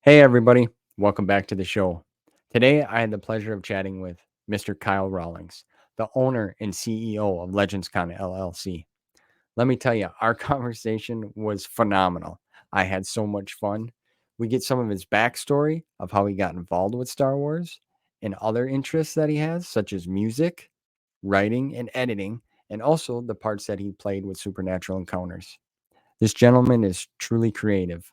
Hey, everybody. Welcome back to the show. Today, I had the pleasure of chatting with Mr. Kyle Rawlings, the owner and CEO of LegendsCon LLC. Let me tell you, our conversation was phenomenal. I had so much fun. We get some of his backstory of how he got involved with Star Wars and other interests that he has, such as music, writing, and editing, and also the parts that he played with Supernatural Encounters. This gentleman is truly creative.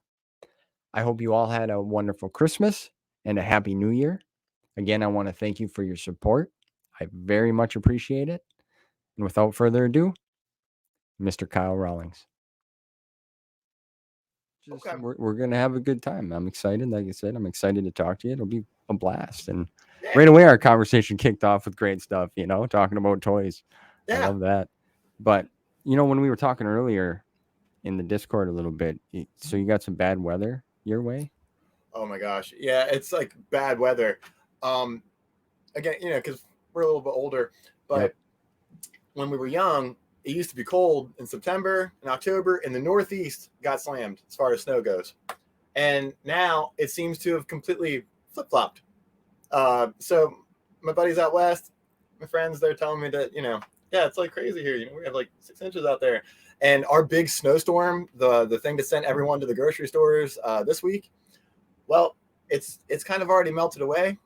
I hope you all had a wonderful Christmas and a happy new year. Again, I want to thank you for your support. I very much appreciate it. And without further ado, Mr. Kyle Rawlings. Just Okay. we're gonna have a good time. I'm excited. Like I said, I'm excited to talk to you. It'll be a blast. And Yeah. right away, our conversation kicked off with great stuff. Talking about toys. I Yeah. love that. But when we were talking earlier in the Discord a little bit, so you got some bad weather your way? Oh my gosh. Yeah, it's like bad weather. Um, Again, because we're a little bit older, Yep. but when we were young, it used to be cold in September and October, and the Northeast got slammed as far as snow goes. And now it seems to have completely flip flopped. So my buddies out west, my friends, they're telling me that yeah, it's like crazy here. We have like 6 inches out there, and our big snowstorm, the thing that sent everyone to the grocery stores this week. Well, it's kind of already melted away.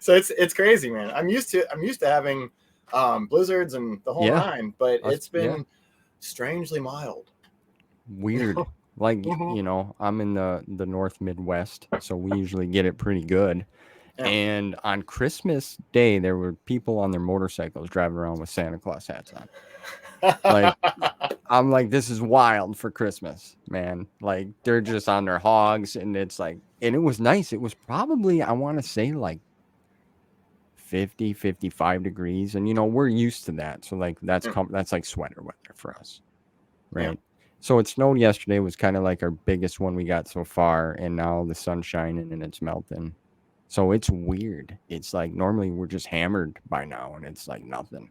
So it's crazy, man. I'm used to having blizzards and the whole Yeah. nine, but Us, it's yeah. been strangely mild. Weird. Like, I'm in the North Midwest, so we usually get it pretty good. Yeah. And on Christmas Day, there were people on their motorcycles driving around with Santa Claus hats on. Like, I'm like, this is wild for Christmas, man. Like, they're just on their hogs, and and it was nice. It was probably, I want to say, like 50, 55 degrees. And, we're used to that. So, like, that's like sweater weather for us. Yeah. Right. So it snowed yesterday, was kind of like our biggest one we got so far, and now the sun's shining and it's melting. So it's weird. It's like normally we're just hammered by now and it's like nothing.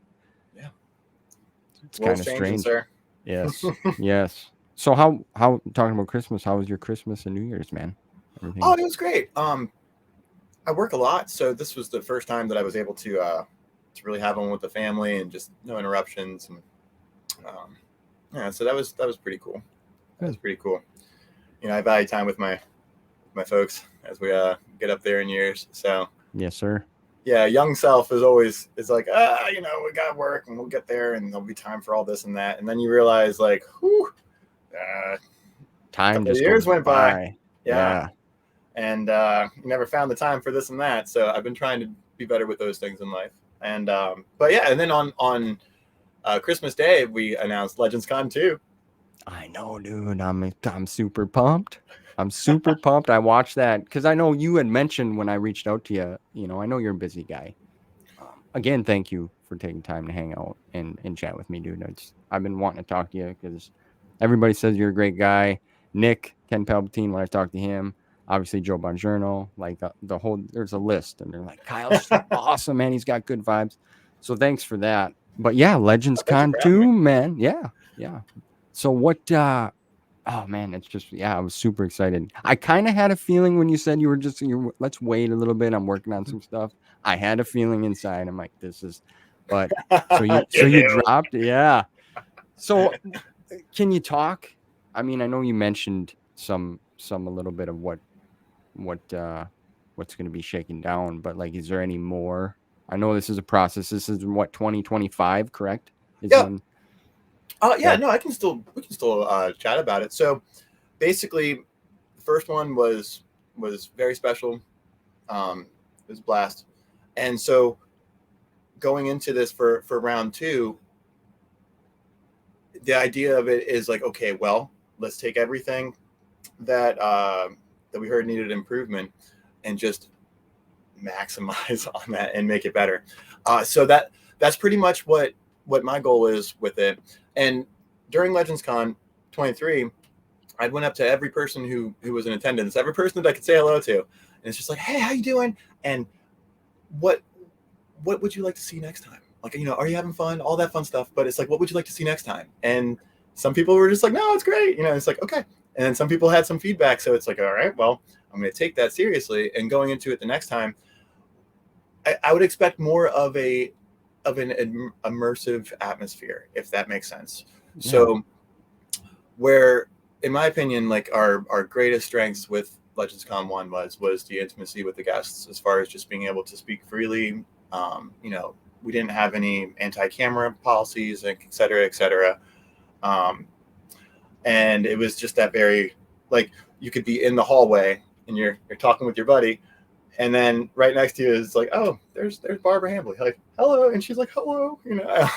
Yeah. It's kind World's of changing, strange. sir. Yes. Yes. So how talking about Christmas, how was your Christmas and New Year's, man? Oh, Everything. it was great. I work a lot, so this was the first time that I was able to really have one with the family and just no interruptions. And yeah, so that was pretty cool. That was Good. pretty cool. I value time with my folks as we get up there in years. So Yes, sir. yeah, young self is like we got work and we'll get there and there'll be time for all this and that, and then you realize like, whew, a Time couple of just years goes went by. by. Yeah, Yeah. and you never found the time for this and that. So I've been trying to be better with those things in life. And but yeah, and then on Christmas Day we announced Legends Con 2. I know, dude. I'm super pumped. I'm super pumped. I watched that because I know you had mentioned when I reached out to you. I know you're a busy guy. Again, thank you for taking time to hang out and chat with me, dude. I've been wanting to talk to you because everybody says you're a great guy. Nick, Ken Palpatine, when I talked to him, obviously Joe Bongiorno, like the whole, there's a list, and they're like, Kyle's just awesome, man. He's got good vibes. So thanks for that. But yeah, Legends Thank you Con for having me. 2, man. Yeah, yeah. So what oh man, it's just, yeah, I was super excited. I kind of had a feeling when you said let's wait a little bit. I'm working on some stuff. I had a feeling inside. I'm like, this is, but so You you do. dropped, yeah. So can you talk? I mean, I know you mentioned some a little bit of what what's going to be shaken down, but like, is there any more? I know this is a process. This is what 2025, correct? Is Yeah. when Yeah. that No, we can still chat about it. So basically, the first one was very special. It was a blast, and so going into this for round two, the idea of it is like, okay, well, let's take everything that we heard needed improvement and just maximize on that and make it better. So that's pretty much what my goal is with it. And during Legends Con 23, I went up to every person who was in attendance, every person that I could say hello to, and it's just like, hey, how you doing? And what what would you like to see next time? Like, are you having fun? All that fun stuff. But it's like, what would you like to see next time? And some people were just like, no, it's great. It's like, okay. And then some people had some feedback. So it's like, all right, well, I'm going to take that seriously. And going into it the next time, I would expect more of an immersive atmosphere, if that makes sense. Yeah. So where, in my opinion, like our greatest strengths with Legends Con 1 was the intimacy with the guests, as far as just being able to speak freely. You know, we didn't have any anti-camera policies, et cetera, et cetera. And it was just that very, like, you could be in the hallway and you're talking with your buddy, and then right next to you is like, oh, there's Barbara Hambley, like, hello, and she's like, hello, you know.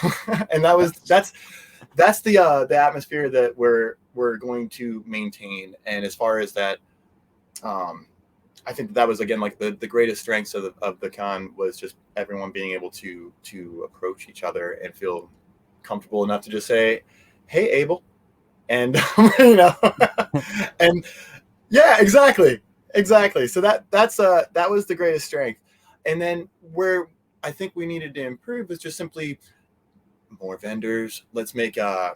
And that's the atmosphere that we're going to maintain. And as far as that, I think that was, again, like the greatest strengths of the con was just everyone being able to approach each other and feel comfortable enough to just say, hey, Abel. And you know, and yeah, exactly. So that was the greatest strength. And then where I think we needed to improve was just simply more vendors. Let's make a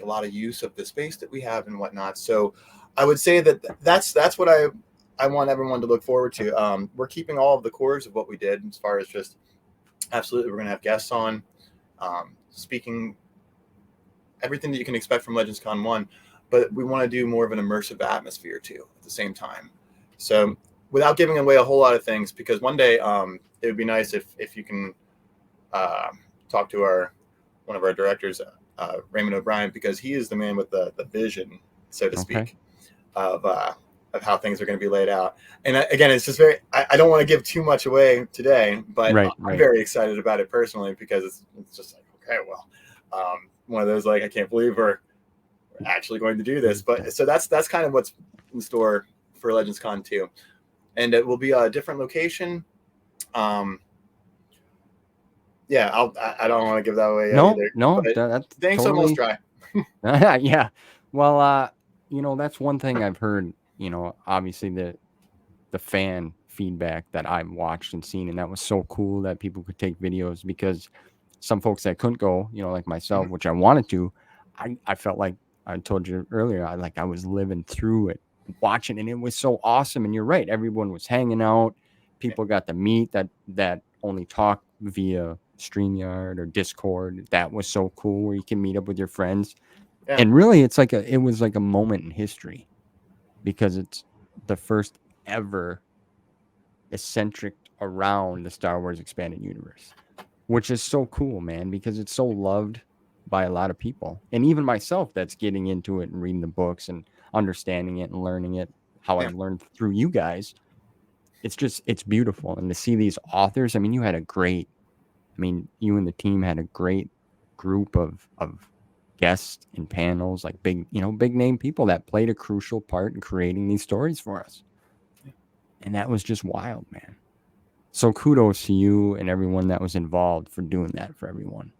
lot of use of the space that we have and whatnot. So I would say that's what I want everyone to look forward to. We're keeping all of the cores of what we did, as far as just absolutely, we're going to have guests on, speaking everything that you can expect from Legends Con 1, but we want to do more of an immersive atmosphere too at the same time. So without giving away a whole lot of things, because one day it would be nice if you can talk to one of our directors, Raymond O'Brien, because he is the man with the vision, so to speak, of how things are going to be laid out. And again, it's just very, I don't want to give too much away today, but I'm very excited about it personally, because it's just like, okay, well, one of those, like, I can't believe we're actually going to do this. But so that's kind of what's in store for Legends Con 2. And it will be a different location. Yeah, I don't want to give that away either. No, that's thanks, totally... almost dry. Yeah. Well, you know, that's one thing I've heard, you know, obviously the fan feedback that I've watched and seen, and that was so cool that people could take videos, because some folks that couldn't go, you know, like myself, which I wanted to, I felt like I told you earlier, I was living through it, watching, and it was so awesome. And you're right, everyone was hanging out, people got to meet that only talk via StreamYard or Discord. That was so cool, where you can meet up with your friends. And really, it was like a moment in history, because it's the first ever eccentric around the Star Wars expanded universe, which is so cool, man, because it's so loved by a lot of people. And even myself, that's getting into it and reading the books and understanding it and learning it, how I've learned through you guys. It's beautiful. And to see these authors, I mean, you and the team had a great group of guests and panels, like big name people that played a crucial part in creating these stories for us. And that was just wild, man. So kudos to you and everyone that was involved for doing that for everyone.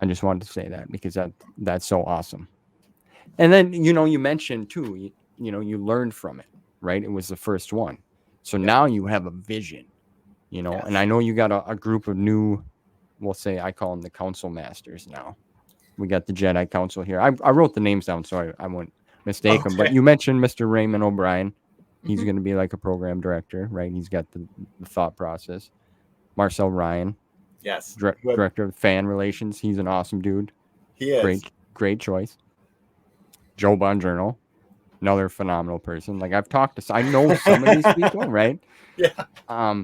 I just wanted to say that, because that's so awesome. And then, you know, you mentioned too, you learned from it, right? It was the first one. So now you have a vision, you know, and I know you got a group of new, we'll say, I call them the council masters now. We got the Jedi Council here. I wrote the names down so I won't mistake them. But you mentioned Mr. Raymond O'Brien. He's going to be like a program director, right? He's got the thought process. Marcel Ryan. Yes. Director of fan relations. He's an awesome dude. He is. Great choice. Joe Bongiorno. Another phenomenal person. Like, I've talked to, I know some of these people, right? Yeah.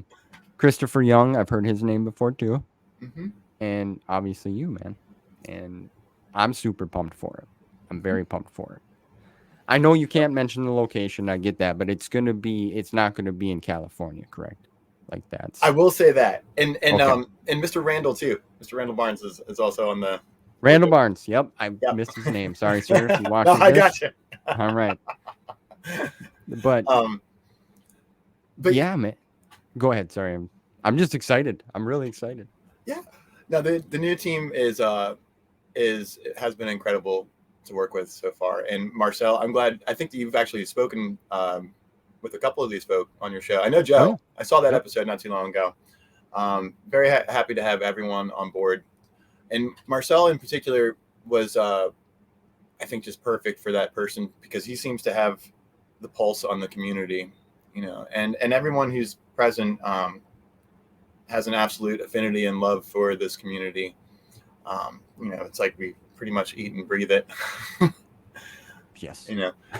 Christopher Young. I've heard his name before too. Mm-hmm. And obviously you, man. And I'm super pumped for it. I'm very pumped for it. I know you can't mention the location. I get that, but it's not going to be in California, correct? Like that. I will say that. And Mr. Randall too. Mr. Randall Barnes is also on the Randall Barnes. Yep. I missed his name. Sorry, sir. If you watched I got you. All right. But yeah, man. Go ahead. Sorry. I'm just excited. I'm really excited. Yeah. Now the new team has been incredible to work with so far. And Marcel, I'm glad. I think that you've actually spoken with a couple of these folk on your show. I know Joe. Oh, yeah. I saw that episode not too long ago. Very happy to have everyone on board. And Marcel in particular was I think just perfect for that person because he seems to have the pulse on the community, and everyone who's present has an absolute affinity and love for this community. It's like we pretty much eat and breathe it. Yes.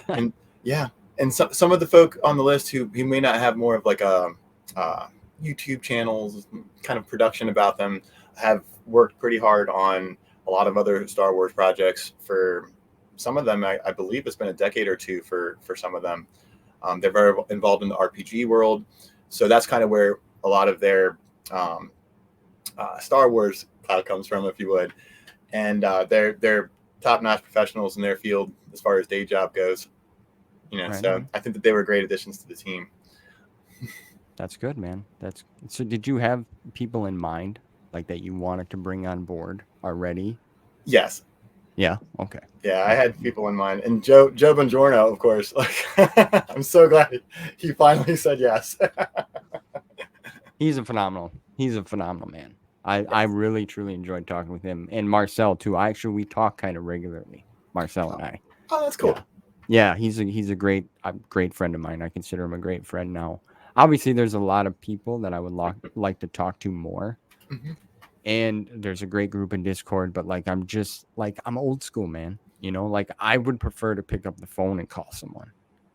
And yeah, and some of the folk on the list who may not have more of like a YouTube channels kind of production about them have worked pretty hard on a lot of other Star Wars projects. For some of them, I believe it's been a decade or two for some of them. They're very involved in the RPG world, so that's kind of where a lot of their Star Wars cloud comes from, if you would. And they're top-notch professionals in their field as far as day job goes. Right. So I think that they were great additions to the team. That's good, man. So did you have people in mind like that you wanted to bring on board already? Yes. Yeah. Okay. Yeah, I had people in mind, and Joe Bongiorno, of course. Like, I'm so glad he finally said yes. He's a phenomenal man. I really truly enjoyed talking with him, and Marcel too. We talk kind of regularly, Marcel and I. Oh, that's cool. Yeah, he's a great friend of mine. I consider him a great friend now. Obviously, there's a lot of people that I would like to talk to more. Mm-hmm. And there's a great group in Discord, but like I'm old school, man. Like I would prefer to pick up the phone and call someone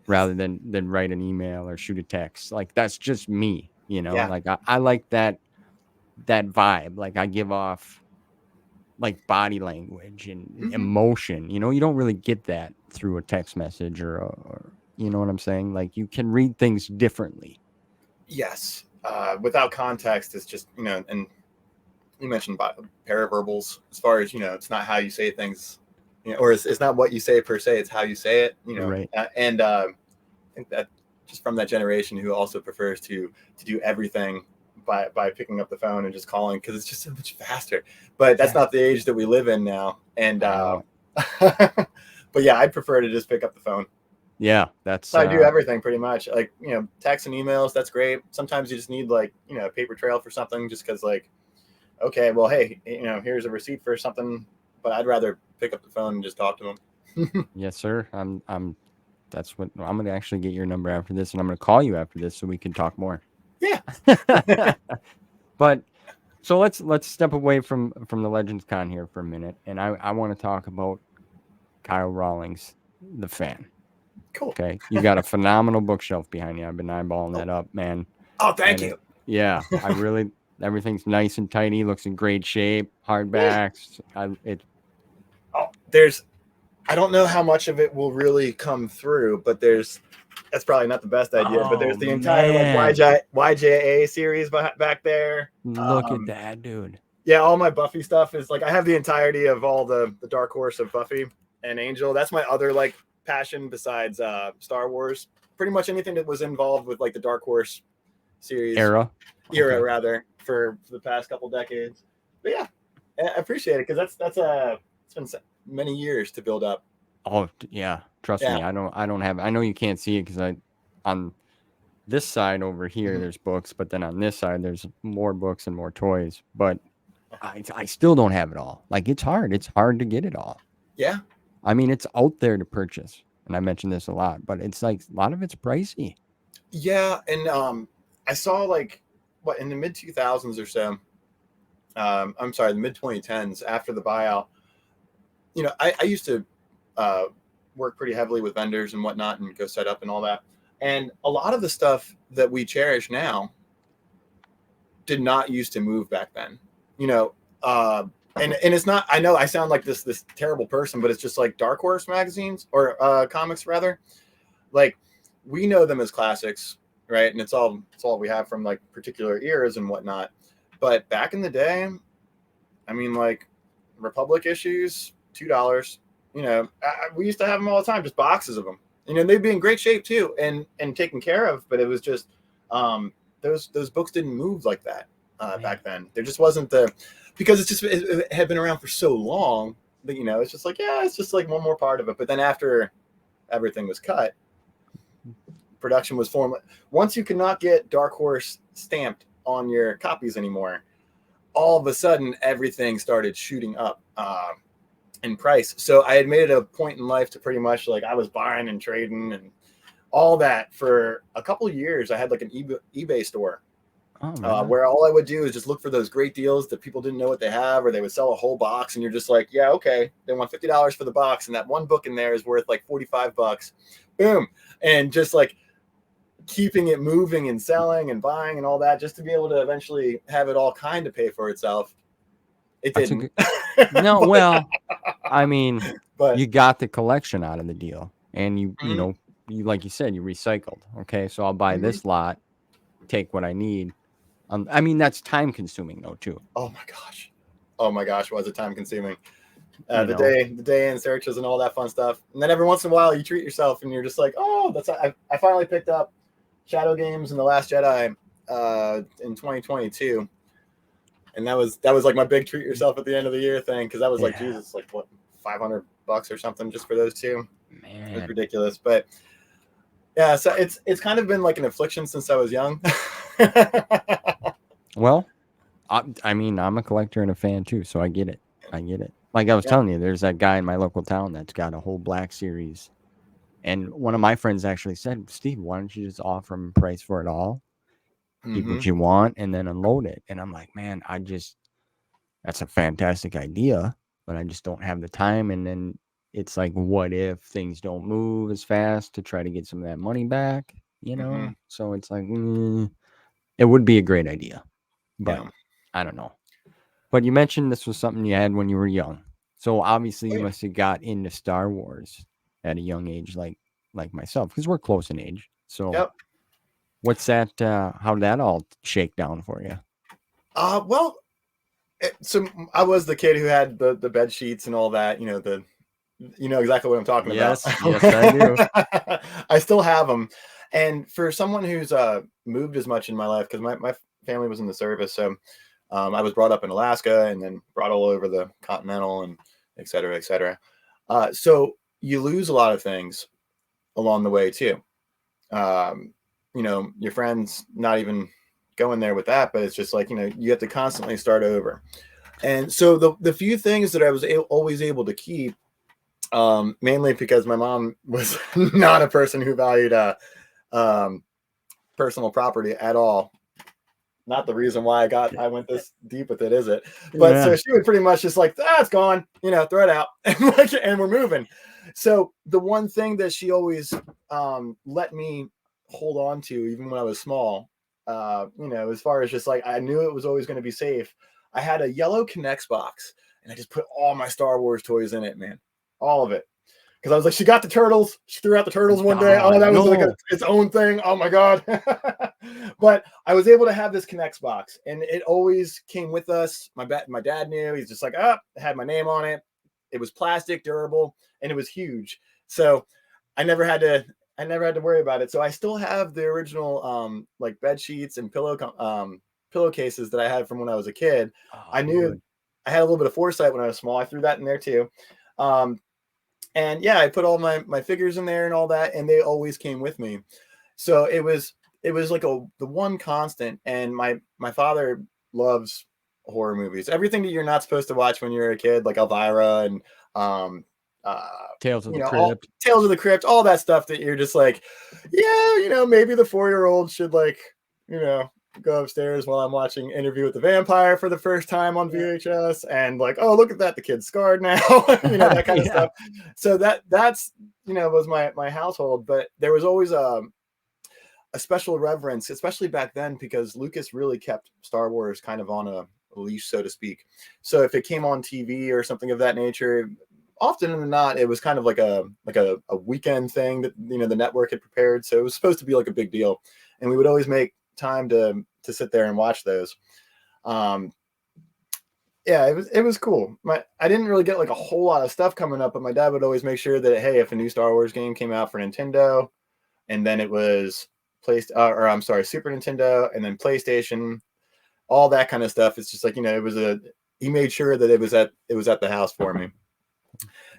rather than write an email or shoot a text. Like that's just me, Yeah. Like I like that vibe. Like I give off like body language and emotion. You don't really get that through a text message or you know what I'm saying? Like you can read things differently. Yes. Without context, it's just and you mentioned paraverbals. As far as it's not how you say things, or it's not what you say per se. It's how you say it. Right. And I think that just from that generation who also prefers to do everything by picking up the phone and just calling because it's just so much faster. But that's not the age that we live in now. And but yeah, I'd prefer to just pick up the phone. Yeah, that's so I do everything pretty much. Like texts and emails. That's great. Sometimes you just need like a paper trail for something, just because like, okay, well, hey, here's a receipt for something, but I'd rather pick up the phone and just talk to them. Yes, sir. That's what I'm going to actually get your number after this, and I'm going to call you after this so we can talk more. Yeah. But so let's step away from the Legends Con here for a minute, and I want to talk about Kyle Rawlings, the fan. Cool. Okay, you got a phenomenal bookshelf behind you. I've been eyeballing that up, man. Oh, thank you. I really everything's nice and tidy. Looks in great shape. Hardbacks. I don't know how much of it will really come through, but that's probably not the best idea. But there's the entire YJA series back there. Look at that, dude. Yeah, all my Buffy stuff is like I have the entirety of all the Dark Horse of Buffy and Angel. That's my other like passion besides Star Wars. Pretty much anything that was involved with like the Dark Horse series era okay. rather for the past couple decades. But yeah, I appreciate it because it's been many years to build up. Oh yeah, trust me. I know you can't see it because on this side over here there's books, but then on this side there's more books and more toys. But I still don't have it all. Like it's hard to get it all. Yeah, I mean it's out there to purchase, and I mention this a lot, but it's like a lot of it's pricey. Yeah, and I saw like what in the mid 2000s or so. I'm sorry, the mid 2010s after the buyout. I used to work pretty heavily with vendors and whatnot and go set up and all that. And a lot of the stuff that we cherish now did not used to move back then, and it's not, I know I sound like this terrible person, but it's just like Dark Horse magazines or comics rather. Like we know them as classics, right? And it's all we have from like particular eras and whatnot. But back in the day, I mean, like Republic issues, $2. We used to have them all the time, just boxes of them. They'd be in great shape too, and taken care of. But it was just those books didn't move like that back then. There just wasn't because it had been around for so long that it's just like it's just like one more part of it. But then after everything was cut, production was formed. Once you could not get Dark Horse stamped on your copies anymore, all of a sudden everything started shooting up. in price. So I had made it a point in life to pretty much like I was buying and trading and all that for a couple of years. I had like an eBay store Oh man. where all I would do is just look for those great deals that people didn't know what they have, or they would sell a whole box, and you're just like, yeah, okay, they want $50 for the box, and that one book in there is worth like $45. Boom, and just like keeping it moving and selling and buying and all that, just to be able to eventually have it all kind of pay for itself. It That's a didn't, good. No, but, well, I mean, but you got the collection out of the deal, and you mhm, know, you like you said, you recycled. Okay, so I'll buy mhm. this lot, take what I need. I mean, that's time consuming though too. Oh my gosh, oh my gosh, was it time consuming? You know. The day in searches and all that fun stuff. And then every once in a while, you treat yourself, and you're just like, oh, that's I finally picked up Shadow Games and The Last Jedi in 2022, and that was like my big treat yourself at the end of the year thing, because that was like Yeah, Jesus, like what, $500 or something just for those two. It was man. ridiculous, but yeah, so it's kind of been like an affliction since I was young. Well, I mean, I'm a collector and a fan too, so I get it. I get it. Like I was Yeah. telling you, there's that guy in my local town that's got a whole Black Series, and one of my friends actually said, "Steve, why don't you just offer him a price for it all? Keep what Mm-hmm. you want, and then unload it." And I'm like, man, that's a fantastic idea, but I just don't have the time. And then it's like, what if things don't move as fast to try to get some of that money back? You Mm-hmm. know, so it's like, it would be a great idea, but Yeah. I don't know. But you mentioned this was something you had when you were young. So obviously Oh, you yeah. must have got into Star Wars at a young age, like myself, because we're close in age. So Yep. what's that? How did that all shake down for you? Well, so I was the kid who had the bed sheets and all that. You know exactly what I'm talking about. Yes, yes, I do. I still have them, and for someone who's moved as much in my life, because my family was in the service, so I was brought up in Alaska and then brought all over the continental and et cetera, et cetera. So you lose a lot of things along the way too. Um, your friends not even going there with that, but it's just like you have to constantly start over. And so the few things that I was always able to keep, mainly because my mom was not a person who valued um, personal property at all. Not the reason why I went this deep with it, is it? But Yeah. so she would pretty much just like, it's gone, throw it out, and we're moving. So the one thing that she always let me hold on to, even when I was small, as far as just like I knew it was always going to be safe. I had a yellow Connects box, and I just put all my Star Wars toys in it, man, all of it. Because I was like, she got the turtles. She threw out the turtles one day. Oh Oh, that was like no. its own thing. Oh my god! But I was able to have this Connects box, and it always came with us. My dad knew. He's just like, it had my name on it. It was plastic, durable, and it was huge. So I never had to. I never had to worry about it. So I still have the original like bed sheets and pillowcases that I had from when I was a kid. Oh, I knew dude. I had a little bit of foresight when I was small. I threw that in there too. Um, and yeah, I put all my figures in there and all that, and they always came with me. So it was like the one constant. And my father loves horror movies, everything that you're not supposed to watch when you're a kid, like Elvira and um uh Tales of the all Crypt. Tales of the Crypt, all that stuff that you're just like, yeah, maybe the 4-year-old should like, you know, go upstairs while I'm watching Interview with the Vampire for the first time on Yeah. VHS, and like, oh, look at that, the kid's scarred now, that kind of Yeah. stuff. So that's was my household. But there was always a special reverence, especially back then, because Lucas really kept Star Wars kind of on a leash, so to speak. So if it came on TV or something of that nature, often than not, it was kind of like a weekend thing that the network had prepared. So it was supposed to be like a big deal, and we would always make time to sit there and watch those. Um, yeah, it was cool. I didn't really get like a whole lot of stuff coming up, but my dad would always make sure that, hey, if a new Star Wars game came out for Nintendo, and then it was or I'm sorry, Super Nintendo, and then PlayStation, all that kind of stuff. It's just like, it was he made sure that it was at the house for me.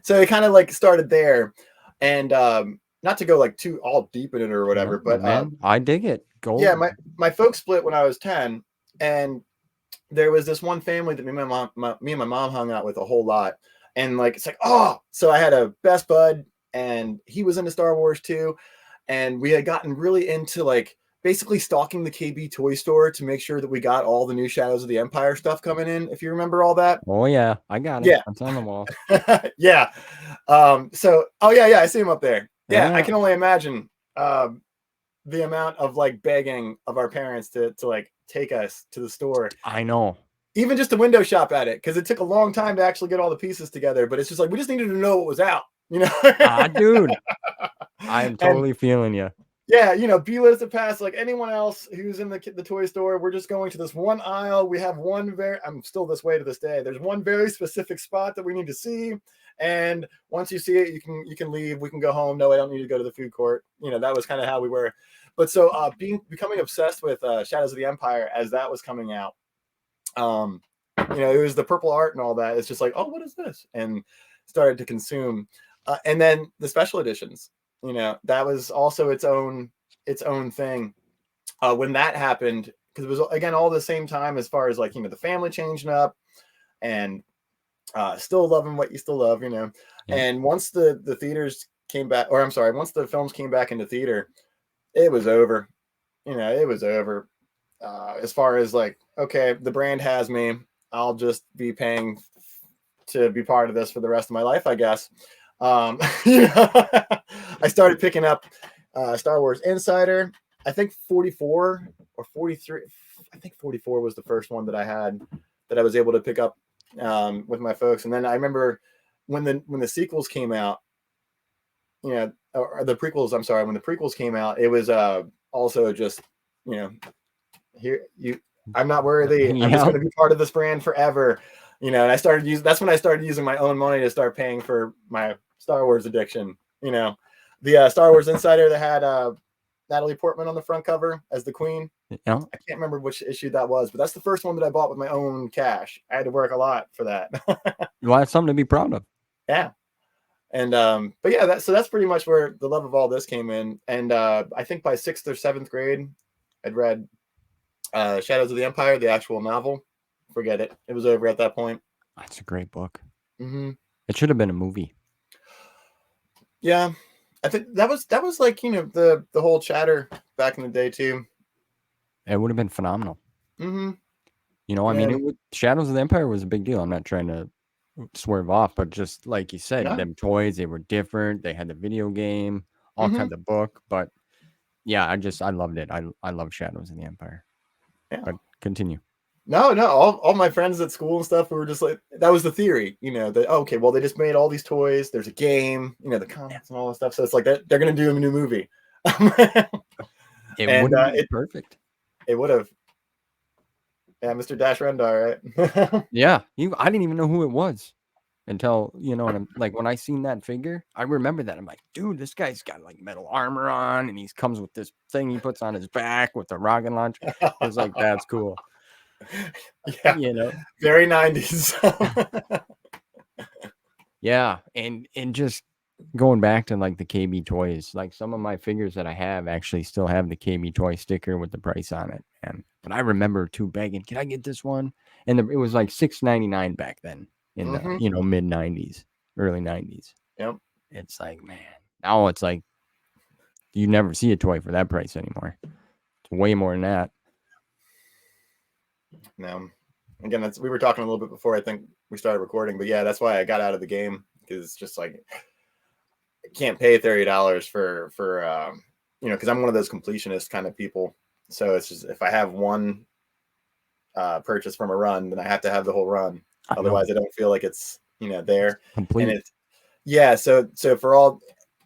So it kind of like started there. And not to go like too all deep in it or whatever, No, but man, I dig it. yeah, Go. my folks split when I was 10, and there was this one family that me and my mom hung out with a whole lot. And like, it's like, oh, so I had a best bud and he was into Star Wars too. And we had gotten really into like basically stalking the KB toy store to make sure that we got all the new Shadows of the Empire stuff coming in. If you remember all that. Oh yeah, I got it. Yeah. It's on the wall. Yeah. So, oh yeah, I see him up there. Yeah. I Yeah. can only imagine, the amount of like begging of our parents to like take us to the store, I know. even just to window shop at it, because it took a long time to actually get all the pieces together. But it's just like we just needed to know what was out, you know. Dude, I am And totally feeling you. yeah, you know, B-list to pass like anyone else who's in the toy store. We're just going to this one aisle. We have one very. I'm still this way to this day. There's one very specific spot that we need to see, and once you see it, you can leave. We can go home. No, I don't need to go to the food court. You know, that was kind of how we were. But so becoming obsessed with Shadows of the Empire as that was coming out, you know, it was the purple art and all that. It's just like, oh, what is this? And started to consume. And then the special editions, you know, that was also its own thing. When that happened, because it was again all the same time as far as like, you know, the family changing up and still loving what you still love, you know. Yep. And once the theaters came back, or I'm sorry, once the films came back into theater, it was over. You know, it was over. As far as like, okay, the brand has me. I'll just be paying to be part of this for the rest of my life, I guess. You know, I started picking up Star Wars Insider. I think 44 or 43. I think 44 was the first one that I had that I was able to pick up with my folks. And then I remember when the sequels came out, you know, or the prequels. I'm sorry, when the prequels came out, it was also just, you know, here you. I'm not worthy. I'm just going to be part of this brand forever. You know, and I started using. That's when I started using my own money to start paying for my Star Wars addiction. You know, the Star Wars Insider that had Natalie Portman on the front cover as the Queen. Yeah. I can't remember which issue that was, but that's the first one that I bought with my own cash. I had to work a lot for that. Well, that's something to be proud of. Yeah. And but yeah, that's pretty much where the love of all this came in. And I think by 6th or 7th grade, I'd read Shadows of the Empire, the actual novel. Forget it. It was over at that point. That's a great book. Mm-hmm. It should have been a movie. Yeah. I think that was like, you know, the whole chatter back in the day too. It would have been phenomenal. Mm-hmm. You know, I mean, Shadows of the Empire was a big deal. I'm not trying to swerve off, but just like you said, them toys, they were different. They had the video game, all kinds of book. But yeah, I loved it. I love Shadows of the Empire. Yeah. But continue. No, all my friends at school and stuff, we were just like, that was the theory, you know, that, okay, well, they just made all these toys. There's a game, you know, the comics and all that stuff. So it's like that they're going to do a new movie. It would have been perfect. It would have. Yeah, Mr. Dash Rendar, right? Yeah, I didn't even know who it was until, you know, and I'm like, when I seen that figure, I remember that. I'm like, dude, this guy's got like metal armor on, and he comes with this thing he puts on his back with the rocket launcher. I was like, that's cool. Yeah, you know, very 90s. Yeah, and just going back to like the KB toys, like some of my figures that I have actually still have the KB toy sticker with the price on it. But I remember too begging, can I get this one? And it was like $6.99 back then in the, you know, mid 90s, early 90s. Yep. It's like, man, now it's like you never see a toy for that price anymore. It's way more than that. No. Again, we were talking a little bit before I think we started recording, but yeah, that's why I got out of the game, because it's just like I can't pay $30 for you know, because I'm one of those completionist kind of people. So it's just, if I have one purchase from a run, then I have to have the whole run. Otherwise, I don't feel like it's, you know, there. It's complete. And it's so for all,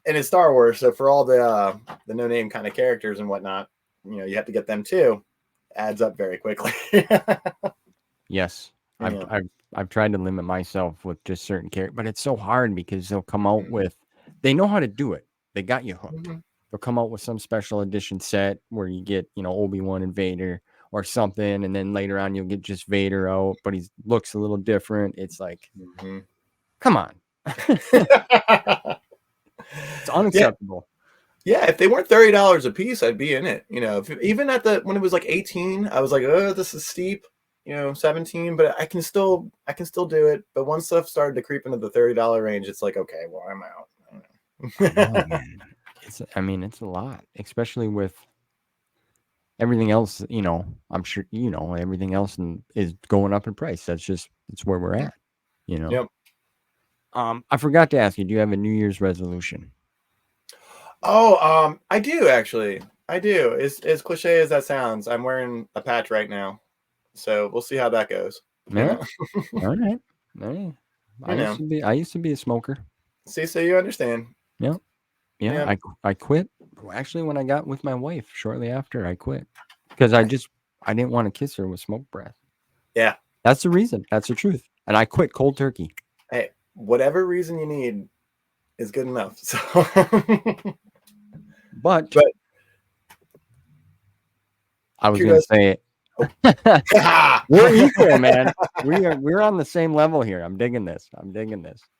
and it's Star Wars, so for all the no name kind of characters and whatnot, you know, you have to get them too. Adds up very quickly. Yes, I've tried to limit myself with just certain characters, but it's so hard because they'll come out with, they know how to do it. They got you hooked. They'll come out with some special edition set where you get, you know, Obi-Wan and Vader or something, and then later on you'll get just Vader out, but he looks a little different. It's like, come on. It's unacceptable. Yeah, if they weren't $30 a piece, I'd be in it. You know, even when it was like 18, I was like, oh, this is steep. 17, but I can still do it. But once stuff started to creep into the $30 range, it's like, okay, well, I'm out. I know, man. It's a lot, especially with everything else. I'm sure everything else is going up in price. It's where we're at. Yep. I forgot to ask you. Do you have a New Year's resolution? Oh, I do actually. I do. As cliche as that sounds, I'm wearing a patch right now, so we'll see how that goes. Yeah. All right. Hey, I used to be a smoker. See, so you understand. Yeah. Yeah. Yeah. I quit. Actually, when I got with my wife, shortly after, I quit because I didn't want to kiss her with smoke breath. Yeah. That's the reason. That's the truth. And I quit cold turkey. Hey, whatever reason you need is good enough. So, but I was going to say it. We're equal, man. We're on the same level here. I'm digging this.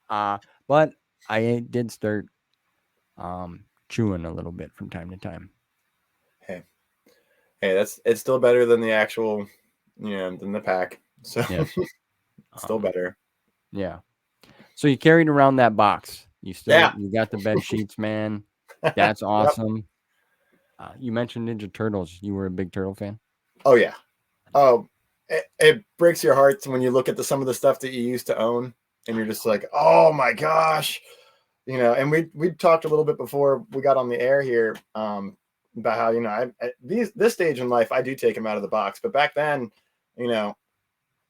But I did start chewing a little bit from time to time. Hey, it's still better than the actual, than the pack. So yeah. Still better. Yeah. So you carried around that box. You got the bed sheets, man. That's awesome. Yep. You mentioned Ninja Turtles. You were a big turtle fan? Oh yeah. Oh, it breaks your heart when you look at some of the stuff that you used to own, and you're just like, oh my gosh, And we talked a little bit before we got on the air here about how this stage in life I do take them out of the box, but back then,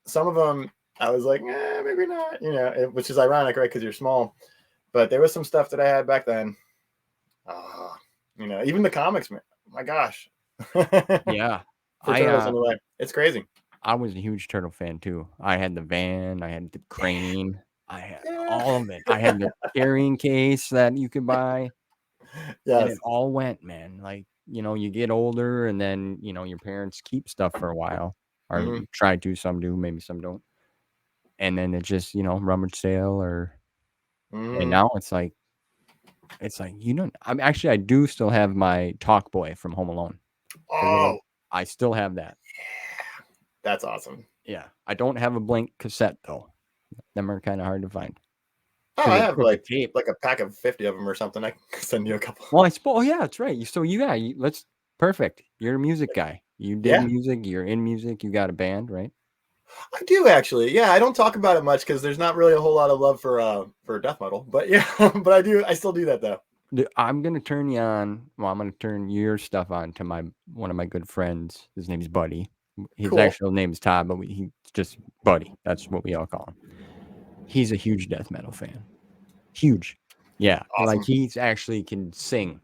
some of them I was like, maybe not, which is ironic, right? Because you're small, but there was some stuff that I had back then. Even the comics, man. My gosh. Yeah. For turtles in a way. It's crazy. I was a huge turtle fan too. I had the van, I had the crane, I had all of it. I had the carrying case that you could buy. Yes. And it all went, man. Like, you get older and then, your parents keep stuff for a while. Or try to, some do, maybe some don't. And then it just, rummage sale and now it's like, I do still have my Talk Boy from Home Alone. Oh, I still have that. Yeah. That's awesome. Yeah. I don't have a blank cassette though. Them are kind of hard to find. Oh, I have like a pack of 50 of them or something. I can send you a couple. Well, I suppose. Oh, yeah, that's right. So let's perfect. You're a music guy. You did music. You're in music. You got a band, right? I do actually. Yeah, I don't talk about it much because there's not really a whole lot of love for death metal. But yeah, but I do. I still do that though. I'm gonna turn you on. Well, I'm gonna turn your stuff on to one of my good friends. His name's Buddy. His actual name is Todd, but he's just Buddy. That's what we all call him. He's a huge death metal fan. Huge. Yeah. Awesome. Like he's actually can sing.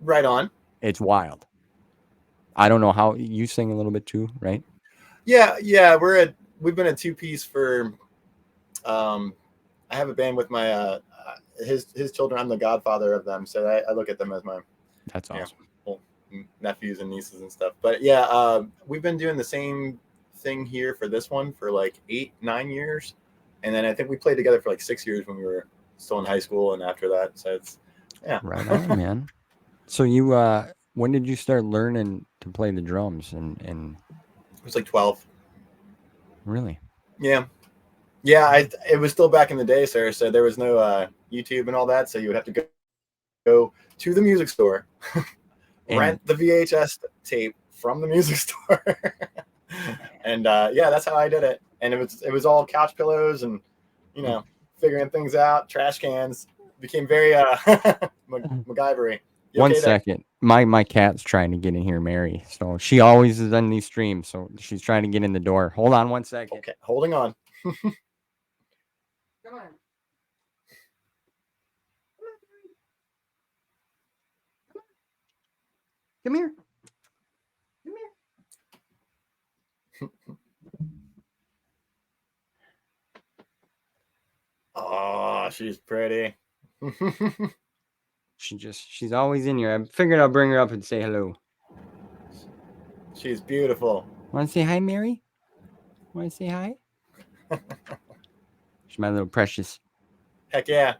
Right on. It's wild. I don't know how you sing a little bit too, right? Yeah. We've been a 2-piece for I have a band with my his children. I'm the godfather of them, so I look at them as my that's awesome. Nephews and nieces and stuff. But yeah, we've been doing the same thing here for this one for like 8-9 years, and then I think we played together for like 6 years when we were still in high school and after that. So it's right on, man. So you when did you start learning to play the drums and it was like 12. Really? Yeah. It was still back in the day, sir. So there was no YouTube and all that, so you would have to go to the music store, rent the VHS tape from the music store, and that's how I did it. And it was all couch pillows and figuring things out, trash cans. Became very MacGyvery. One second. My cat's trying to get in here, Mary. So she always is on these streams. So she's trying to get in the door. Hold on 1 second. Okay, holding on. Come on. Come here. Come here. Oh, she's pretty. She's always in here. I figured I'll bring her up and say hello. She's beautiful. Want to say hi, Mary? Want to say hi? She's my little precious. Heck yeah.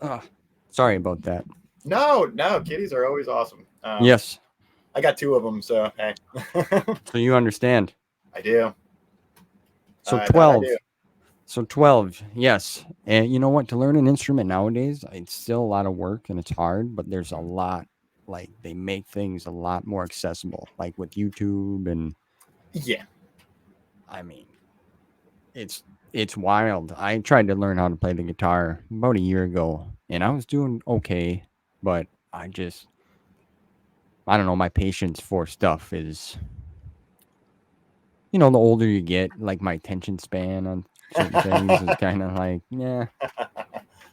Oh, sorry about that. No, kitties are always awesome. Yes. I got 2 of them, so hey. So you understand. I do. So That I do. 12. So 12, yes. And you know what? To learn an instrument nowadays, it's still a lot of work and it's hard, but there's a lot, like, they make things a lot more accessible, like with YouTube. And Yeah. I mean, it's it's wild. I tried to learn how to play the guitar about a year ago, and I was doing okay, but I don't know, my patience for stuff is, the older you get, like my attention span on certain things is kind of like, yeah,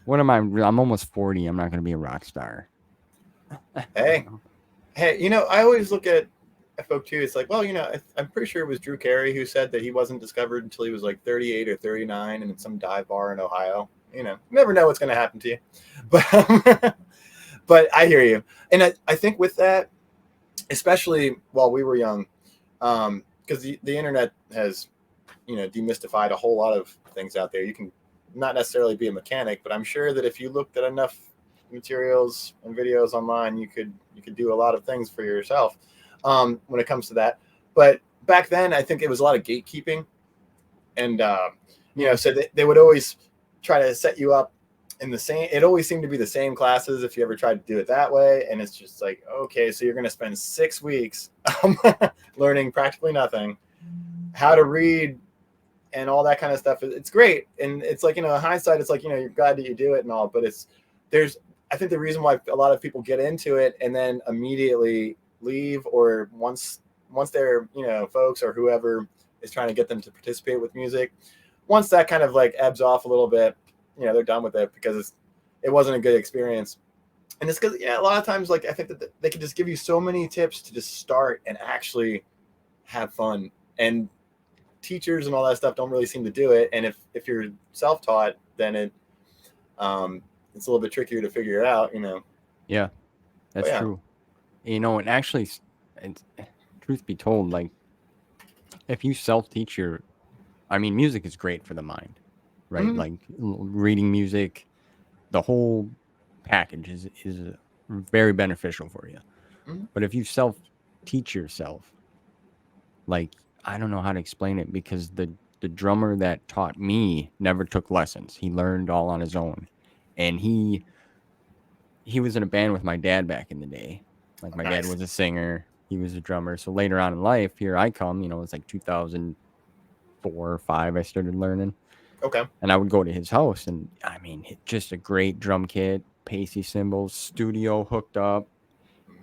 what am I? I'm almost 40. I'm not going to be a rock star. You Hey, know? hey, I always look at folk too. It's like, well, I'm pretty sure it was Drew Carey who said that he wasn't discovered until he was like 38 or 39 and in some dive bar in Ohio. You never know what's going to happen to you. But but I hear you. And I think with that, especially while we were young, because the internet has, demystified a whole lot of things out there. You can not necessarily be a mechanic, but I'm sure that if you looked at enough materials and videos online, you could do a lot of things for yourself when it comes to that. But back then, I think it was a lot of gatekeeping, and so they would always try to set you up in the same. It always seemed to be the same classes if you ever tried to do it that way, and it's just like, okay, so you're going to spend 6 weeks learning practically nothing, how to read and all that kind of stuff. It's great, and it's like, in hindsight, it's like, you're glad that you do it and all, but there's I think the reason why a lot of people get into it and then immediately leave, or once they're, folks or whoever is trying to get them to participate with music, once that kind of like ebbs off a little bit, they're done with it because it wasn't a good experience. And it's because, a lot of times, like, I think that they can just give you so many tips to just start and actually have fun. And teachers and all that stuff don't really seem to do it. And if you're self-taught, then it's a little bit trickier to figure it out. Yeah, But that's yeah. true. And actually, it's, truth be told, like, if you self teach I mean, music is great for the mind, right? Mm-hmm. Like reading music, the whole package is very beneficial for you. Mm-hmm. But if you self teach yourself, like, I don't know how to explain it, because the drummer that taught me never took lessons. He learned all on his own, and he was in a band with my dad back in the day. Like, my dad Nice. was a singer, he was a drummer. So later on in life, here I come. It's like 2004 or five. I started learning, Okay. and I would go to his house, and I mean, just a great drum kit, Pacey cymbals, studio hooked up,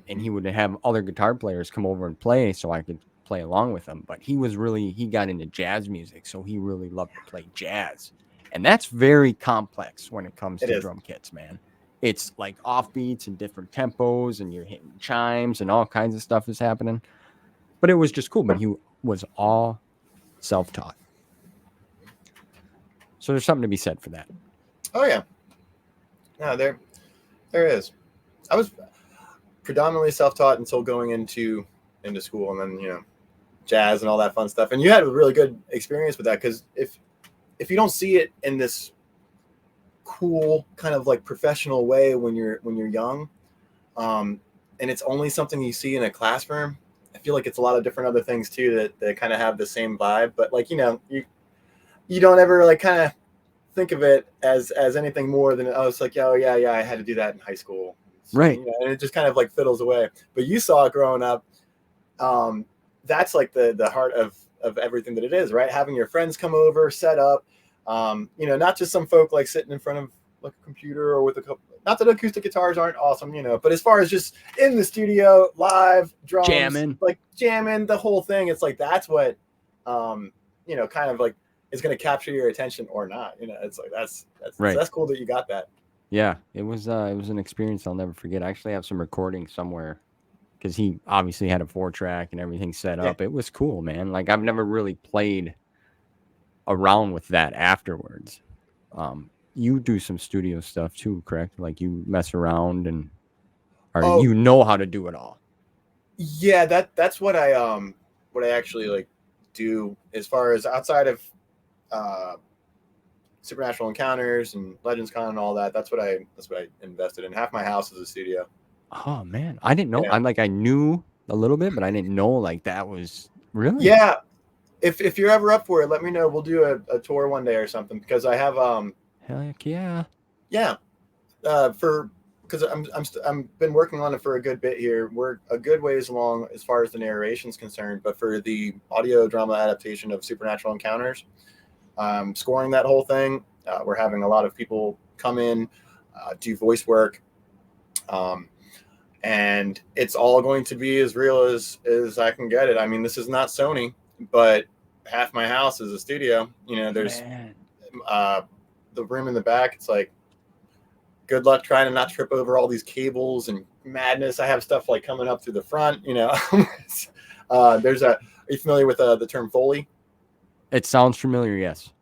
and Mm-hmm. he would have other guitar players come over and play so I could play along with them. But he got into jazz music, so he really loved to play jazz. And that's very complex when it comes It to is. drum kits, man. It's like offbeats and different tempos, and you're hitting chimes, and all kinds of stuff is happening. But it was just cool. But he was all self taught. So there's something to be said for that. Oh yeah. No, there is. I was predominantly self-taught until going into school, and then, jazz and all that fun stuff. And you had a really good experience with that, because if you don't see it in this cool kind of like professional way when you're young, um, and it's only something you see in a classroom, I feel like it's a lot of different other things too that kind of have the same vibe. But like, you don't ever like kind of think of it as anything more than, oh, it's like, oh yeah, I had to do that in high school. Right. And it just kind of like fiddles away. But you saw it growing up. That's like the heart of everything that it is, right? Having your friends come over, set up, not just some folk like sitting in front of like a computer or with a couple. Not that acoustic guitars aren't awesome, but as far as just in the studio, live drums, Jamming. like jamming, the whole thing, it's like that's what, kind of like is going to capture your attention or not. It's like Right. that's cool that you got that. Yeah. It was an experience I'll never forget. I actually have some recordings somewhere, because he obviously had a 4-track and everything set Yeah. up. It was cool, man. Like, I've never really played around with that afterwards. You do some studio stuff too, correct? Like, you mess around, or Oh you know how to do it all. yeah, that's what I actually like do as far as outside of uh supernatural encounters and legends con and all that. That's what I invested in. Half my house is a studio. Oh man, I didn't know. Yeah. I knew a little bit, but I didn't know like that was really. Yeah. if you're ever up for it, let me know. We'll do a tour one day or something, because I have Heck yeah. yeah, for because I'm been working on it for a good bit here. We're a good ways along as far as the narration's concerned, but for the audio drama adaptation of Supernatural Encounters, scoring that whole thing. We're having a lot of people come in, do voice work, um, and it's all going to be as real as I can get it. I mean, this is not Sony, but half my house is a studio. You know, there's Man. the room in the back. It's like, good luck trying to not trip over all these cables and madness. I have stuff like coming up through the front. You know, there's a. Are you familiar with the term Foley? It sounds familiar, yes.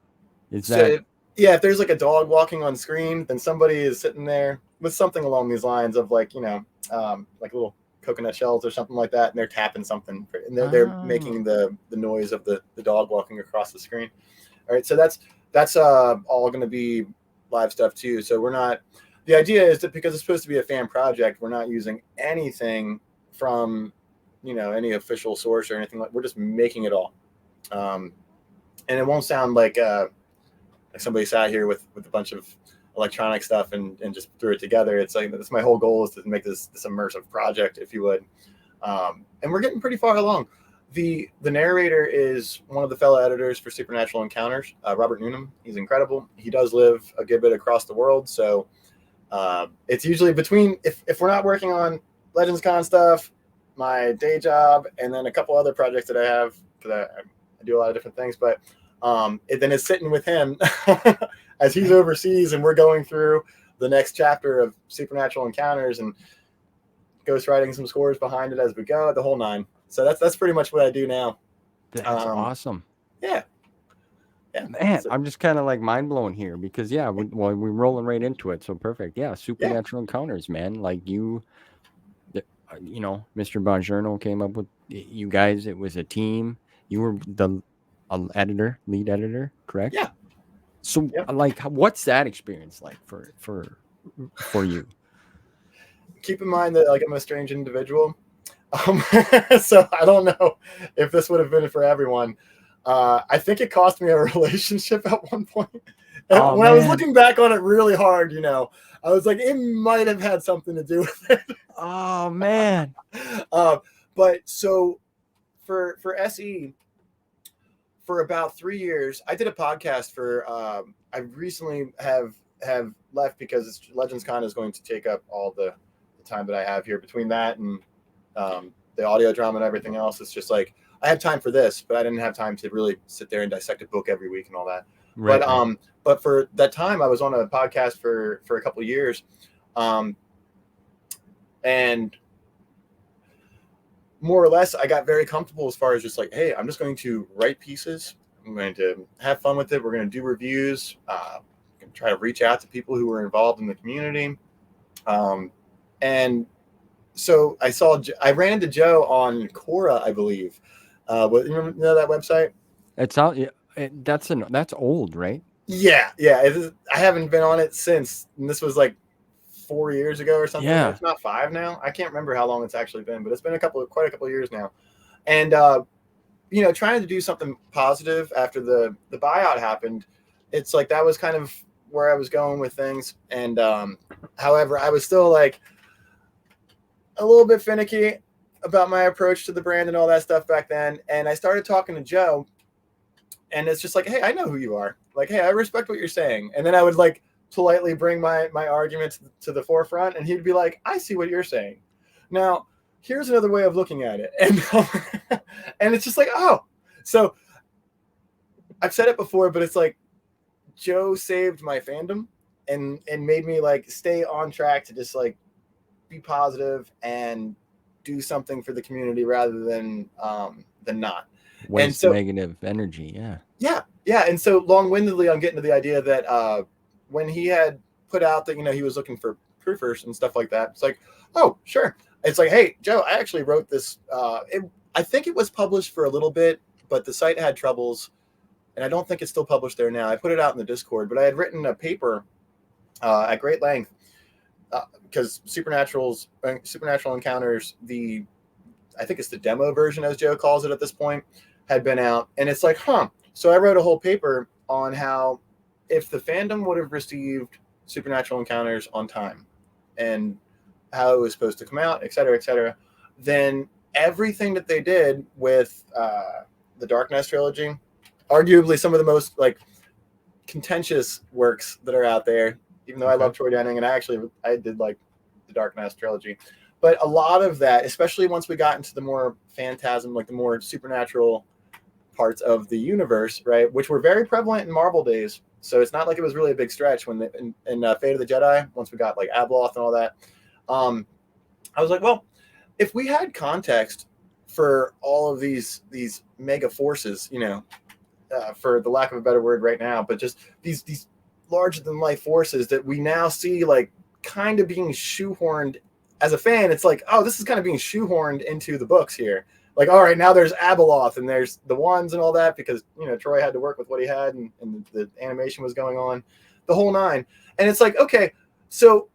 Is So that yeah, if there's like a dog walking on screen, then somebody is sitting there with something along these lines of like, like little coconut shells or something like that, and they're tapping something, and they're making the noise of the dog walking across the screen. All right, so that's all going to be live stuff too. So we're not. The idea is that because it's supposed to be a fan project, we're not using anything from any official source or anything like. We're just making it all, and it won't sound like somebody sat here with a bunch of electronic stuff and just threw it together. It's like, that's my whole goal, is to make this immersive project, if you would. And we're getting pretty far along. The narrator is one of the fellow editors for Supernatural Encounters, Robert Noonan. He's incredible. He does live a good bit across the world, so it's usually between, if we're not working on Legends Con stuff, my day job, and then a couple other projects that I have, because I do a lot of different things, but then it's sitting with him as he's overseas, and we're going through the next chapter of Supernatural Encounters and ghostwriting some scores behind it as we go, the whole nine. So that's pretty much what I do now. That's awesome. Yeah. Man, I'm just kind of like mind blown here, because we're rolling right into it. So perfect. Yeah, Supernatural Encounters, man. Like Mr. Bongiorno came up with you guys. It was a team. You were the lead editor, correct? Yeah. So, like, what's that experience like for you? Keep in mind that I'm a strange individual, so I don't know if this would have been for everyone. I think it cost me a relationship at one point. When I was looking back on it really hard, I was like, it might have had something to do with it. Oh man. But so for SE, for about 3 years, I did a podcast for. I recently have left because Legends Con is going to take up all the time that I have here. Between that and the audio drama and everything else, it's just like I had time for this, but I didn't have time to really sit there and dissect a book every week and all that. Right, but for that time, I was on a podcast for a couple of years, and more or less, I got very comfortable as far as just like, hey, I'm just going to write pieces. I'm going to have fun with it. We're going to do reviews. Try to reach out to people who were involved in the community. And so I ran into Joe on Quora, I believe. You know that website? It's out. That's old, right? Yeah. I haven't been on it since, and this was like 4 years ago or something. Yeah. It's not 5 now. I can't remember how long it's actually been, but it's been quite a couple of years now. And trying to do something positive after the buyout happened, it's like that was kind of where I was going with things. And however, I was still like a little bit finicky about my approach to the brand and all that stuff back then. And I started talking to Joe, and it's just like, hey, I know who you are. Like, hey, I respect what you're saying. And then I would like politely bring my arguments to the forefront, and he'd be like, I see what you're saying. Now, here's another way of looking at it. And and it's just like, oh. So I've said it before, but it's like Joe saved my fandom and made me like stay on track to just like be positive and do something for the community rather than not. Waste negative energy. Yeah. And so long-windedly, I'm getting to the idea that when he had put out that, he was looking for proofers and stuff like that, it's like, oh, sure. It's like, hey, Joe, I actually wrote this. I think it was published for a little bit, but the site had troubles, and I don't think it's still published there now. I put it out in the Discord, but I had written a paper at great length because Supernatural Encounters, I think it's the demo version, as Joe calls it at this point, had been out, and it's like, So I wrote a whole paper on how if the fandom would have received Supernatural Encounters on time and how it was supposed to come out, et cetera, then everything that they did with the Darkness trilogy, arguably some of the most like contentious works that are out there, even though I love Troy Denning and I did like the Darkness trilogy, but a lot of that, especially once we got into the more phantasm, like the more supernatural parts of the universe, right, which were very prevalent in Marvel days. So it's not like it was really a big stretch when in Fate of the Jedi, once we got like Abeloth and all that. I was like, well, if we had context for all of these mega forces, for the lack of a better word right now, but just these larger than life forces that we now see like kind of being shoehorned as a fan, it's like, oh, this is kind of being shoehorned into the books here. Like, all right, now there's Abeloth and there's the ones and all that because, Troy had to work with what he had and the animation was going on, the whole nine. And it's like, okay, so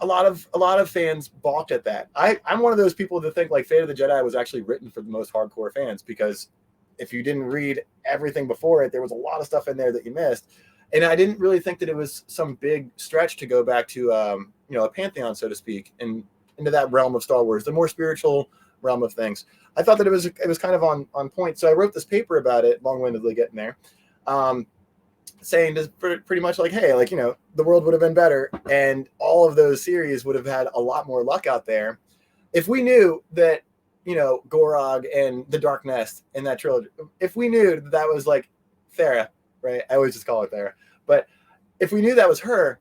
a lot of fans balked at that. I'm one of those people that think like Fate of the Jedi was actually written for the most hardcore fans, because if you didn't read everything before it, there was a lot of stuff in there that you missed. And I didn't really think that it was some big stretch to go back to, a pantheon, so to speak, and into that realm of Star Wars, the more spiritual realm of things. I thought that it was kind of on point. So I wrote this paper about it, long-windedly getting there, saying just pretty much like, hey, like, the world would have been better and all of those series would have had a lot more luck out there if we knew that, Gorog and the Dark Nest in that trilogy, if we knew that was like Thera, right? I always just call her Thera. But if we knew that was her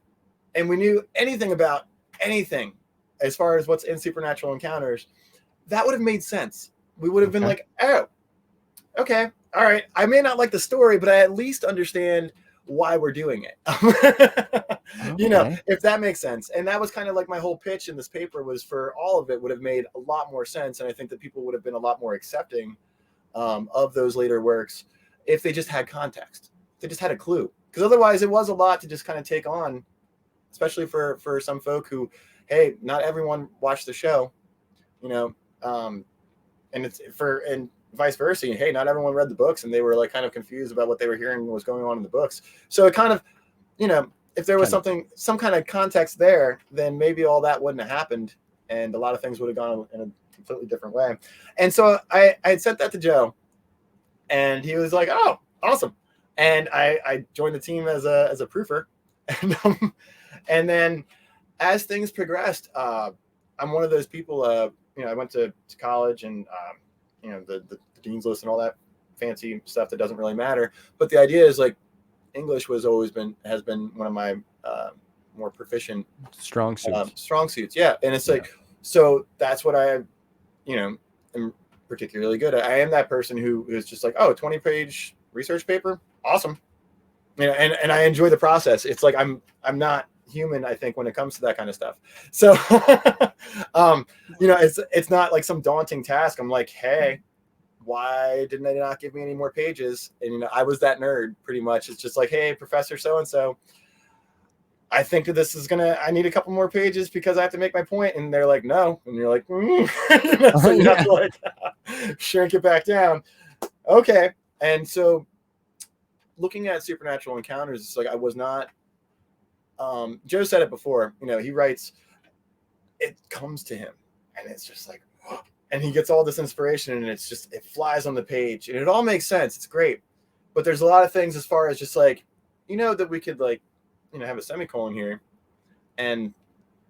and we knew anything about anything as far as what's in Supernatural Encounters, that would have made sense. We would have been like, oh, okay, all right. I may not like the story, but I at least understand why we're doing it. If that makes sense. And that was kind of like my whole pitch in this paper, was for all of it would have made a lot more sense. And I think that people would have been a lot more accepting of those later works if they just had context. They just had a clue. Because otherwise it was a lot to just kind of take on, especially for some folk who, hey, not everyone watched the show, and vice versa. Hey, not everyone read the books and they were like kind of confused about what they were hearing was going on in the books. So it kind of, if there was some kind of context there, then maybe all that wouldn't have happened and a lot of things would have gone in a completely different way. And so I had sent that to Joe and he was like, oh, awesome. And I joined the team as a proofer. And then as things progressed, I'm one of those people, I went to college and, the dean's list and all that fancy stuff that doesn't really matter. But the idea is like English has been one of my more proficient strong suits. Yeah. And it's like, so that's what I, am particularly good at. I am that person who is just like, 20-page research paper. Awesome. And I enjoy the process. It's like, I'm not human, I think, when it comes to that kind of stuff. So, it's not like some daunting task. I'm like, hey, why didn't they not give me any more pages? And, I was that nerd pretty much. It's just like, hey, Professor so-and-so, I think that this is I need a couple more pages because I have to make my point. And they're like, no. And you're like, so you have to like shrink it back down. Okay. And so looking at Supernatural Encounters, it's like, I was not, Joe said it before, he writes, it comes to him and it's just like, and he gets all this inspiration and it's just, it flies on the page and it all makes sense. It's great. But there's a lot of things as far as just like, that we could like, have a semicolon here and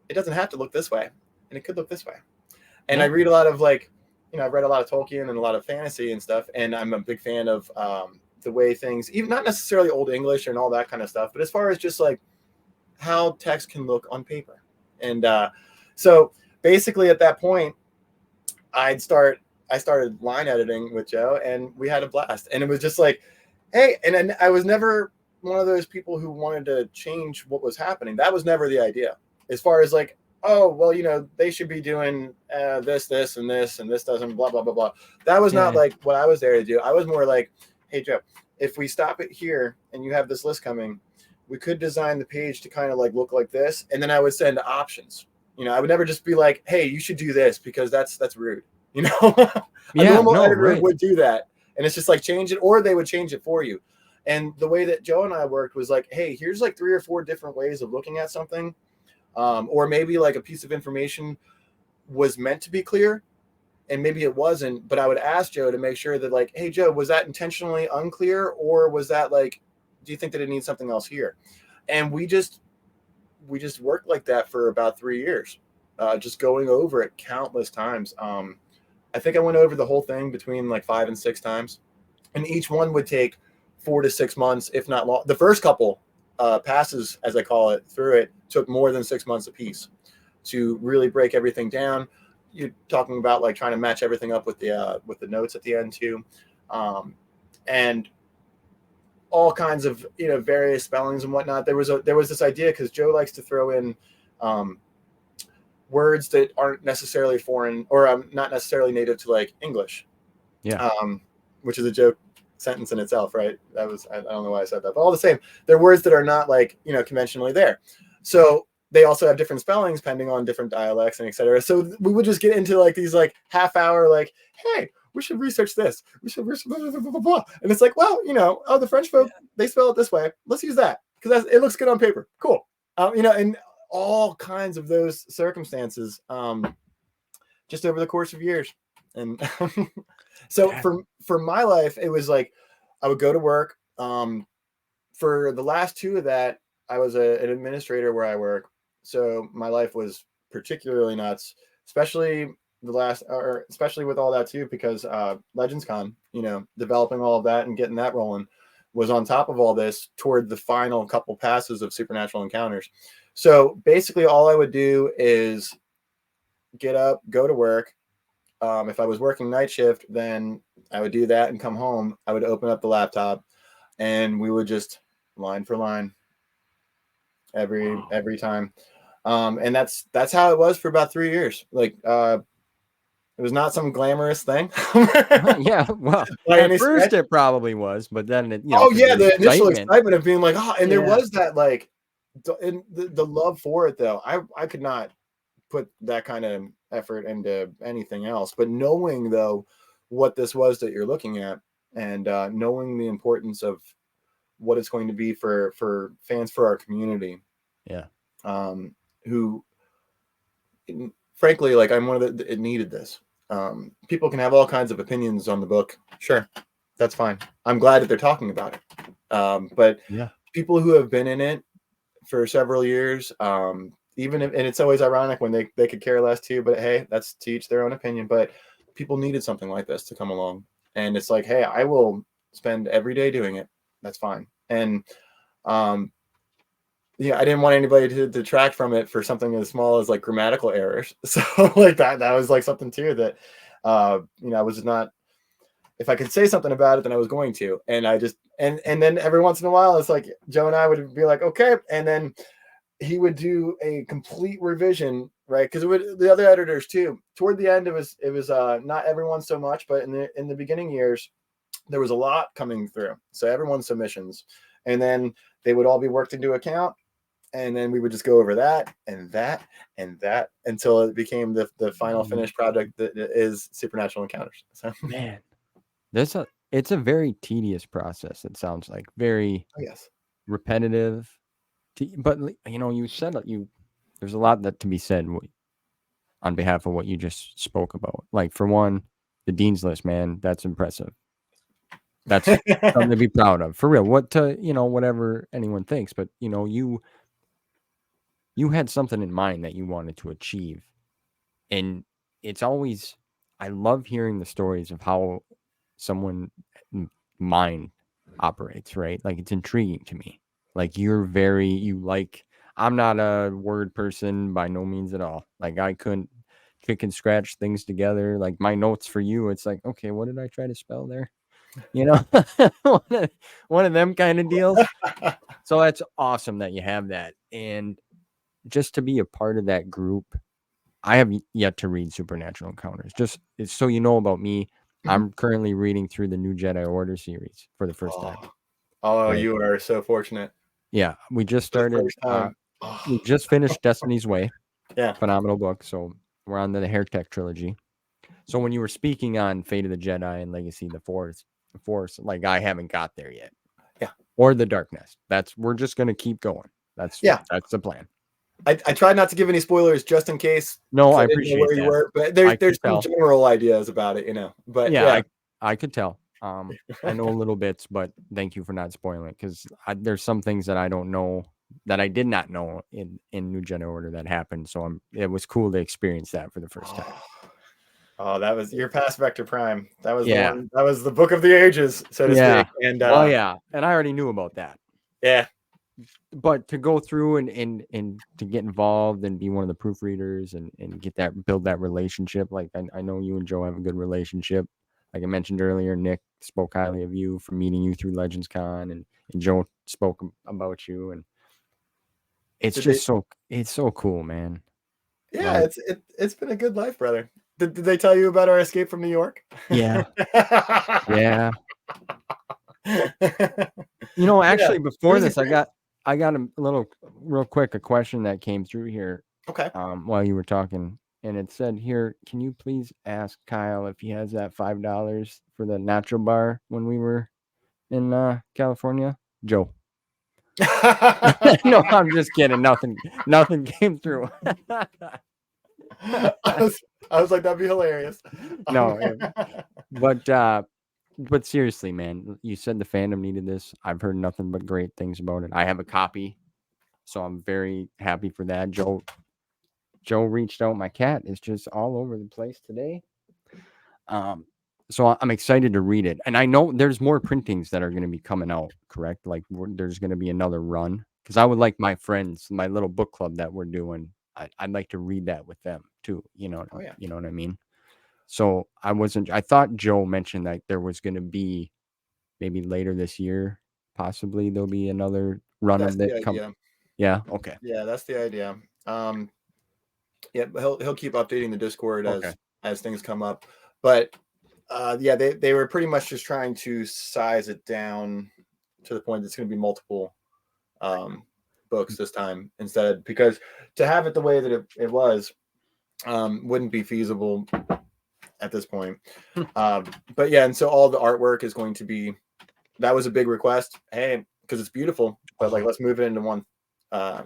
it doesn't have to look this way and it could look this way. And I read a lot of like, I've read a lot of Tolkien and a lot of fantasy and stuff. And I'm a big fan of the way things, even not necessarily Old English and all that kind of stuff, but as far as just like how text can look on paper. And so basically at that point, I started line editing with Joe and we had a blast. And it was just like, hey, and I was never one of those people who wanted to change what was happening. That was never the idea. As far as like, oh, well, they should be doing this, and this, and this doesn't, blah, blah, blah, blah. That was not like what I was there to do. I was more like, hey, Joe, if we stop it here and you have this list coming, we could design the page to kind of like look like this. And then I would send options. I would never just be like, hey, you should do this because that's rude. A normal editor would do that. And it's just like change it, or they would change it for you. And the way that Joe and I worked was like, hey, here's like 3 or 4 different ways of looking at something. Or maybe like a piece of information was meant to be clear and maybe it wasn't, but I would ask Joe to make sure that like, hey Joe, was that intentionally unclear, or was that like, do you think that it needs something else here? And we just worked like that for about 3 years, just going over it countless times. I think I went over the whole thing between like 5 and 6 times, and each one would take 4 to 6 months, if not long. The first couple passes, as I call it, through it took more than 6 months apiece to really break everything down. You're talking about like trying to match everything up with the notes at the end too, and all kinds of various spellings and whatnot. There was this idea because Joe likes to throw in words that aren't necessarily foreign or not necessarily native to like English. Yeah. Which is a joke sentence in itself, right? I don't know why I said that, but all the same, they're words that are not like conventionally there. So they also have different spellings depending on different dialects and etc. So we would just get into like these like half hour like, hey, we should research this. We should research blah, blah, blah, blah. And it's like, well, the French folk, they spell it this way. Let's use that because it looks good on paper. Cool. And all kinds of those circumstances just over the course of years. And so for my life, it was like I would go to work. For the last 2 of that, I was an administrator where I work. So my life was particularly nuts, especially especially with all that too, because Legends Con, developing all of that and getting that rolling was on top of all this toward the final couple passes of Supernatural Encounters. So basically all I would do is get up, go to work. If I was working night shift, then I would do that and come home. I would open up the laptop and we would just line for line every time. And that's how it was for about 3 years. Like, it was not some glamorous thing. Yeah, well, at first it probably was, but then the initial excitement of being like, and there was that like, the love for it though. I could not put that kind of effort into anything else, but knowing though what this was that you're looking at, and knowing the importance of what it's going to be for fans, for our community. Yeah. Who, frankly, like I'm one of it needed this. People can have all kinds of opinions on the book. Sure. That's fine. I'm glad that they're talking about it. But people who have been in it for several years, even if, and it's always ironic when they could care less too, but hey, that's to each their own opinion. But people needed something like this to come along. And it's like, hey, I will spend every day doing it. That's fine. And I didn't want anybody to detract from it for something as small as like grammatical errors. So like that was like something too that I was not, if I could say something about it, then I was going to. And I just and then every once in a while it's like Joe and I would be like, okay, and then he would do a complete revision, right? Because the other editors too. Toward the end, it was not everyone so much, but in the beginning years, there was a lot coming through. So everyone's submissions, and then they would all be worked into account, and then we would just go over that and that and that until it became the final finished project that is Supernatural Encounters. So man, it's a very tedious process. It sounds like very repetitive. But you said there's a lot that to be said on behalf of what you just spoke about. Like for one, the Dean's List, man, that's impressive. That's something to be proud of, for real. Whatever anyone thinks, but you had something in mind that you wanted to achieve, and it's always, I love hearing the stories of how someone mind operates, right? Like it's intriguing to me. Like I'm not a word person by no means at all. Like I couldn't kick and scratch things together. Like my notes for you, it's like, okay, what did I try to spell there? One of them kind of deals. So that's awesome that you have that. And just to be a part of that group, I have yet to read Supernatural Encounters. Just so you know about me, I'm currently reading through the New Jedi Order series for the first time. Oh, right. You are so fortunate. Yeah, we just started. We just finished Destiny's Way. Yeah, phenomenal book. So we're on the Heretic trilogy. So when you were speaking on Fate of the Jedi and Legacy of the Force, Force, like I haven't got there yet. Yeah. Or the Darkness. We're just gonna keep going. That's the plan. I tried not to give any spoilers just in case. No, I I didn't know appreciate where you that. were, but I there's could some tell. general ideas about it, But Yeah, yeah, I could tell. I know a little bits, but thank you for not spoiling it, because there's some things that I don't know, that I did not know in New Jedi Order that happened. So it was cool to experience that for the first time. Oh, that was your past Vector Prime. That was the Yeah. one. That was the Book of the Ages, so to Yeah. speak. And Well, yeah, and I already knew about that. yeah, But to go through and to get involved and be one of the proofreaders and build that relationship, like I know you and Joe have a good relationship. Like I mentioned earlier, Nick spoke highly of you for meeting you through Legends Con, and Joe spoke about you, and it's it's so cool, man. Yeah, Like, it's been a good life, brother. Did they tell you about our escape from New York? yeah, yeah. Actually, before this, I got a little real quick a question that came through here. Okay. While you were talking, and it said here, can you please ask Kyle if he has that $5 for the nacho bar when we were in California? Joe. No, I'm just kidding. Nothing came through. I was like, that'd be hilarious. No, but seriously, man, you said the fandom needed this. I've heard nothing but great things about it. I have a copy, so I'm very happy for that. Joe reached out. My cat is just all over the place today. So I'm excited to read it, and I know there's more printings that are going to be coming out. Correct? Like there's going to be another run, because I would like my friends, my little book club that we're doing. I'd like to read that with them too. You know what I mean? So I thought Joe mentioned that there was going to be maybe later this year, possibly there'll be another run That's of the it. idea. Yeah. Okay. Yeah, that's the idea. Yeah, he'll keep updating the Discord Okay. as things come up, but yeah, they were pretty much just trying to size it down to the point that it's going to be multiple books this time instead, because to have it the way that it was wouldn't be feasible at this point. But yeah, and so all the artwork is going to be, that was a big request. Hey, because it's beautiful, but like let's move it into one.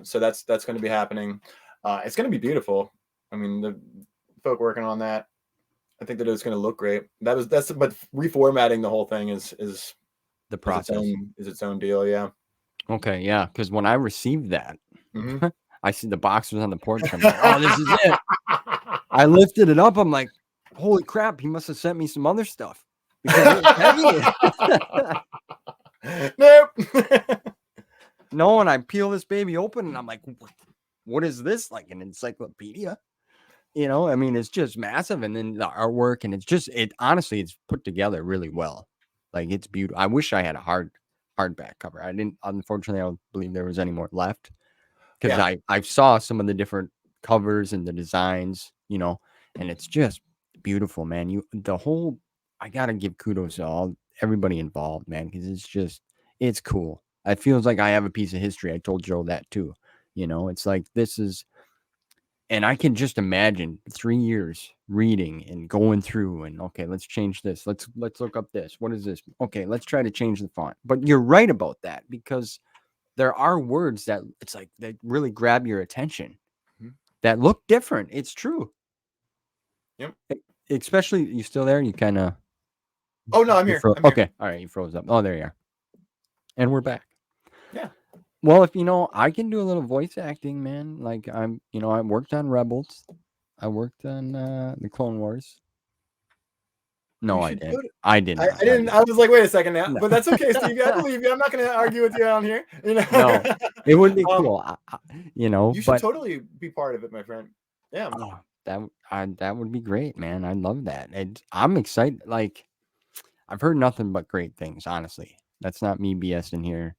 So that's going to be happening. It's going to be beautiful. I mean, the folk working on that, I think that it's going to look great. But reformatting the whole thing is The process. Its own deal. Yeah. Okay. Yeah. Because when I received that, Mm-hmm. I see the box was on the porch. I'm like, oh, this is it. I lifted it up. I'm like, holy crap, he must have sent me some other stuff, because it's heavy. Nope. No, and I peel this baby open and I'm like, what is this? Like an encyclopedia? I mean, it's just massive. And then the artwork, and honestly, it's put together really well. Like, it's beautiful. I wish I had a hardback cover. I didn't, unfortunately, I don't believe there was any more left, because Yeah. I saw some of the different covers and the designs, and it's just beautiful, man. I gotta give kudos to everybody involved, man, because it's cool. It feels like I have a piece of history. I told Joe that too. It's like and I can just imagine 3 years reading and going through and, okay, let's change this. Let's look up this. What is this? Okay, let's try to change the font. But you're right about that, because there are words that it's like that really grab your attention, that look different. It's true. Yep. Especially, you still there? You kind of. Oh no, I'm here. Okay, all right. You froze up. Oh, there you are. And we're back. Yeah. Well, if I can do a little voice acting, man. Like I worked on Rebels. I worked on the Clone Wars. No, I didn't. I did not. I didn't. I was like, wait a second now, No. but that's okay, Stevie. I believe you. I'm not going to argue with you on here. No, it would be cool. You should totally be part of it, my friend. Yeah. Oh, that would be great, man. I love that. I'm excited. Like, I've heard nothing but great things, honestly. That's not me BSing here.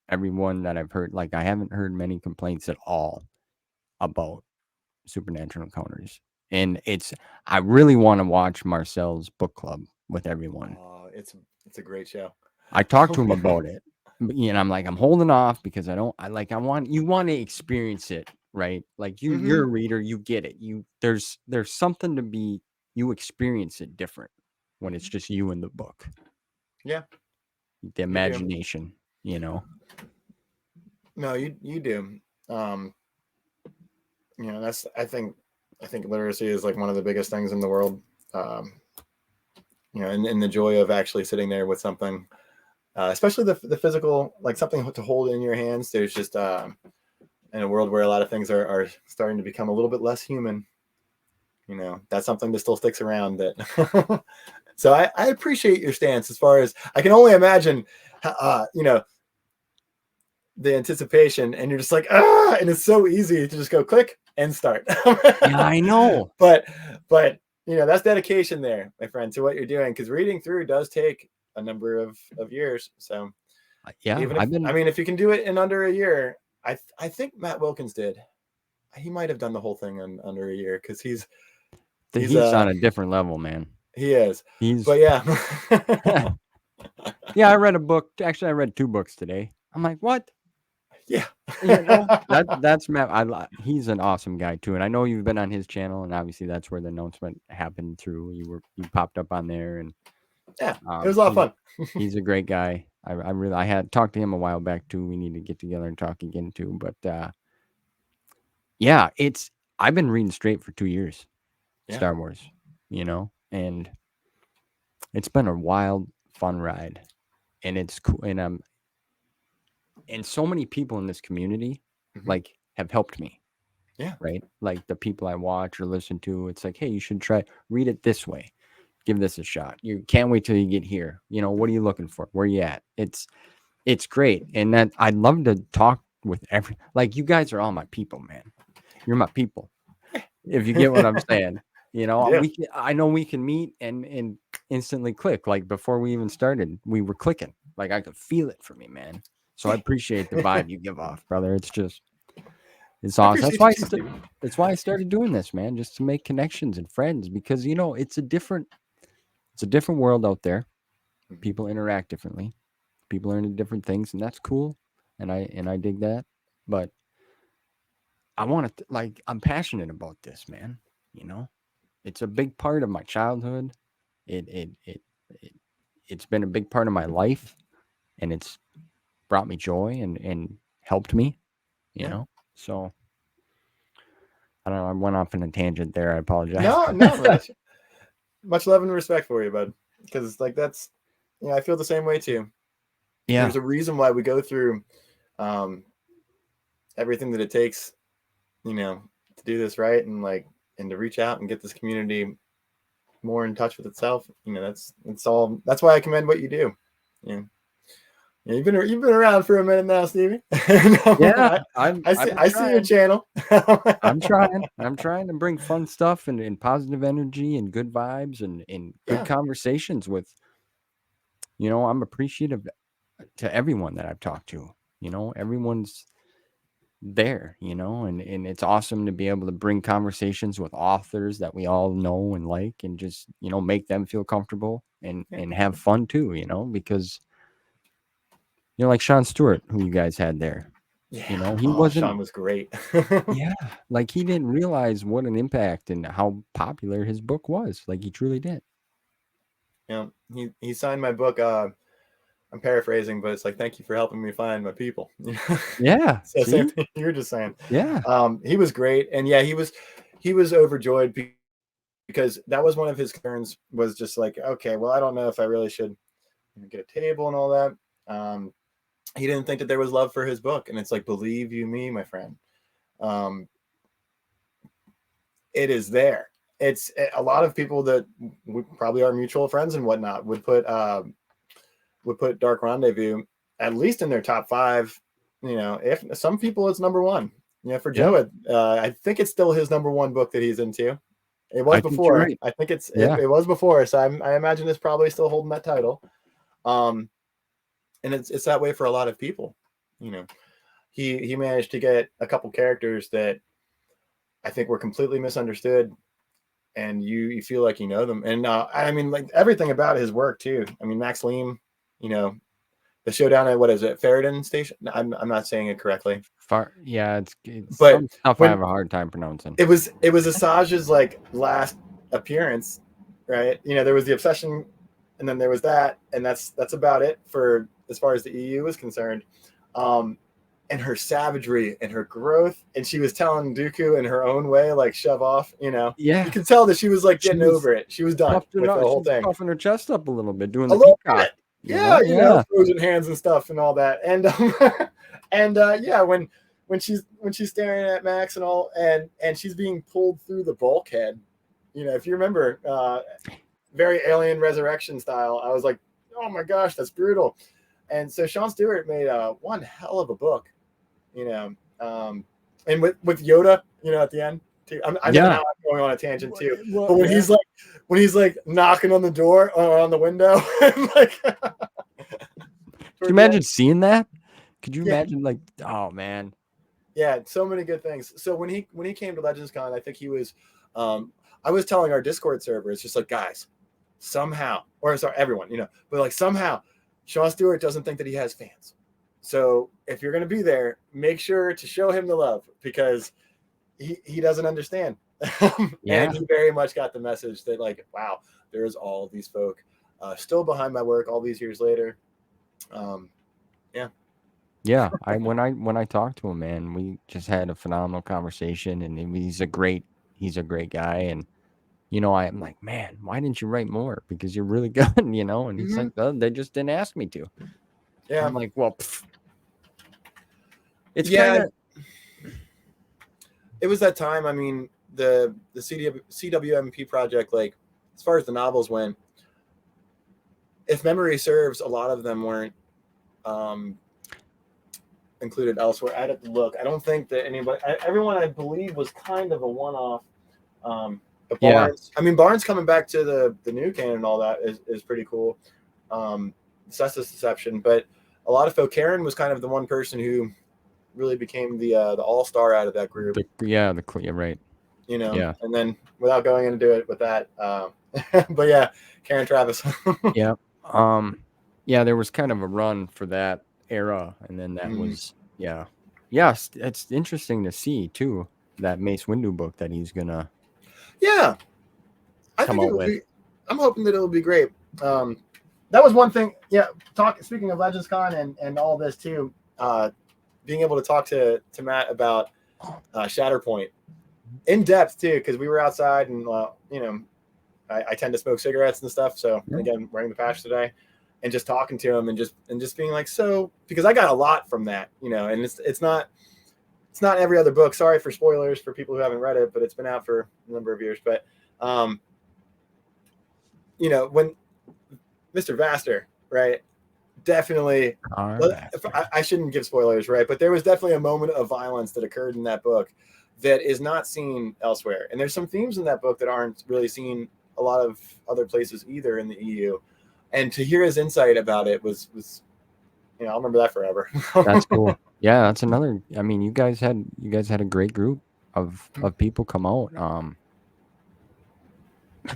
Everyone that I've heard, like, I haven't heard many complaints at all about Supernatural Encounters. And I really want to watch Marcel's book club with everyone. Oh, it's a great show. I talked to him about it, and I'm like, I'm holding off, because you want to experience it, right? Like you're a reader, you get it. There's something to be, you experience it different when it's just you in the book. Yeah, the you do. imagination, you know. No, you do. Um, that's I think literacy is like one of the biggest things in the world. Um, and the joy of actually sitting there with something, especially the physical, like something to hold in your hands. There's just in a world where a lot of things are starting to become a little bit less human. That's something that still sticks around. That so I appreciate your stance as far as I can only imagine. The anticipation, and you're just like and it's so easy to just go click and start. Yeah, I know. but that's dedication there, my friend, to what you're doing, because reading through does take a number of years. So Yeah, even if if you can do it in under a year, I think Matt Wilkins did. He might have done the whole thing in under a year, because he's he's on a different level, man. he is. He's But yeah. yeah, I read a book. Actually, I read 2 books today. I'm like, what? Yeah. That's Matt. He's an awesome guy too, and I know you've been on his channel, and obviously that's where the announcement happened through. You popped up on there, and Yeah, it was a lot of fun. he's a great guy. I had talked to him a while back too. We need to get together and talk again too. But yeah, I've been reading straight for 2 years, Yeah. Star Wars, and it's been a wild, fun ride, and it's cool, and so many people in this community like have helped me. Yeah. Right, like the people I watch or listen to, it's like, hey, you should read it this way, give this a shot, you can't wait till you get here, what are you looking for, where you at. It's great, and that I'd love to talk with like you guys are all my people, man. You're my people, if you get what I'm saying. Yeah. I know we can meet and instantly click. Like before we even started, we were clicking. Like I could feel it for me, man. So I appreciate the vibe you give off, brother. It's I awesome. appreciate you too, Steve. That's why I started doing this, man, just to make connections and friends, because it's a different world out there. People interact differently. People are into different things, and that's cool. And I dig that. But I want to I'm passionate about this, man. You know, it's a big part of my childhood. It it it, it it's been a big part of my life, and it's brought me joy and helped me. Yeah. So I don't know. I went off on a tangent there. I apologize. No, much love and respect for you, bud. Because like that's, I feel the same way too. Yeah. There's a reason why we go through everything that it takes, to do this right, and to reach out and get this community more in touch with itself. That's why I commend what you do. Yeah. You've been around for a minute now, Stevie. Yeah, I see your channel. I'm trying to bring fun stuff and positive energy and good vibes and good conversations with. I'm appreciative to everyone that I've talked to. Everyone's there. And it's awesome to be able to bring conversations with authors that we all know and like, and just make them feel comfortable and have fun too. Because like Sean Stewart, who you guys had there. Yeah. He wasn't. Sean was great. Yeah, like he didn't realize what an impact and how popular his book was. Like he truly did. He signed my book. I'm paraphrasing, but it's like, thank you for helping me find my people. Yeah. So same thing you were just saying. Yeah. He was great, and yeah, he was overjoyed because that was one of his concerns. Was just like, okay, well, I don't know if I really should get a table and all that. He didn't think that there was love for his book, and it's like, believe you me, my friend, it is there. It's a lot of people that probably are mutual friends and whatnot would put Dark Rendezvous at least in their top 5. If some people it's number 1. For Joe, I think it's still his number 1 book that he's into. It was before. Right. I think it was before. So I imagine it's probably still holding that title. And it's that way for a lot of people. He managed to get a couple characters that I think were completely misunderstood, and you feel like you know them. And like everything about his work too. Max Leam, the showdown at, what is it, Ferriton Station? I'm not saying it correctly. It's but some stuff I have a hard time pronouncing. It was Asajj's like last appearance, right? There was the obsession and then there was that, and that's about it for as far as the EU is concerned. And her savagery and her growth, and she was telling Dooku in her own way, like, shove off, Yeah. You could tell that she was like She getting was over it. She was done with the whole she's thing. puffing her chest up a little bit, doing A the little peacock. bit. Yeah, Yeah. frozen hands and stuff and all that. And yeah, when she's staring at Max and all, and she's being pulled through the bulkhead, if you remember, very Alien Resurrection style. I was like, oh my gosh, that's brutal. And so Sean Stewart made one hell of a book, and with Yoda, at the end too. I know now I'm going on a tangent too, but when he's like knocking on the door or on the window, and like, could you imagine seeing that? Could you imagine, like, oh man? Yeah, so many good things. So when he came to Legends Con, I think he was, I was telling our Discord server, it's just like, guys, somehow, or sorry, everyone, but like somehow, Sean Stewart doesn't think that he has fans. So if you're going to be there, make sure to show him the love, because he doesn't understand. And he very much got the message that, like, wow, there's all these folk still behind my work all these years later. Yeah, when I talked to him, man, we just had a phenomenal conversation, and he's a great guy, and I'm like, man, why didn't you write more? Because you're really good, and he's like, oh, they just didn't ask me to. Yeah, I'm like, well, it's it was that time. I mean, the CWMP project, like, as far as the novels went, if memory serves, a lot of them weren't included elsewhere. I'd have to look. I don't think that everyone, I believe, was kind of a one-off. But Barnes, I mean, Barnes coming back to the new canon and all that is pretty cool. Cestus Deception, but a lot of folk. Karen was kind of the one person who really became the all-star out of that group. You're right. And then without going into it with that, but yeah, Karen Travis. Yeah. There was kind of a run for that era, and then that was it's interesting to see too, that Mace Windu book that he's gonna I think it will be. I'm hoping that it will be great. That was one thing. Yeah, speaking of Legends Con and all this too, being able to talk to Matt about Shatterpoint in depth too, because we were outside and I tend to smoke cigarettes and stuff. So again, wearing the patch today, and just talking to him and just being like, so, because I got a lot from that, and it's not every other book. Sorry for spoilers for people who haven't read it, but it's been out for a number of years. But when Mr. Vaster, right, definitely, I shouldn't give spoilers, right, but there was definitely a moment of violence that occurred in that book that is not seen elsewhere. And there's some themes in that book that aren't really seen a lot of other places either in the EU. And to hear his insight about it was I'll remember that forever. That's cool. Yeah, that's another. I mean, you guys had a great group of people come out.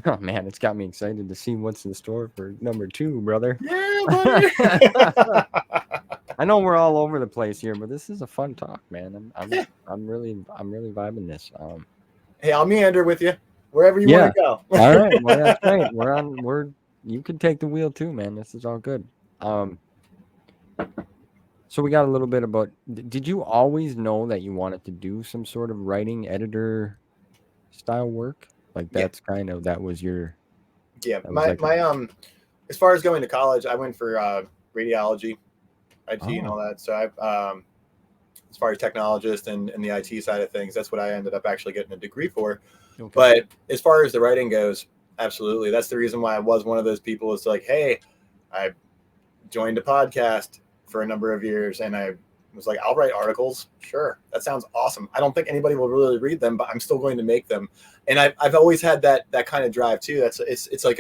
Oh man, it's got me excited to see what's in store for number 2, brother. Yeah, buddy. I know we're all over the place here, but this is a fun talk, man. I'm really vibing this. Hey, I'll meander with you wherever you want to go. All right, well, that's great. You can take the wheel too, man. This is all good. So we got a little bit about. Did you always know that you wanted to do some sort of writing editor style work? Like that was your. My as far as going to college, I went for radiology, IT, and all that. So I as far as technologist and the IT side of things, that's what I ended up actually getting a degree for. Okay. But as far as the writing goes, absolutely, that's the reason why I was one of those people. Is like, hey, I joined a podcast for a number of years, and I was like, I'll write articles. Sure, that sounds awesome. I don't think anybody will really read them, but I'm still going to make them. And I've always had that kind of drive too. It's like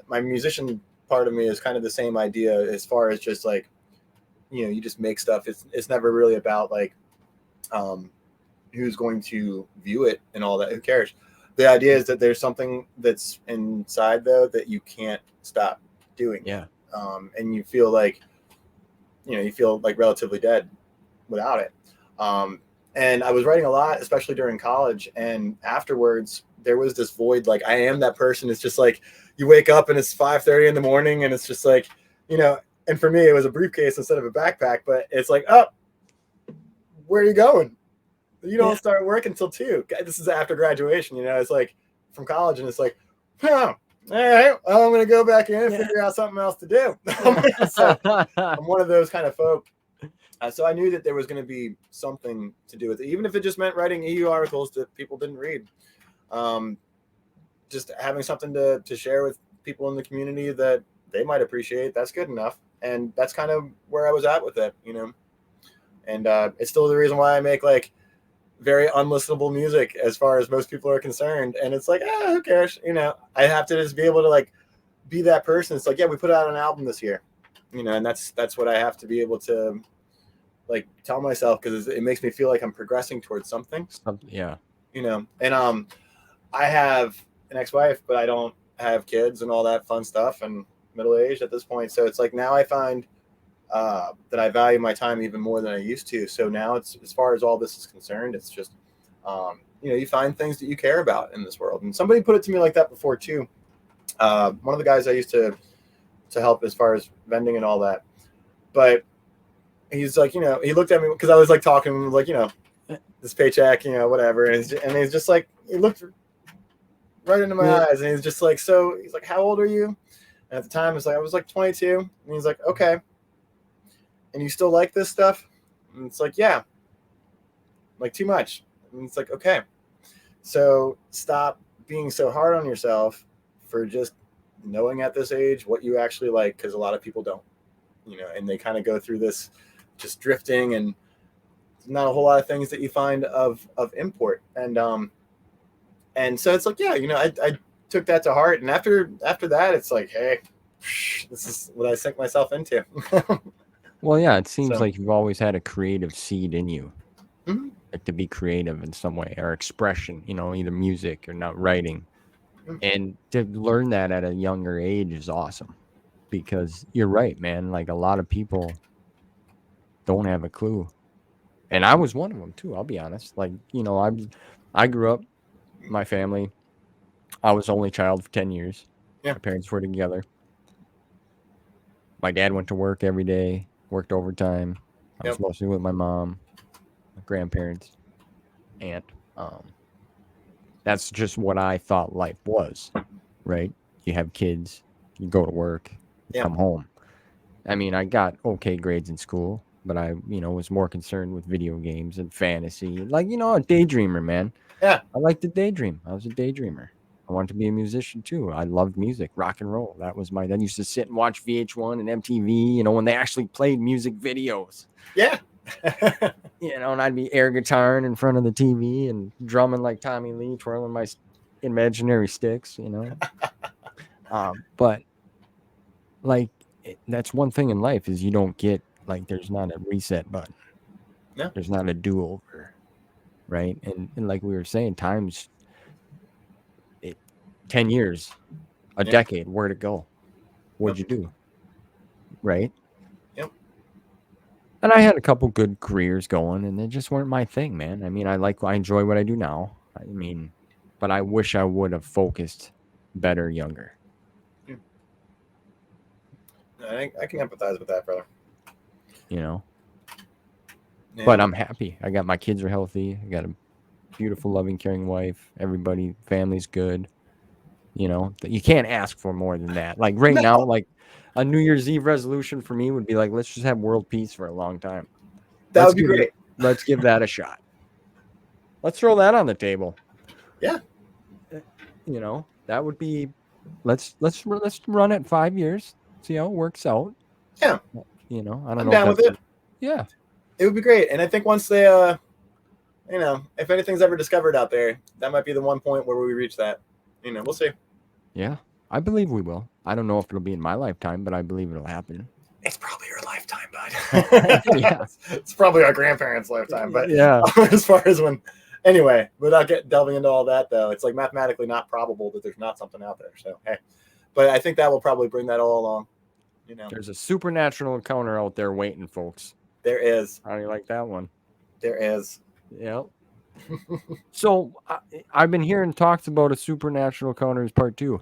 my musician part of me is kind of the same idea as far as just like, you just make stuff. It's never really about like who's going to view it and all that. Who cares? The idea is that there's something that's inside though that you can't stop doing. Yeah. And you feel like relatively dead without it. And I was writing a lot, especially during college, and afterwards, there was this void. Like I am that person. It's just like you wake up and it's 5:30 in the morning, and it's just like, you know. And for me, it was a briefcase instead of a backpack. But it's like, oh, where are you going? You don't start work until 2. This is after graduation. You know, it's like from college, and it's like, huh, all right, well, I'm gonna go back in and figure out something else to do. So I'm one of those kind of folk. So I knew that there was going to be something to do with it, even if it just meant writing EU articles that people didn't read. Just having something to share with people in the community that they might appreciate, that's good enough. And that's kind of where I was at with it, you know. And it's still the reason why I make like very unlistenable music as far as most people are concerned. And it's like, who cares? You know, I have to just be able to like be that person. It's like, yeah, we put out an album this year, you know, and that's what I have to be able to like tell myself, because it makes me feel like I'm progressing towards something. Yeah. You know, and I have an ex-wife, but I don't have kids and all that fun stuff, and middle-aged at this point. So it's like now I find that I value my time even more than I used to. So now it's, as far as all this is concerned, it's just, you know, you find things that you care about in this world. And somebody put it to me like that before too. One of the guys I used to help as far as vending and all that, but he's like, you know, he looked at me because I was like talking like, you know, this paycheck, you know, whatever. And he's just like, he looked right into my eyes, and he's just like, so he's like, how old are you? And at the time, it's like, I was like 22. And he's like, okay. And you still like this stuff? And it's like, yeah, like too much. And it's like, okay. So stop being so hard on yourself for just knowing at this age what you actually like, because a lot of people don't, you know, and they kind of go through this just drifting, and not a whole lot of things that you find of import. And so it's like, yeah, you know, I took that to heart. And after that, it's like, hey, this is what I sink myself into. Well, yeah, it seems like you've always had a creative seed in you, mm-hmm. like to be creative in some way, or expression, you know, either music or not writing. Mm-hmm. And to learn that at a younger age is awesome, because you're right, man. Like a lot of people don't have a clue. And I was one of them too, I'll be honest. Like, you know, I grew up, my family, I was only child for 10 years. Yeah. My parents were together. My dad went to work every day, worked overtime. I was mostly with my mom, my grandparents, aunt. That's just what I thought life was, right? You have kids, you go to work, you come home. I mean, I got okay grades in school, but I, you know, was more concerned with video games and fantasy. Like, you know, a daydreamer, man. Yeah. I like to daydream. I was a daydreamer. I wanted to be a musician too. I loved music, rock and roll. That was I used to sit and watch VH1 and MTV, you know, when they actually played music videos. Yeah. You know, and I'd be air guitaring in front of the TV and drumming like Tommy Lee, twirling my imaginary sticks, you know. But like, that's one thing in life is you don't get, like, there's not a reset button. No. There's not a do-over, right? And like we were saying, 10 years, a decade, where'd it go? What'd you do? Right? Yep. And I had a couple good careers going, and they just weren't my thing, man. I mean, I enjoy what I do now. I mean, but I wish I would have focused better younger. I can empathize with that, brother. You know? Yeah. But I'm happy. I got my kids are healthy. I got a beautiful, loving, caring wife. Everybody, family's good. You know, you can't ask for more than that. Like right now, like a New Year's Eve resolution for me would be like, let's just have world peace for a long time. That would be great. Let's give that a shot. Let's throw that on the table. Yeah. You know, that would be, let's run it 5 years, see how it works out. Yeah. You know, I don't I'm know. down with it. Yeah. It would be great. And I think once they, you know, if anything's ever discovered out there, that might be the one point where we reach that. You know, we'll see. Yeah. I believe we will. I don't know if it'll be in my lifetime, but I believe it'll happen. It's probably your lifetime, bud. Yeah. It's probably our grandparents' lifetime, but yeah. As far as when, anyway, without delving into all that, though, it's like mathematically not probable that there's not something out there. So, hey, but I think that will probably bring that all along. You know, there's a supernatural encounter out there waiting, folks. There is. How do you like that one? There is. Yep. So I've been hearing talks about a Supernatural Encounters Part 2.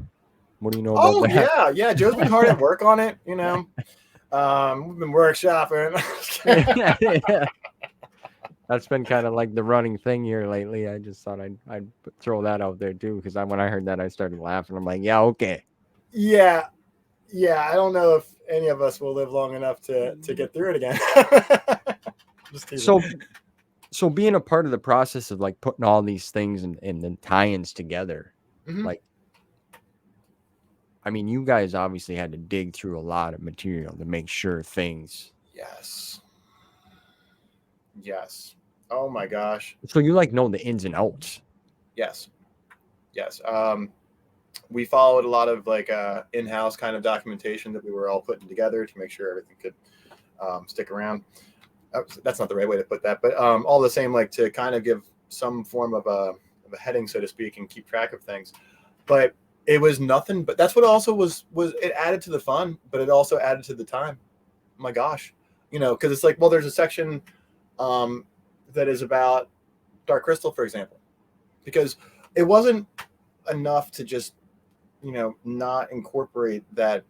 What do you know about Oh that? yeah, yeah. Joe's been hard at work on it. You know, we've been workshopping. Yeah. That's been kind of like the running thing here lately. I just thought I'd throw that out there too, because when I heard that, I started laughing. I'm like, yeah, okay. Yeah, yeah. I don't know if any of us will live long enough to get through it again. Just teasing. So so being a part of the process of like putting all these things and then tie-ins together, Mhm. like I mean, you guys obviously had to dig through a lot of material to make sure things. Yes. Yes. Oh my gosh. So you like know the ins and outs. Yes. Yes. We followed a lot of like in-house kind of documentation that we were all putting together to make sure everything could stick around. That's not the right way to put that, but all the same, like to kind of give some form of a heading, so to speak, and keep track of things. But it was nothing. But that's what also was it added to the fun, but it also added to the time. Oh my gosh, because it's like, well, there's a section um, that is about Dark Crystal, for example, because it wasn't enough to just not incorporate that.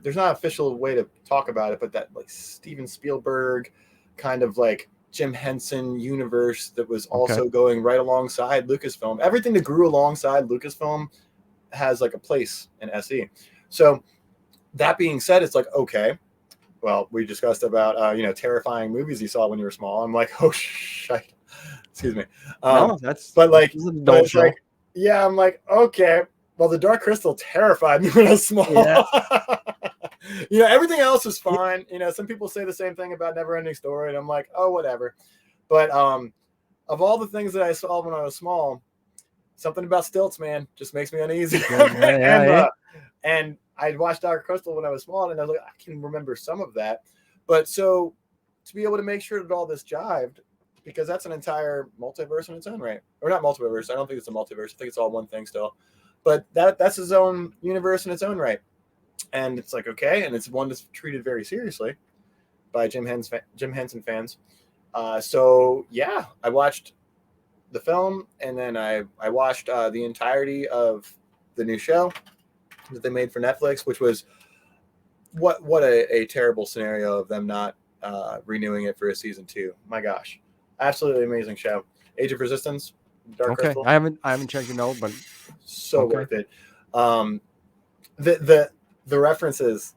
There's not an official way to talk about it, but that like Steven Spielberg kind of like Jim Henson universe that was Okay. also going right alongside Lucasfilm. Everything that grew alongside Lucasfilm has like a place in SE. So that being said, it's like, okay, well, we discussed about terrifying movies you saw when you were small. I'm like, oh shit, excuse me. No, But this like, is an but adult it's like, show. yeah, I'm like, okay. Well, the Dark Crystal terrified me when I was small. Yeah. Everything else is Yeah. fine. Some people say the same thing about Neverending Story, and I'm like, oh, whatever. But of all the things that I saw when I was small, something about stilts, man, just makes me uneasy. Yeah, yeah, yeah. And I watched Dark Crystal when I was small, and I was like, I can remember some of that. But so to be able to make sure that all this jived, because that's an entire multiverse in its own right, or not multiverse. I don't think it's a multiverse. I think it's all one thing still. But that's his own universe in its own right, and it's like, okay, and it's one that's treated very seriously by Jim Henson fans. So yeah, I watched the film, and then I watched the entirety of the new show that they made for Netflix, which was what a terrible scenario of them not renewing it for a season 2. My gosh, absolutely amazing show. Age of Resistance, Dark Okay. Crystal, I haven't checked it out, but so okay. worth it. Um, the references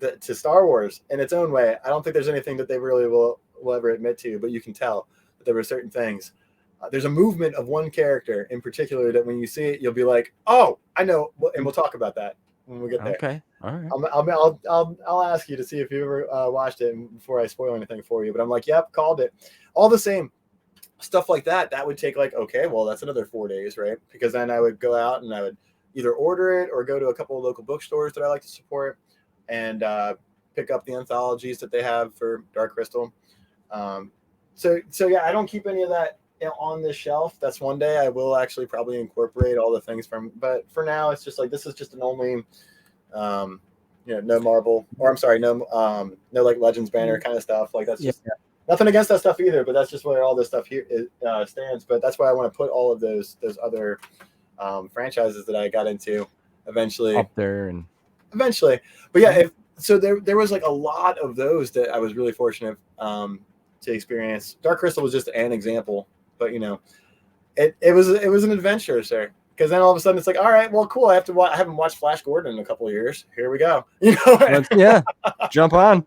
to Star Wars in its own way, I don't think there's anything that they really will ever admit to, but you can tell that there were certain things. There's a movement of one character in particular that when you see it, you'll be like, "Oh, I know," and we'll talk about that when we get there. Okay. All right. I'll ask you to see if you ever watched it before I spoil anything for you. But I'm like, "Yep, called it." All the same, stuff like that. That would take like, okay, well, that's another 4 days, right? Because then I would go out and I would either order it or go to a couple of local bookstores that I like to support and pick up the anthologies that they have for Dark Crystal. Um, so yeah, I don't keep any of that on this shelf. That's one day I will actually probably incorporate all the things from. But for now, it's just like this is just an only, um, no Marvel, or I'm sorry, no like Legends banner kind of stuff. Like that's Yeah. just nothing against that stuff either. But that's just where all this stuff here stands. But that's why I want to put all of those other franchises that I got into eventually. Up there and Eventually, but yeah, so there was like a lot of those that I was really fortunate to experience. Dark Crystal was just an example, but it was an adventure, sir. Because then all of a sudden it's like, all right, well, cool. I haven't watched Flash Gordon in a couple of years. Here we go. yeah, jump on.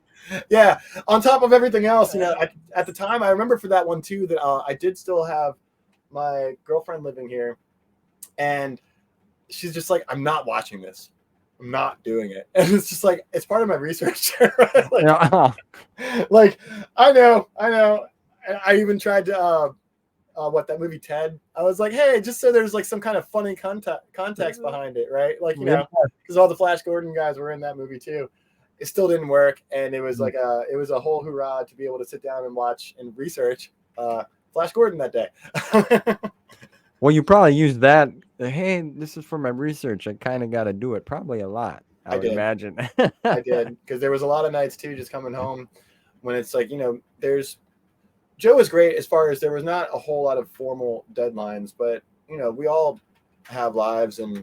Yeah. On top of everything else, at the time, I remember for that one too that I did still have my girlfriend living here, and she's just like, I'm not watching this. I'm not doing it. And it's just like, it's part of my research. Like, Yeah. like, I know. And I even tried to, that movie Ted. I was like, hey, just so there's like some kind of funny context behind it, right? Like, because all the Flash Gordon guys were in that movie too. It still didn't work, and it was like it was a whole hoorah to be able to sit down and watch and research Flash Gordon that day. Well, you probably used that. Hey, this is for my research. I kind of got to do it. Probably a lot, I would did. imagine. I did, because there was a lot of nights too, just coming home when it's like, there's Joe was great as far as there was not a whole lot of formal deadlines, but you know, we all have lives and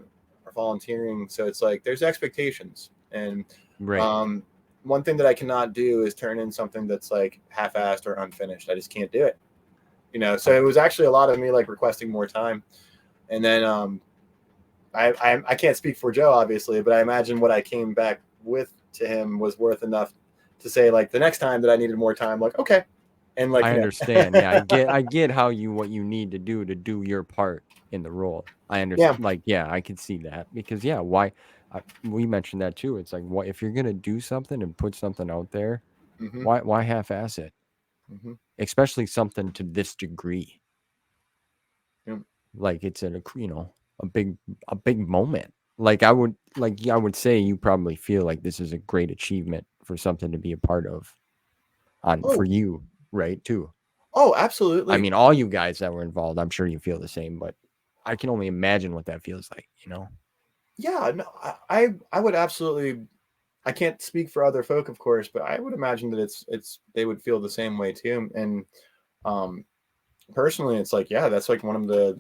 are volunteering, so it's like there's expectations. And Right. um, one thing that I cannot do is turn in something that's like half-assed or unfinished. I just can't do it. You know, so it was actually a lot of me like requesting more time, and then I can't speak for Joe obviously, but I imagine what I came back with to him was worth enough to say like the next time that I needed more time, like okay, and like I you understand. Yeah, know, I get how you what you need to do your part in the role. I yeah, understand. Like, yeah, I can see that because yeah, why? We mentioned that too. It's like, what if you're gonna do something and put something out there? mm-hmm, Why half-ass it? mm-hmm, Especially something to this degree. yeah. Like it's a big moment. Like I would yeah, I would say you probably feel like this is a great achievement for something to be a part of on for Oh, you, right? Too. oh, I absolutely. mean, all you guys that were involved, I'm sure you feel the same, but I can only imagine what that feels like, you know? Yeah, no, I would absolutely. I can't speak for other folk, of course, but I would imagine that it's they would feel the same way too. And um, personally, it's like yeah, that's like one of the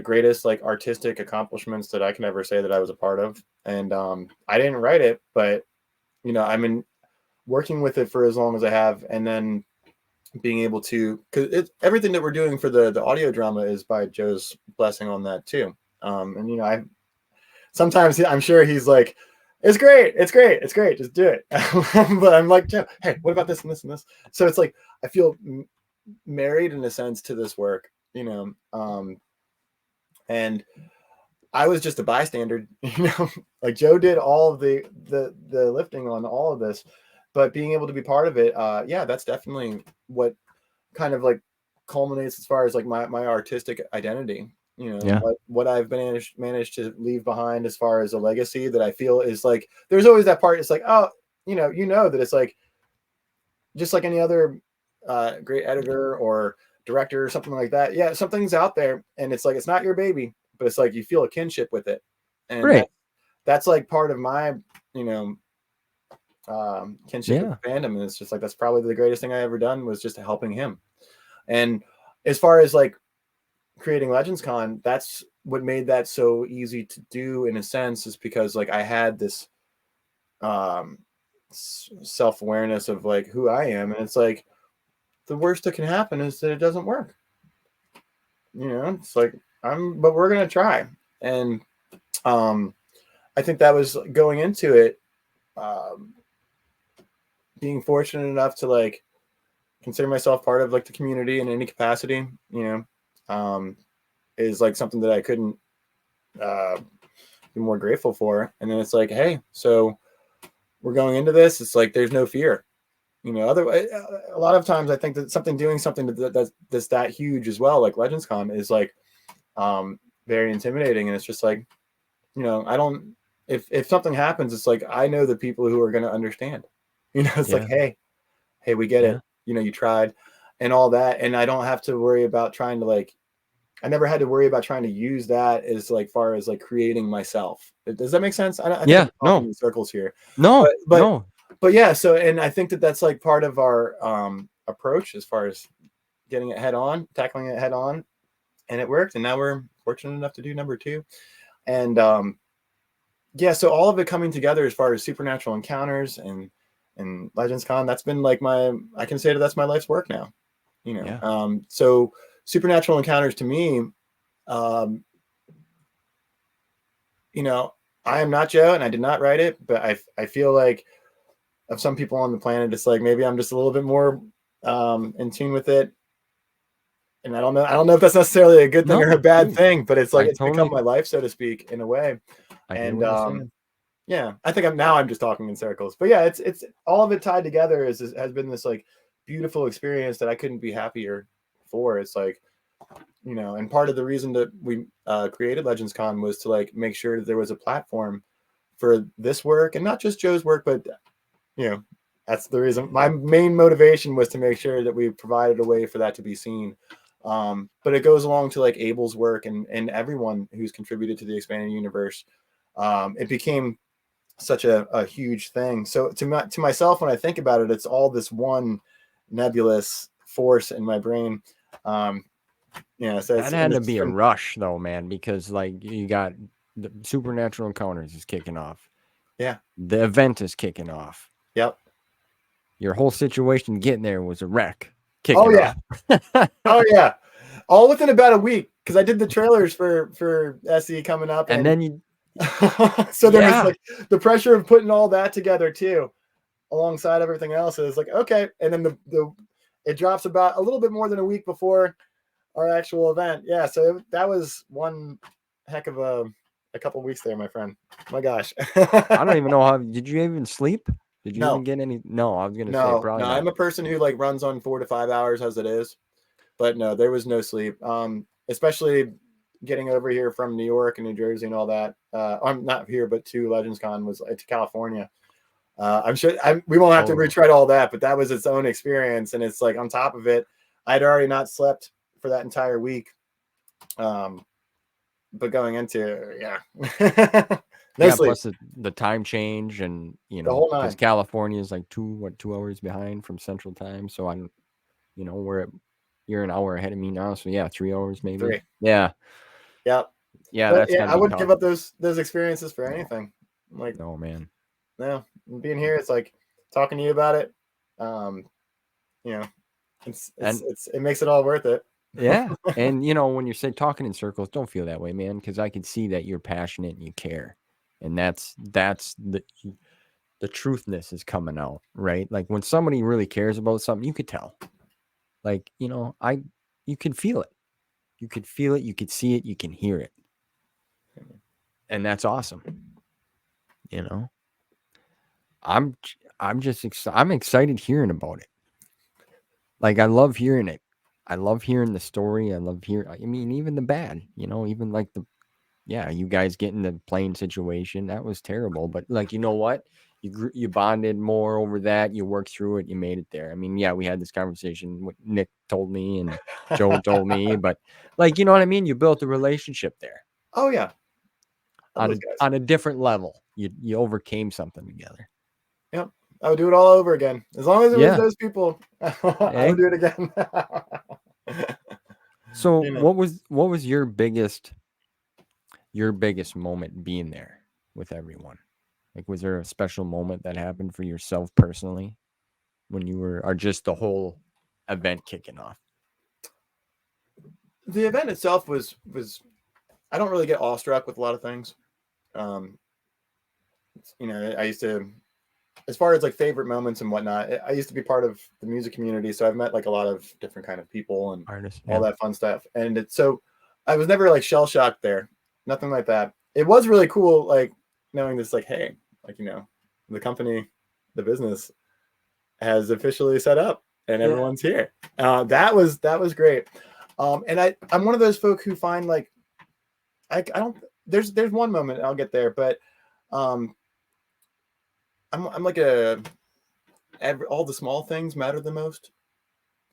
greatest like artistic accomplishments that I can ever say that I was a part of. And I didn't write it, but you know, I'm in working with it for as long as I have, and then being able to because it's everything that we're doing for the audio drama is by Joe's blessing on that too. And you know, I sometimes I'm sure he's like, it's great, it's great, it's great, just do it. But I'm like, Joe, hey, what about this and this and this? So it's like I feel married in a sense to this work, you know, and I was just a bystander, you know, like Joe did all of the lifting on all of this, but being able to be part of it, yeah, that's definitely what kind of like culminates as far as like my artistic identity, you know, and Yeah. what I've managed to leave behind as far as a legacy that I feel is like there's always that part. It's like, oh, you know that it's like just like any other great editor or director or something like that. Yeah, something's out there and it's like it's not your baby, but it's like you feel a kinship with it. And Right. that's like part of my, you know, kinship with Yeah. the fandom. And it's just like that's probably the greatest thing I ever done was just helping him. And as far as like creating Legends Con, that's what made that so easy to do in a sense, is because like I had this um self-awareness of like who I am, and it's like the worst that can happen is that it doesn't work. You know, it's like but we're gonna try. And um I think that was going into it, um being fortunate enough to like consider myself part of like the community in any capacity, you know, is like something that I couldn't uh be more grateful for. And then it's like, hey, so we're going into this. It's like there's no fear, you know. Otherwise, a lot of times I think that doing something that's that huge as well, like Legends Con, is like very intimidating. And it's just like, you know, I don't. If something happens, it's like I know the people who are going to understand. You know, it's like, Yeah. hey, we get Yeah. it. You know, you tried, and all that, and I don't have to worry about trying to like I never had to worry about trying to use that as like far as like creating myself. Does that make sense? I think I'm Yeah. talking No. in circles here, but No. but No. but yeah. So and I think that that's like part of our approach as far as getting it head on, tackling it head on, and it worked. And now we're fortunate enough to do number two, and yeah. So all of it coming together as far as supernatural encounters and Legends Con, that's been like I can say that that's my life's work now. You know, Yeah. so supernatural encounters to me. Um, you know, I am not Joe and I did not write it, but I feel like of some people on the planet, it's like maybe I'm just a little bit more in tune with it. And I don't know if that's necessarily a good thing or a No, bad dude. thing, but it's like I it's become totally my life, so to speak, in a way. I get And what you're saying. yeah, I think I'm just talking in circles. But yeah, it's all of it tied together has been this like beautiful experience that I couldn't be happier for. It's like, you know, and part of the reason that we created Legends Con was to like make sure that there was a platform for this work, and not just Joe's work, but you know, that's the reason. My main motivation was to make sure that we provided a way for that to be seen. But it goes along to like Abel's work and everyone who's contributed to the expanded universe. It became such a huge thing. So to myself, when I think about it, it's all this one nebulous force in my brain. So that had to be a rush though, man, because like you got the Supernatural Encounters is kicking off. Yeah. The event is kicking off. Yep. Your whole situation getting there was a wreck. Oh yeah. Oh yeah. All within about a week, because I did the trailers for SE coming up, and then you so there was like the pressure of putting all that together too, alongside everything else. It was like, okay, and then it drops about a little bit more than a week before our actual event. Yeah, so that was one heck of a couple of weeks there, my friend. My gosh. I don't even know how. Did you even sleep? Did you No. even get any? No, I was gonna say probably no. not. I'm a person who like runs on 4 to 5 hours as it is, but no, there was no sleep. Especially getting over here from New York and New Jersey and all that. I'm not here, but to Legends Con was to California. I'm sure we won't have to retread all that, but that was its own experience. And it's like on top of it, I'd already not slept for that entire week. But going into sleep. Plus the time change, and because California is like 2 hours behind from Central Time, so I'm, you're an hour ahead of me now, so 3 hours maybe. 3. Yeah. Yep. Yeah, that's I wouldn't give up those experiences for anything. Like, no, man. No, being here, it's like talking to you about it. It makes it all worth it. Yeah. And when you say talking in circles, don't feel that way, man, because I can see that you're passionate and you care. And that's the truthness is coming out, right? Like when somebody really cares about something, you could tell. Like, you can feel it. You could feel it, you could see it, you can hear it. And that's awesome. I'm excited hearing about it. Like, I love hearing it. I love hearing the story. I love even the bad, even like you guys getting the plane situation, that was terrible. But like, you know what? You bonded more over that. You worked through it. You made it there. I mean, we had this conversation. What Nick told me and Joe told me, but like, you know what I mean? You built a relationship there. Oh yeah. On a different level. You overcame something together. Yep. I would do it all over again. As long as it was those people, I would do it again. So what was your biggest moment being there with everyone? Like, was there a special moment that happened for yourself personally when you or just the whole event kicking off? The event itself was I don't really get awestruck with a lot of things. I used to, as far as like favorite moments and whatnot, I used to be part of the music community, so I've met like a lot of different kind of people and artists, all that fun stuff. And so I was never like shell shocked there, nothing like that. It was really cool, like knowing this, like, hey, like the company, the business has officially set up and everyone's here. That was great. And I'm one of those folk who find like I don't. There's one moment I'll get there, but I'm like all the small things matter the most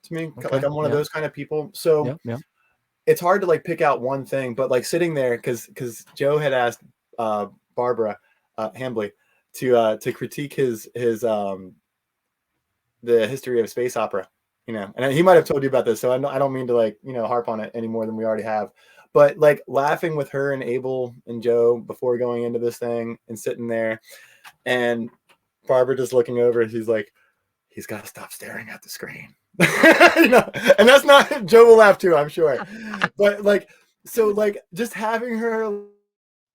to me. Okay. Like I'm one of those kind of people. So it's hard to like pick out one thing, but like sitting there because Joe had asked Barbara Hambly to critique his the history of space opera, and he might have told you about this, so I don't mean to like harp on it any more than we already have. But like laughing with her and Abel and Joe before going into this thing and sitting there, and Barbara just looking over, she's like, he's got to stop staring at the screen. And that's not, Joe will laugh too, I'm sure. But like, so like just having her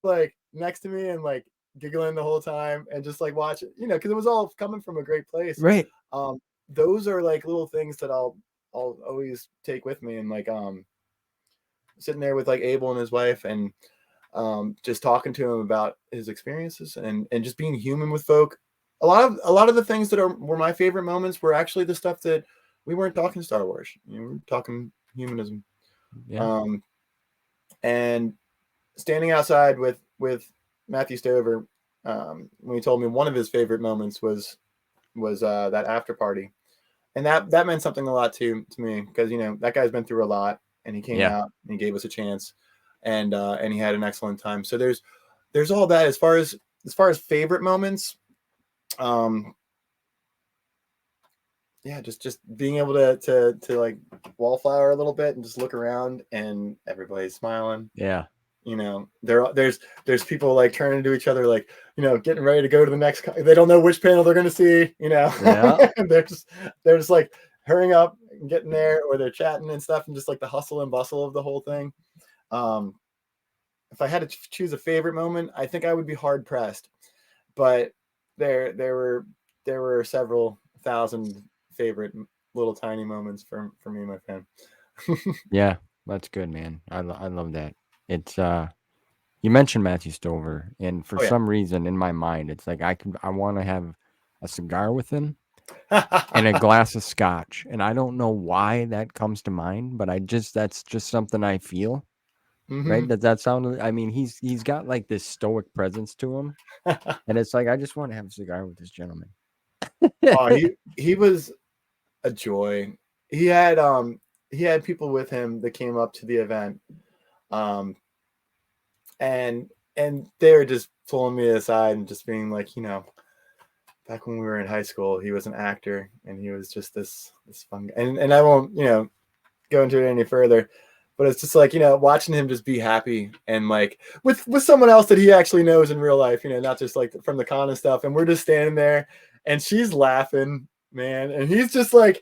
like next to me and like giggling the whole time and just like watch it, because it was all coming from a great place. Right. Those are like little things that I'll always take with me, and like sitting there with like Abel and his wife and just talking to him about his experiences and just being human with folk. A lot of the things that were my favorite moments were actually the stuff that we weren't talking Star Wars. We were talking humanism. Yeah. And standing outside with Matthew Stover, when he told me one of his favorite moments was that after party, and that meant something a lot to me, because that guy's been through a lot, and he came out and he gave us a chance, and he had an excellent time. So there's all that as far as favorite moments. yeah, just being able to like wallflower a little bit and just look around and everybody's smiling. Yeah. You know, there's people like turning to each other, like, you know, getting ready to go to the next. They don't know which panel they're going to see. You know, Yeah. they're just like hurrying up and getting there, or they're chatting and stuff, and just like the hustle and bustle of the whole thing. Um, if I had to choose a favorite moment, I think I would be hard pressed. But there were several thousand favorite little tiny moments for me and my fan. Yeah. That's good, man. I love that. It's you mentioned Matthew Stover, and for Oh yeah. some reason in my mind, it's like I want to have a cigar with him and a glass of scotch, and I don't know why that comes to mind, but that's just something I feel. Right? Hmm. Does that sound? I mean, he's got like this stoic presence to him, and it's like I just want to have a cigar with this gentleman. Oh, he was a joy. He had he had people with him that came up to the event, um, and they were just pulling me aside and just being like, you know, back when we were in high school, he was an actor and he was just this fun guy. And I won't, you know, go into it any further, but it's just like, you know, watching him just be happy and like with someone else that he actually knows in real life, you know, not just like from the con and stuff. And we're just standing there and she's laughing, man, and he's just like,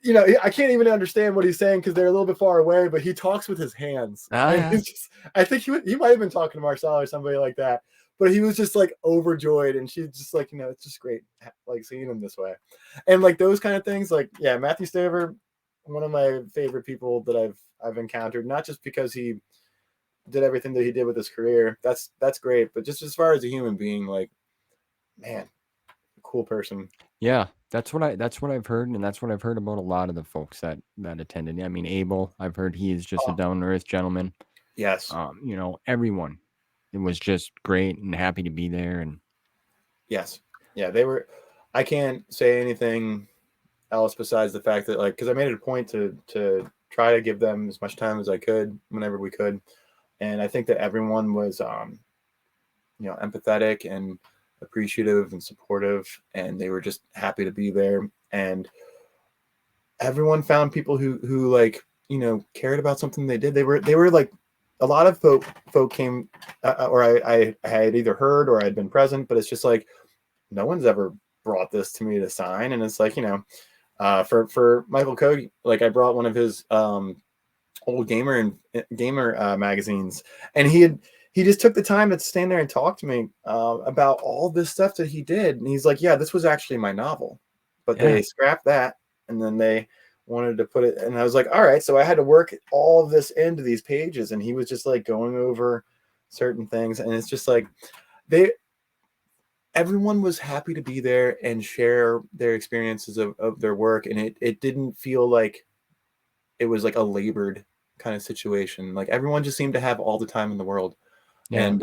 you know, I can't even understand what he's saying because they're a little bit far away, but he talks with his hands. Ah, And yeah. he's just, I think he might have been talking to Marcel or somebody like that, but he was just like overjoyed. And she's just like, you know, it's just great, like seeing him this way. And like those kind of things, like, yeah, Matthew Staver, one of my favorite people that I've encountered, not just because he did everything that he did with his career. That's great. But just as far as a human being, like, man, cool person. Yeah, that's what I've heard, and that's what I've heard about a lot of the folks that attended. I mean, Abel, I've heard he is just a Oh, down to earth gentleman. yes. You know, everyone, it was just great and happy to be there. And Yes. Yeah, they were. I can't say anything else besides the fact that, like, because I made it a point to try to give them as much time as I could whenever we could, and I think that everyone was, you know, empathetic and appreciative and supportive, and they were just happy to be there. And everyone found people who like, you know, cared about something they did. They were like, a lot of folk came, or I had either heard or I'd been present, but it's just like no one's ever brought this to me to sign. And it's like, you know, for Michael Koch, like I brought one of his old gamer magazines, and he just took the time to stand there and talk to me about all this stuff that he did. And he's like, yeah, this was actually my novel, but yeah, they scrapped that, and then they wanted to put it. And I was like, all right, so I had to work all of this into these pages, and he was just like going over certain things, and it's just like they everyone was happy to be there and share their experiences of their work, and it didn't feel like it was like a labored kind of situation. Like everyone just seemed to have all the time in the world. yeah, And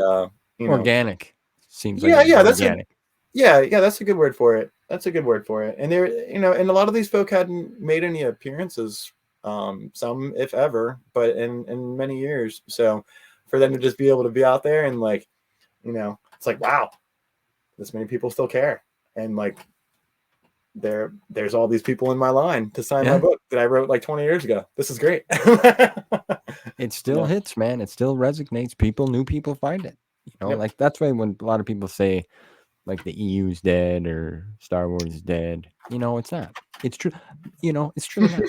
you know, organic. Seems like it yeah, was yeah, organic. that's a good word for it. That's a good word for it. And there, you know, and a lot of these folk hadn't made any appearances, some if ever, but in many years. So for them to just be able to be out there and like, you know, it's like, wow, this many people still care. And like there's all these people in my line to sign my Yeah, book that I wrote like 20 years ago. This is great. it You still know? hits, man. It still resonates. New people find it. You know, Yep. like that's why when a lot of people say like the EU's dead or Star Wars is dead, you know, it's not. It's true. You know, it's truly not.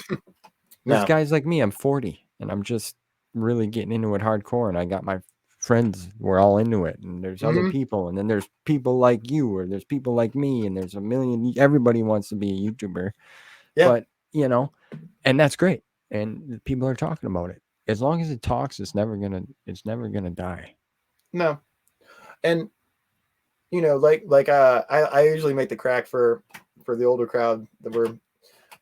There's No. guys like me, I'm 40, and I'm just really getting into it hardcore, and I got my friends, we're all into it, and there's other Hmm. people, and then there's people like you, or there's people like me, and there's a million, everybody wants to be a YouTuber, Yeah. but, you know, and that's great, and people are talking about it. As long as it talks, it's never gonna die. No. And you know, I usually make the crack for the older crowd that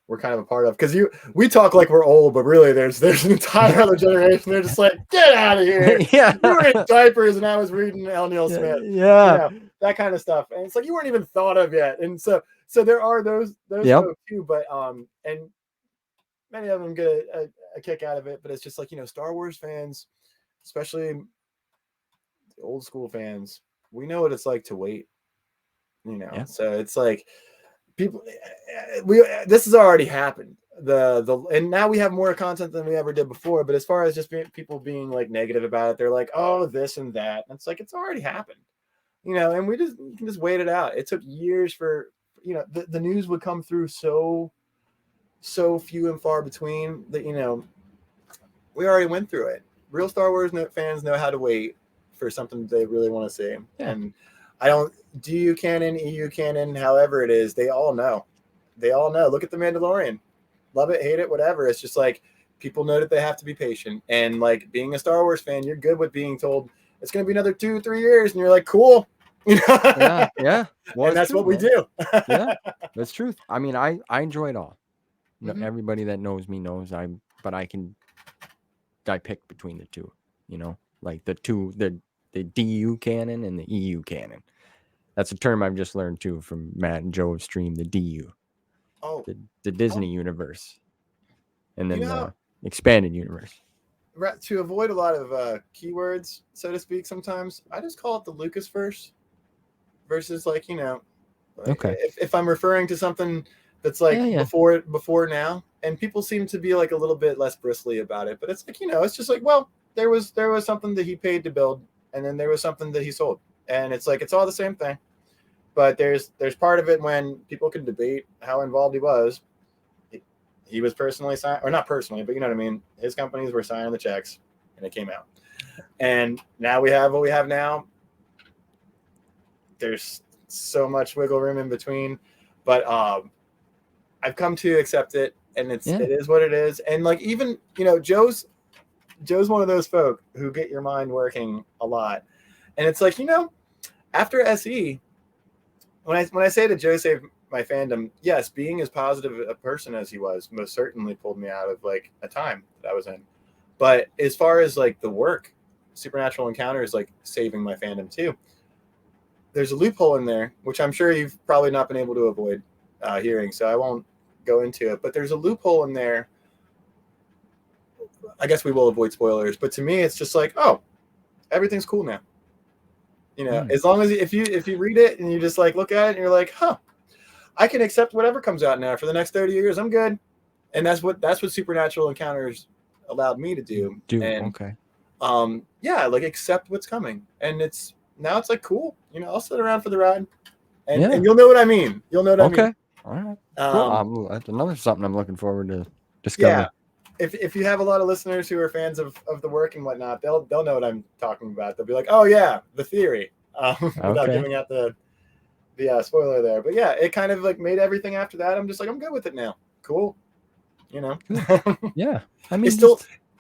we're kind of a part of, because we talk like we're old, but really there's an entire other generation. They're just like, get out of here. Yeah. You were in diapers and I was reading L. Neil Yeah, Smith, you yeah. know, that kind of stuff. And it's like you weren't even thought of yet. And so there are those Yep. folks too, but and many of them get a kick out of it. But it's just like, you know, Star Wars fans, especially old school fans, we know what it's like to wait, you know. Yeah. So it's like people, this has already happened. And now we have more content than we ever did before. But as far as just people being like negative about it, they're like, oh, this and that. And it's like, it's already happened, and you can just wait it out. It took years for, the news would come through so few and far between that, we already went through it. Real Star Wars fans know how to wait for something they really want to see. Yeah. And I don't, DU canon, EU canon, however it is, they all know. They all know. Look at The Mandalorian. Love it, hate it, whatever. It's just like people know that they have to be patient. And like being a Star Wars fan, you're good with being told it's going to be another 2-3 years. And you're like, cool. Yeah. Well, and that's true, what we do. Yeah, that's truth. I mean, I enjoy it all. Mhm. Everybody that knows me knows but I pick between the two, like the DU canon and the EU canon. That's a term I've just learned too from Matt and Joe's stream, the DU. Oh, The Disney universe. And then you know the how, expanded universe. to avoid a lot of keywords, so to speak, sometimes I just call it the Lucasverse versus like, Okay. if I'm referring to something that's like before now, and people seem to be like a little bit less bristly about it, but it's like, it's just like, well, there was something that he paid to build, and then there was something that he sold, and it's like, it's all the same thing. But there's part of it when people can debate how involved he was. He was personally signed, or not personally, but you know what I mean. His companies were signing the checks, and it came out. And now we have what we have now. There's so much wiggle room in between, but I've come to accept it, and it is what it is. And like, even Joe's one of those folk who get your mind working a lot, and it's like, after SE, when I say that Joe saved my fandom, yes, being as positive a person as he was most certainly pulled me out of like a time that I was in. But as far as like the work, Supernatural Encounters like saving my fandom too. There's a loophole in there, which I'm sure you've probably not been able to avoid hearing, so I won't go into it. But there's a loophole in there. I guess we will avoid spoilers, but to me, it's just like, oh, everything's cool now. As long as if you read it and you just like look at it and you're like, huh, I can accept whatever comes out now for the next 30 years. I'm good. And that's what Supernatural Encounters allowed me to do. And, okay. Yeah, like accept what's coming. And it's like, cool. I'll sit around for the ride. And you'll know what I mean. You'll know what I mean. Okay. All right. Cool. That's another something I'm looking forward to discover. Yeah. If you have a lot of listeners who are fans of the work and whatnot, they'll know what I'm talking about. They'll be like, oh yeah, the theory, without giving out the spoiler there. But yeah, it kind of like made everything after that. I'm just like, I'm good with it now. Cool. Yeah. I mean,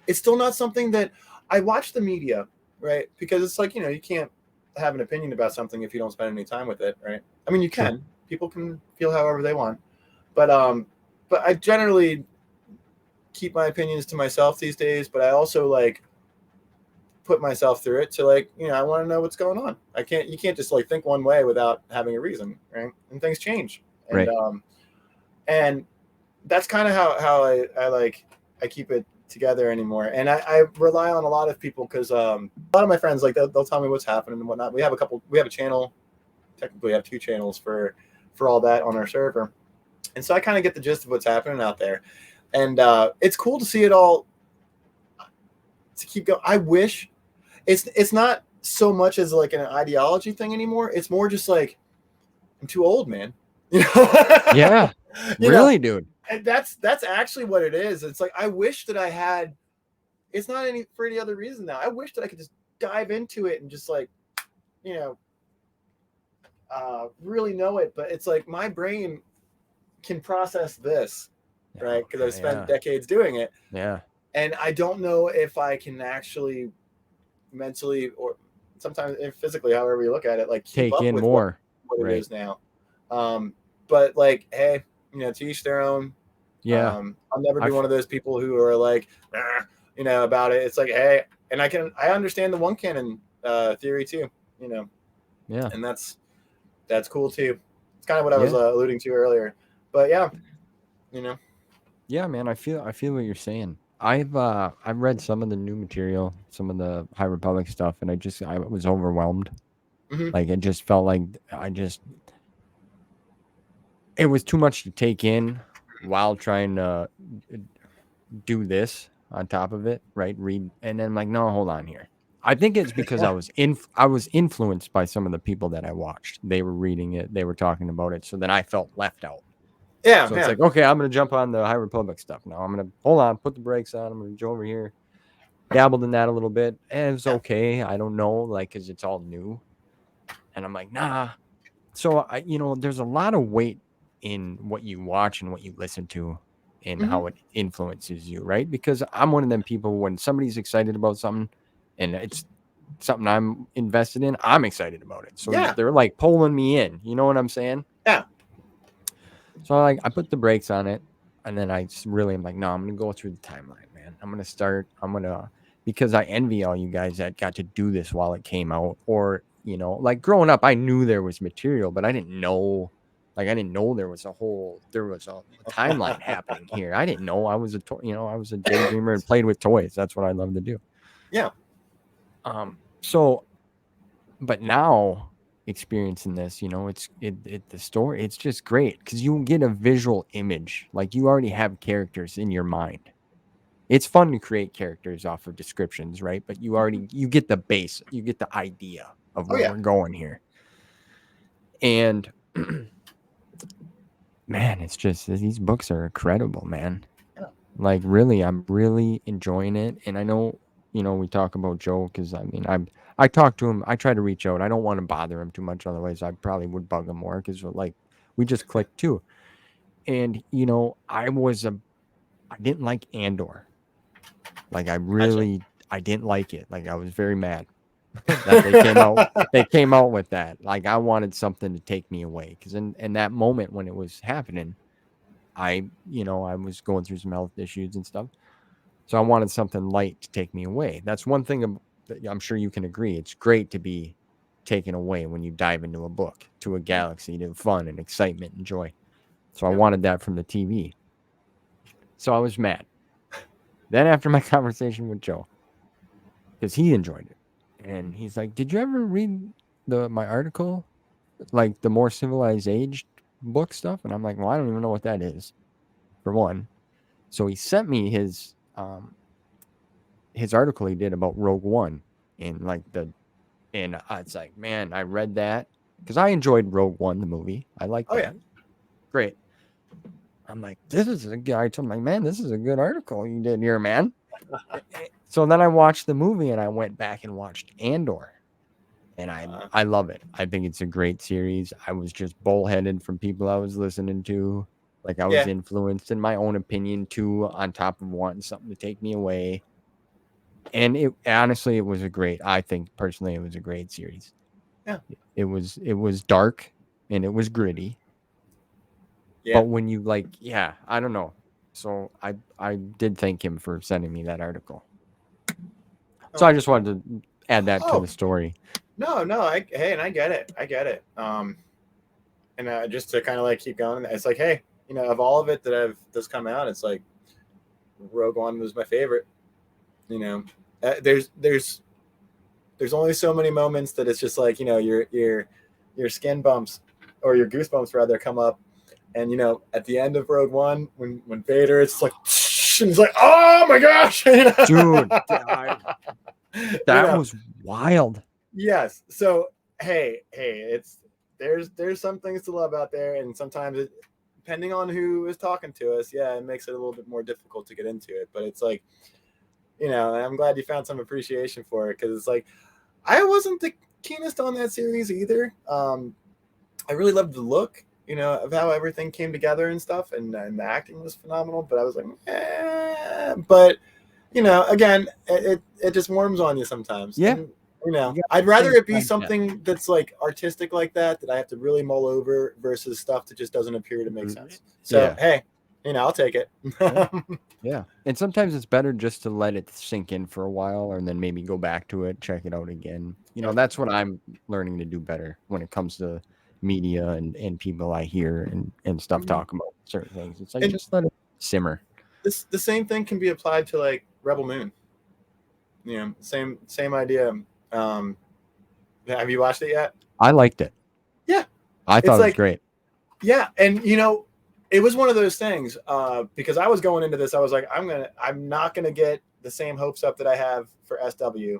it's still not something that I watch the media, right? Because it's like, you can't have an opinion about something if you don't spend any time with it, right? I mean, you can. Sure. People can feel however they want. But I generally keep my opinions to myself these days, but I also like put myself through it to like, I want to know what's going on. You can't just like think one way without having a reason, right? And things change. And right. And that's kind of how I keep it together anymore. And I rely on a lot of people because a lot of my friends, like they'll tell me what's happening and whatnot. We have a channel, technically we have 2 channels for all that on our server. And so I kind of get the gist of what's happening out there. And it's cool to see it all to keep going. I wish it's not so much as like an ideology thing anymore. It's more just like, I'm too old, man. Yeah. Really, dude. And that's actually what it is. It's like, I wish that I had, it's not for any other reason now. I wish that I could just dive into it and just like, really know it. But it's like my brain can process this, right? Because I've spent decades doing it. Yeah. And I don't know if I can actually mentally or sometimes physically, however you look at it, like keep up with more what it is now. But like, hey, to each their own. Yeah. I'll never be one of those people who are like, about it. It's like, hey, and I understand the one canon theory too, Yeah. And that's cool too. It's kind of what I was alluding to earlier. But yeah, Yeah, man, I feel what you're saying. I've read some of the new material, some of the High Republic stuff, and I was overwhelmed. Mm-hmm. Like it just felt like it was too much to take in while trying to do this on top of it, right? Read, and then I'm like, no, hold on here. I think it's because Yeah. I was influenced by some of the people that I watched. They were reading it, they were talking about it, so then I felt left out. Yeah. So it's Yeah. like, okay, I'm gonna jump on the High Republic stuff now. I'm gonna hold on, put the brakes on. I'm gonna go over here, dabbled in that a little bit, and it's Yeah. okay. I don't know, like, cause it's all new, and I'm like, nah. So there's a lot of weight in what you watch and what you listen to, and Hmm. how it influences you, right? Because I'm one of them people when somebody's excited about something, and it's something I'm invested in, I'm excited about it. So Yeah. they're like pulling me in. You know what I'm saying? Yeah. So I put the brakes on it, and then really am like, no, I'm gonna go through the timeline, man. Because I envy all you guys that got to do this while it came out, or like growing up, I knew there was material, but I didn't know there was a timeline happening here. I didn't know. I was a daydreamer and played with toys. That's what I love to do. Yeah. So but now experiencing this, the story, it's just great because you get a visual image. Like you already have characters in your mind. It's fun to create characters off of descriptions, right? But you get the base, you get the idea of Oh where yeah. we're going here. And man, it's just these books are incredible, man. Yeah. Like really, I'm really enjoying it. And I know, we talk about Joe because I talk to him. I try to reach out. I don't want to bother him too much. Otherwise, I probably would bug him more because like we just clicked too. And I didn't like Andor. Like Gotcha. I didn't like it. Like I was very mad that they came out with that. Like I wanted something to take me away because in that moment when it was happening, I was going through some health issues and stuff. So I wanted something light to take me away. That's one thing that I'm sure you can agree. It's great to be taken away when you dive into a book, to a galaxy, to fun and excitement and joy. So I Yeah. wanted that from the TV. So I was mad. Then after my conversation with Joe, because he enjoyed it, and he's like, "Did you ever read my article, like the more civilized age book stuff?" And I'm like, "Well, I don't even know what that is, for one." So he sent me his article he did about Rogue One, and it's like, man, I read that because I enjoyed Rogue One, the movie. I like Oh yeah. that. Great. I'm like, this is a guy. I told him, like, man, this is a good article you did here, man. So then I watched the movie and I went back and watched Andor, and I love it. I think it's a great series. I was just bullheaded from people I was listening to. Like I was Yeah. influenced in my own opinion too, on top of wanting something to take me away. And it was I think personally it was a great series. Yeah. It was dark and it was gritty. Yeah. But when you yeah, I don't know. So I did thank him for sending me that article. So Oh. I just wanted to add that to Oh. the story. No. No. Hey, and I get it. I get it. And just to kind of like keep going, it's like, hey, of all of it that's come out, it's like Rogue One was my favorite. You know, there's only so many moments that it's just like your skin bumps or your goosebumps rather come up, and at the end of Rogue One when Vader, it's like and it's like, oh my gosh, Dude, that was wild. Yes. So hey, there's some things to love out there, and sometimes depending on who is talking to us, yeah, it makes it a little bit more difficult to get into it. But it's like, I'm glad you found some appreciation for it, because it's like I wasn't the keenest on that series either. I really loved the look, of how everything came together and stuff, and the acting was phenomenal. But I was like, but again, it just warms on you sometimes. Yeah. And, You I'd rather it be like that. something that's like artistic like that I have to really mull over versus stuff that just doesn't appear to make sense. So, Yeah. hey, I'll take it. Yeah. And sometimes it's better just to let it sink in for a while and then maybe go back to it, check it out again. Yeah. That's what I'm learning to do better when it comes to media and people I hear and stuff talk about certain things. It's like, And just let it simmer. the same thing can be applied to like Rebel Moon. Same idea. Have you watched it yet? I liked it. Yeah. I It's thought it was like great. Yeah, and it was one of those things because I was going into this, I was like, I'm not gonna get the same hopes up that I have for SW,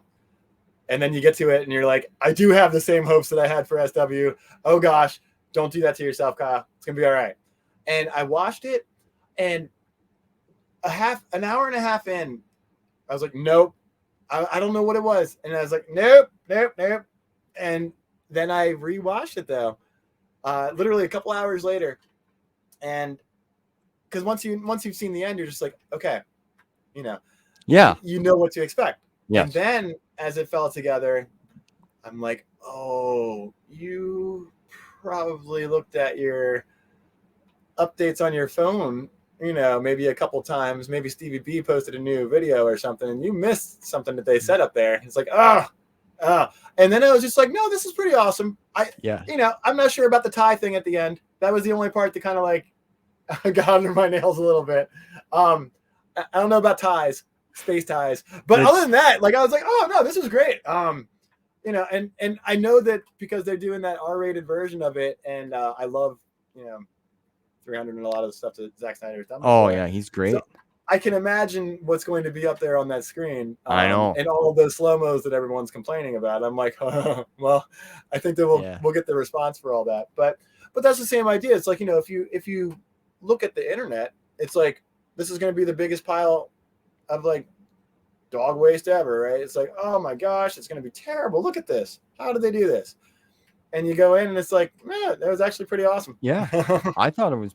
and then you get to it and you're like, I do have the same hopes that I had for SW. Oh gosh, don't do that to yourself, Kyle. It's gonna be all right. And I watched it, and an hour and a half in, I was like, nope, I don't know what it was, and I was like, nope, nope, nope. And then I rewatched it though, literally a couple hours later, and because once you've seen the end, you're just like, okay, you know, Yeah. you know what to expect. Yes. And then as it fell together, I'm like, oh, you probably looked at your updates on your phone, maybe a couple times. Maybe Stevie B posted a new video or something, and you missed something that they said up there. It's like, and then I was just like, no, this is pretty awesome. I'm not sure about the tie thing at the end. That was the only part that kind of like got under my nails a little bit. I don't know about ties, space ties, but other than that, like I was like, oh no, this is great. And I know that because they're doing that R-rated version of it, and I love 300 and a lot of the stuff that Zack Snyder has done before. Oh yeah, he's great. So I can imagine what's going to be up there on that screen. I know, and all of those slow-mos that everyone's complaining about. I'm like, well, I think that we'll get the response for all that. But that's the same idea. It's like, if you look at the internet, it's like this is going to be the biggest pile of like dog waste ever, right? It's like, oh my gosh, it's going to be terrible. Look at this. How did they do this? And you go in and it's like, man, that was actually pretty awesome. Yeah. I thought it was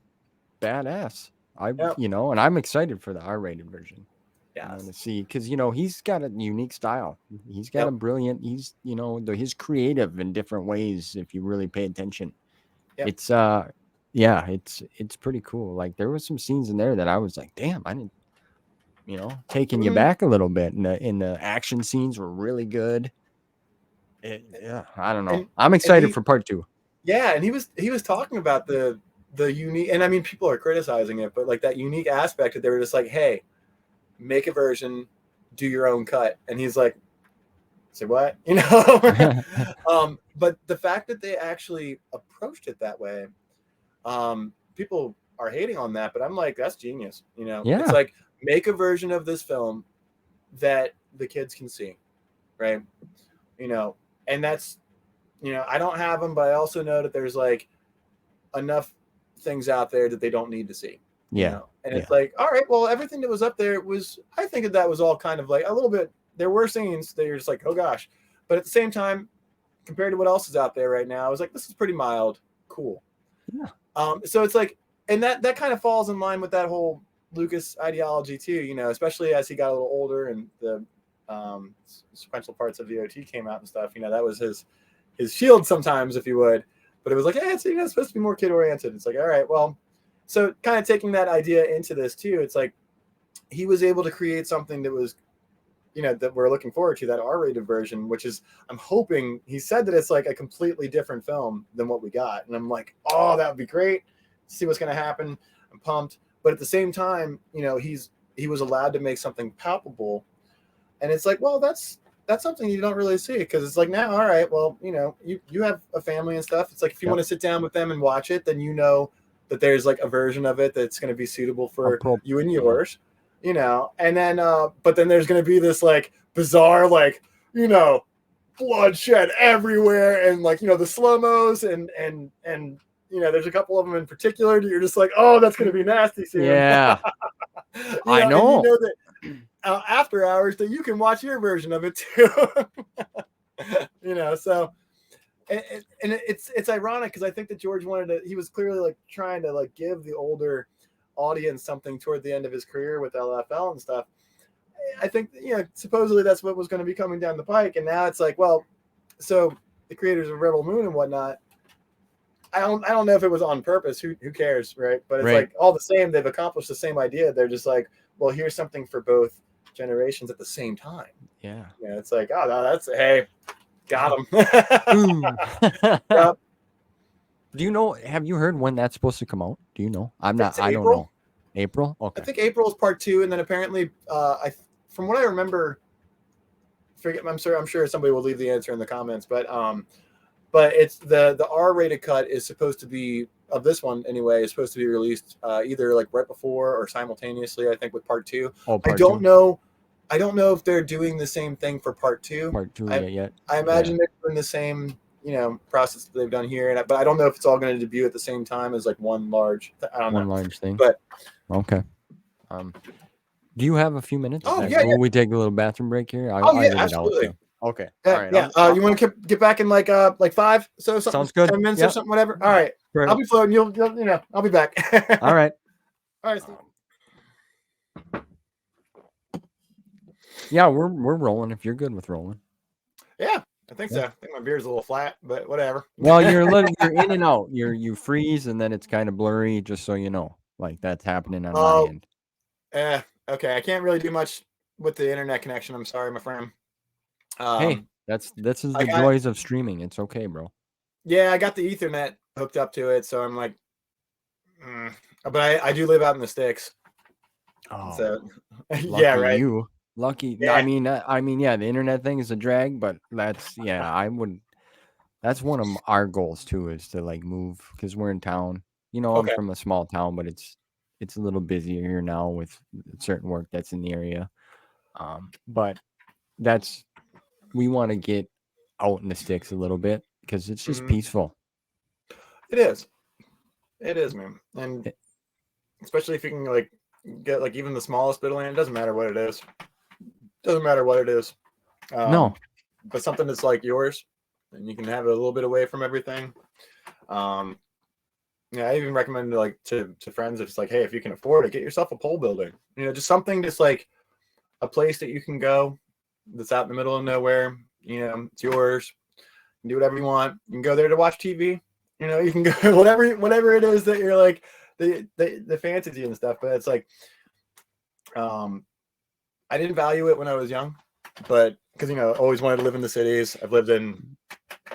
badass. And I'm excited for the R-rated version. Yeah. To see, because he's got a unique style. He's got a brilliant. He's he's creative in different ways. If you really pay attention, it's it's pretty cool. Like there was some scenes in there that I was like, damn, I didn't. Taking you back a little bit, and the action scenes were really good. I don't know. I'm excited for part 2. Yeah, and he was talking about the unique, and I mean, people are criticizing it, but like that unique aspect that they were just like, hey, make a version, do your own cut, and he's like, say what, but the fact that they actually approached it that way, people are hating on that, but I'm like, that's genius. It's like, make a version of this film that the kids can see, right? And that's, I don't have them, but I also know that there's like enough things out there that they don't need to see. And it's like, all right, well, everything that was up there was, I think that was all kind of like a little bit, there were scenes that you're just like, oh gosh, but at the same time, compared to what else is out there right now, I was like, this is pretty mild, cool. So it's like, and that kind of falls in line with that whole Lucas ideology too, especially as he got a little older and the sequential parts of the OT came out and stuff. That was his shield sometimes, if you would. But it was like, hey, it's supposed to be more kid oriented. It's like, all right, well, so kind of taking that idea into this too. It's like he was able to create something that was, that we're looking forward to, that R-rated version, which is, I'm hoping, he said that it's like a completely different film than what we got, and I'm like, oh, that would be great. See what's going to happen. I'm pumped. But at the same time, he was allowed to make something palpable, and it's like, well, that's something you don't really see, because it's like, now, all right, well, you have a family and stuff. It's like, if you want to sit down with them and watch it, then that there's like a version of it that's going to be suitable for you and yours, and then but then there's going to be this like bizarre, like, bloodshed everywhere, and like, the slow-mos and there's a couple of them in particular that you're just like, oh, that's going to be nasty soon. Yeah. I know. And that after hours that you can watch your version of it too. So and it's ironic, because I think that George he was clearly like trying to like give the older audience something toward the end of his career with LFL and stuff. I think, supposedly that's what was going to be coming down the pike, and now it's like, well, so the creators of Rebel Moon and whatnot, I don't know if it was on purpose. Who cares, right? But it's like, all the same, they've accomplished the same idea. They're just like, well, here's something for both generations at the same time. Yeah. It's like, oh, no, that's, hey, got him. Yep. Do you know? Have you heard when that's supposed to come out? Do you know? I don't know. April. Okay. I think April is part 2, and then apparently, from what I remember, I'm sure somebody will leave the answer in the comments, but it's the R-rated cut is supposed to be of this one anyway is supposed to be released either like right before or simultaneously, I think, with part 2. Oh, I part don't 2? know. I don't know if they're doing the same thing for part 2. Part 2 I yet? I imagine they're doing the same, process that they've done here, but I don't know if it's all going to debut at the same time as like one large. I don't know. Large thing. But okay. Do you have a few minutes? Oh, yeah. Will we take a little bathroom break here? Oh, yeah, get absolutely. it out. So. Okay. Yeah, All right. yeah. You want to get back in like 5? So something. Sounds good. 10 minutes or something, whatever. All right. Great. I'll be floating. You'll I'll be back. All right. All right, Steve. Yeah, we're rolling. If you're good with rolling. Yeah, I think so. I think my beer's a little flat, but whatever. Well, you're in and out. You freeze and then it's kind of blurry. Just so you know, like that's happening on my end. Okay. I can't really do much with the internet connection. I'm sorry, my friend. Hey, this is the joys of streaming. It's okay, bro. Yeah, I got the Ethernet hooked up to it, so I'm like, but I do live out in the sticks. Oh, so yeah, right. You lucky. Yeah. I mean, yeah, the internet thing is a drag, but that's that's one of our goals too, is to like move because we're in town. I'm from a small town, but it's a little busier here now with certain work that's in the area. But we want to get out in the sticks a little bit because it's just peaceful. It is, man, and especially if you can like get like even the smallest bit of land. It doesn't matter what it is. No, but something that's like yours, and you can have it a little bit away from everything. Yeah, I even recommend like to friends, if it's like, hey, if you can afford it, get yourself a pole building. Just something that's like a place that you can go that's out in the middle of nowhere. It's yours. You can do whatever you want. You can go there to watch TV. You can go whatever it is that you're like the fantasy and stuff. But it's like, I didn't value it when I was young, but because always wanted to live in the cities. I've lived in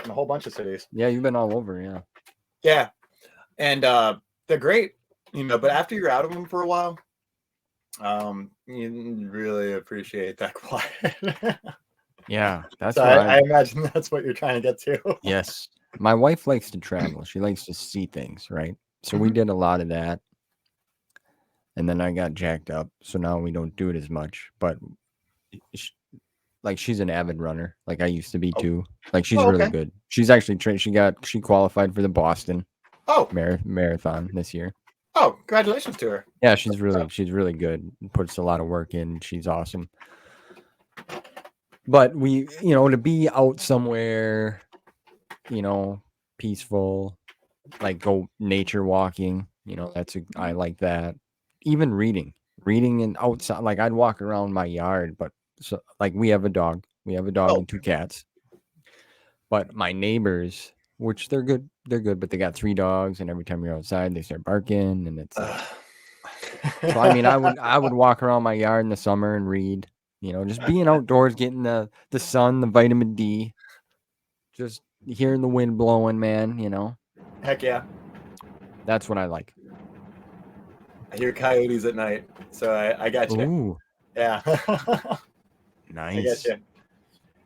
a whole bunch of cities. Yeah, you've been all over. Yeah. Yeah, and they're great. But after you're out of them for a while, you really appreciate that quiet. Yeah, that's so I imagine that's what you're trying to get to. Yes. My wife likes to travel. She likes to see things, right? So we did a lot of that. And then I got jacked up. So now we don't do it as much. But she's an avid runner. Like I used to be too. Like she's really good. She's actually trained. She qualified for the Boston marathon this year. Oh, congratulations to her. Yeah, she's really good. Puts a lot of work in. She's awesome. But we, to be out somewhere, peaceful, like go nature walking, I like that. Even reading and outside, like I'd walk around my yard, but so like we have a dog and 2 cats. But my neighbors, which they're good, but they got 3 dogs, and every time you're outside, they start barking, and it's like, so I mean, I would walk around my yard in the summer and read, just being outdoors, getting the sun, the vitamin D, just hearing the wind blowing, man, Heck yeah. That's what I like. I hear coyotes at night, so I got you. Ooh. Yeah. Nice. I get you.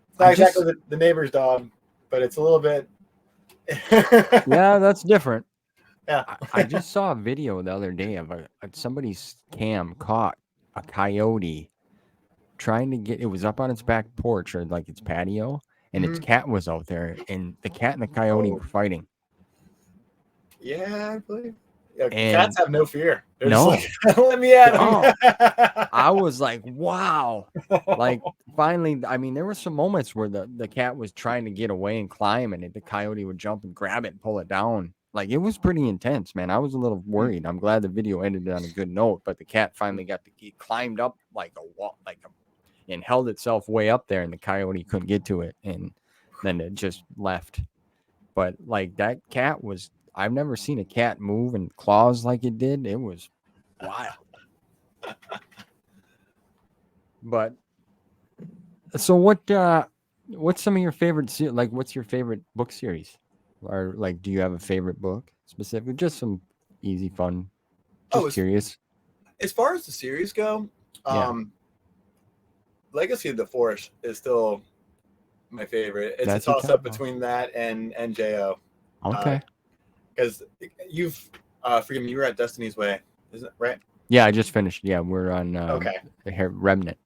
It's not exactly the neighbor's dog, but it's a little bit. Yeah, that's different. Yeah. I just saw a video the other day of somebody's cam caught a coyote trying to get. It was up on its back porch or like its patio, and its cat was out there, and the cat and the coyote were fighting. Yeah, I believe. Yeah, cats have no fear. They're no, just like, let me at them. I was like, wow. Like finally, I mean, there were some moments where the cat was trying to get away and climb, and the coyote would jump and grab it and pull it down. Like it was pretty intense, man. I was a little worried. I'm glad the video ended on a good note, but the cat finally it climbed up like a wall, and held itself way up there, and the coyote couldn't get to it, and then it just left. But like that cat was. I've never seen a cat move and claws like it did. It was wild. But so what's some of your favorite like what's your favorite book series? Or like do you have a favorite book specifically? Just some easy fun. Just curious. As far as the series go, Legacy of the Force is still my favorite. It's a toss up between that and NJO. Okay. because you've forgive me, you were at Destiny's Way, isn't it right? Yeah, I just finished. Yeah, we're on Okay. Remnant.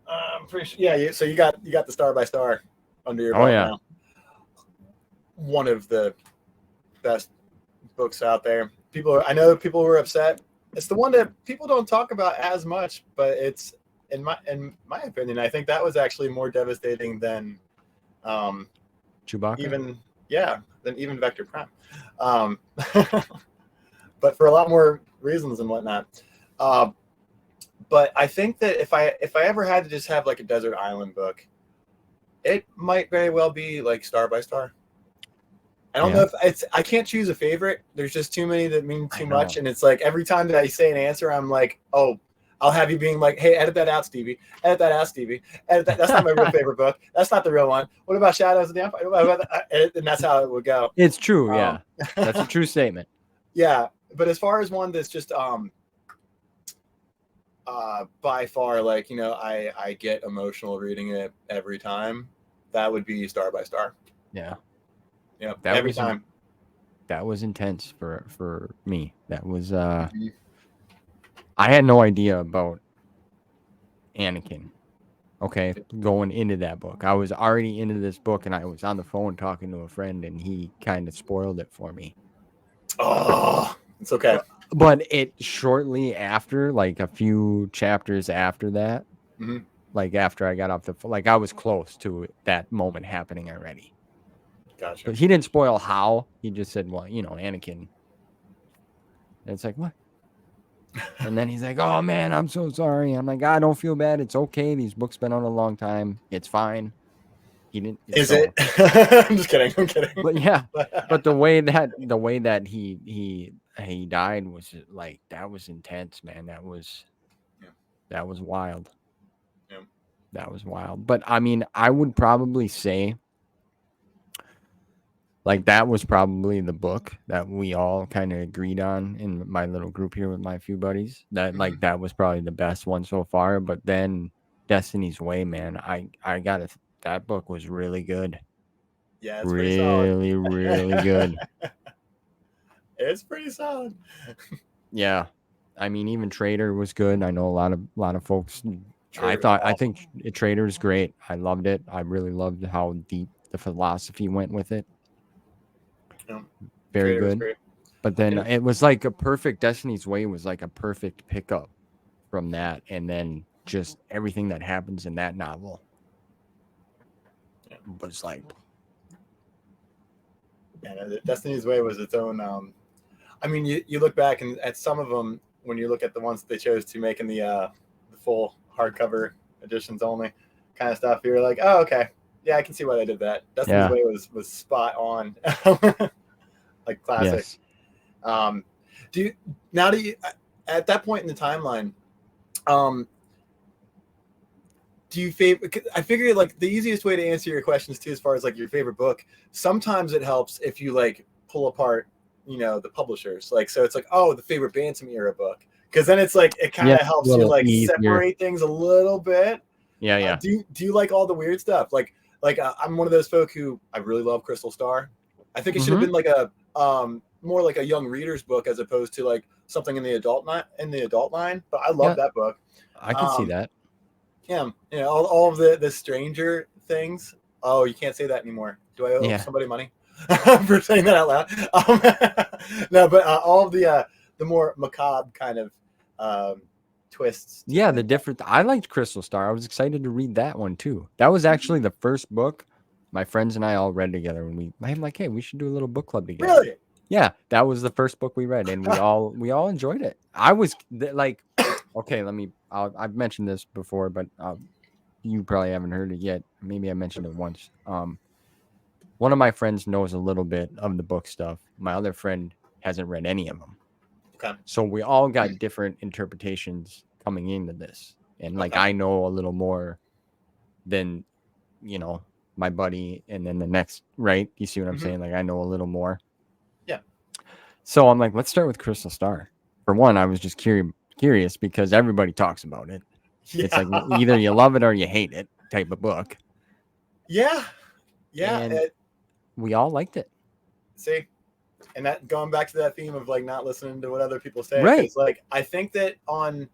I'm pretty sure. Yeah, so you got the Star by Star under your Oh belt yeah. now. One of the best books out there. I know people were upset. It's the one that people don't talk about as much, but it's in my opinion, I think that was actually more devastating than Chewbacca. than even Vector Prime. Um, but for a lot more reasons and whatnot. But I think that if I ever had to just have like a desert island book, it might very well be like Star by Star. I don't know if I can't choose a favorite. There's just too many that mean too much. And it's like every time that I say an answer, I'm like, oh, I'll have you being like, hey, edit that out, Stevie. Edit that out, Stevie. Edit that. That's not my real favorite book. That's not the real one. What about Shadows of the Empire? And that's how it would go. It's true, yeah. That's a true statement. Yeah. But as far as one that's just by far, like, I get emotional reading it every time, that would be Star by Star. Yeah. Yeah, Every time. That was intense for me. That was I had no idea about Anakin. Okay, going into that book. I was already into this book and I was on the phone talking to a friend and he kind of spoiled it for me. Oh, it's okay. But it shortly after, like a few chapters after that, like after I got off I was close to that moment happening already. Gotcha. But he didn't spoil how. He just said, well, Anakin. And it's like, what? And then he's like, oh, man, I'm so sorry. I'm like, I don't feel bad. It's okay. These books been out a long time. It's fine. He didn't. Is it? I'm just kidding. I'm kidding. But yeah, but the way that he died was like, that was intense, man. That was wild. Yeah. That was wild. But I mean, I would probably say, like, that was probably the book that we all kind of agreed on in my little group here with my few buddies. That like that was probably the best one so far. But then Destiny's Way, man, I got it. That book was really good. Yeah, it's really, pretty solid. really good. It's pretty solid. Yeah, I mean, even Trader was good. I know a lot of folks. Trader I think Trader is great. I loved it. I really loved how deep the philosophy went with it. Yeah. Very good. But then it was like a perfect Destiny's Way was like a perfect pickup from that, and then just everything that happens in that novel was like. Yeah, Destiny's Way was its own. I mean, you look back and at some of them when you look at the ones that they chose to make in the full hardcover editions only kind of stuff. You're like, oh, okay, yeah, I can see why they did that. Destiny's Way was spot on, like classic. Yes. Do you at that point in the timeline, do you favor? I figure like the easiest way to answer your questions too, as far as like your favorite book, sometimes it helps if you like pull apart, the publishers. Like, so it's like, oh, the favorite Bantam era book, because then it's like it kind of helps you like separate things a little bit. Yeah. Do you like all the weird stuff? Like I'm one of those folk who I really love Crystal Star. I think it should have been like a more like a young reader's book as opposed to like something in the adult line. But I love that book. I can see that. Yeah, all of the Stranger Things. Oh, you can't say that anymore. Do I owe somebody money for saying that out loud? No, but all of the more macabre kind of twists. Yeah, the different. I liked Crystal Star. I was excited to read that one too. That was actually the first book my friends and I all read together. When I'm like, hey, we should do a little book club together. Really? Yeah, that was the first book we read, and we all enjoyed it. I was like, okay, I've mentioned this before, but you probably haven't heard it yet. Maybe I mentioned it once. One of my friends knows a little bit of the book stuff. My other friend hasn't read any of them. Okay. So we all got different interpretations coming into this, and like I know a little more than my buddy, and then the next, right? You see what I'm saying? Like I know a little more. Yeah. So I'm like, let's start with Crystal Star. For one, I was just curious because everybody talks about it. Yeah. It's like either you love it or you hate it type of book. Yeah. And we all liked it. See, And that going back to that theme of like not listening to what other people say, Right. because like I think that I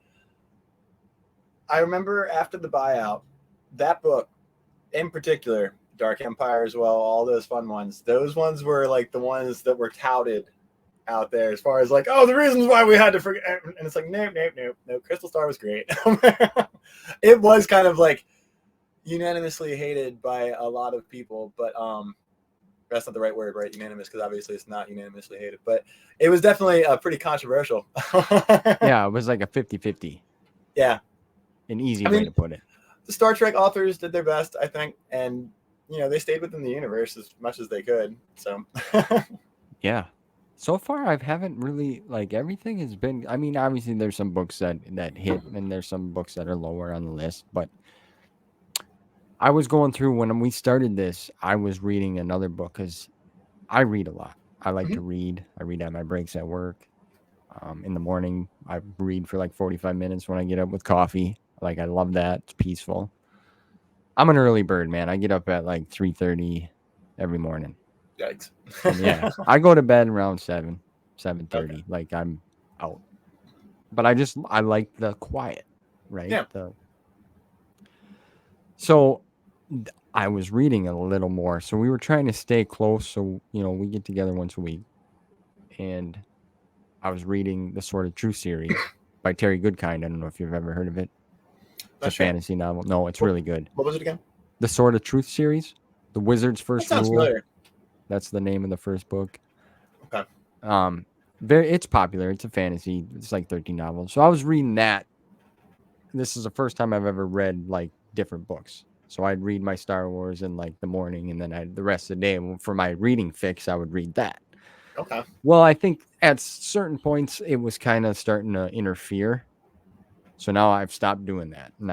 remember after the buyout, that book in particular, Dark Empire as well, all those fun ones. Those ones were like the ones that were touted out there as far as like, oh, the reasons why we had to forget. And it's like, nope. Crystal Star was great. It was kind of like unanimously hated by a lot of people, but that's not the right word, right? Unanimous, because obviously it's not unanimously hated, but it was definitely pretty controversial. Yeah, it was like a 50-50. Yeah. An easy way to put it. The Star Trek authors did their best, I think, and they stayed within the universe as much as they could. So yeah. So far, I haven't really like everything has been. I mean, obviously, there's some books that hit, and there's some books that are lower on the list. But I was going through when we started this. I was reading another book because I read a lot. I like to read. I read at my breaks at work. In the morning, I read for like 45 minutes when I get up with coffee. Like I love that. It's peaceful. I'm an early bird, man. I get up at like 3:30 every morning. Yikes. And yeah, I go to bed around 7:30. Okay. Like I'm out. But I like the quiet, right? Yeah. So I was reading a little more. So we were trying to stay close. So, we get together once a week. And I was reading the Sword of Truth series by Terry Goodkind. I don't know if you've ever heard of it. It's a fantasy novel. No, it's really good. What was it again? The Sword of Truth series. The Wizard's First That sounds Rule. familiar. That's the name of the first book. Okay. It's popular. It's a fantasy. It's like 13 novels. So I was reading that. This is the first time I've ever read like different books. So I'd read my Star Wars in like the morning, and then the rest of the day for my reading fix, I would read that. Okay. Well, I think at certain points it was kind of starting to interfere. So now I've stopped doing that, and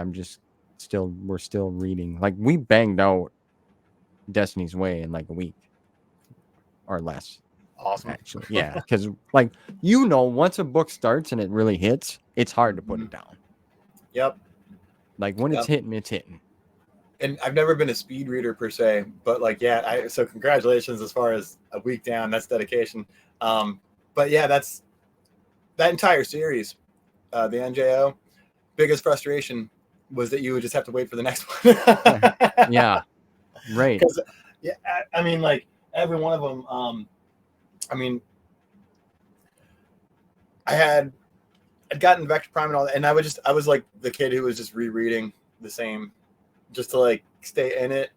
we're still reading. Like we banged out Destiny's Way in like a week or less. Awesome. Actually, yeah, because like once a book starts and it really hits, it's hard to put it down. Yep. Like when it's hitting, it's hitting. And I've never been a speed reader per se, but like so congratulations as far as a week down. That's dedication. But yeah, that's that entire series, the NJO. Biggest frustration was that you would just have to wait for the next one. Yeah, right. Because I mean, like every one of them. I mean, I'd gotten Vector Prime and all that, and I was like the kid who was just rereading the same, just to like stay in it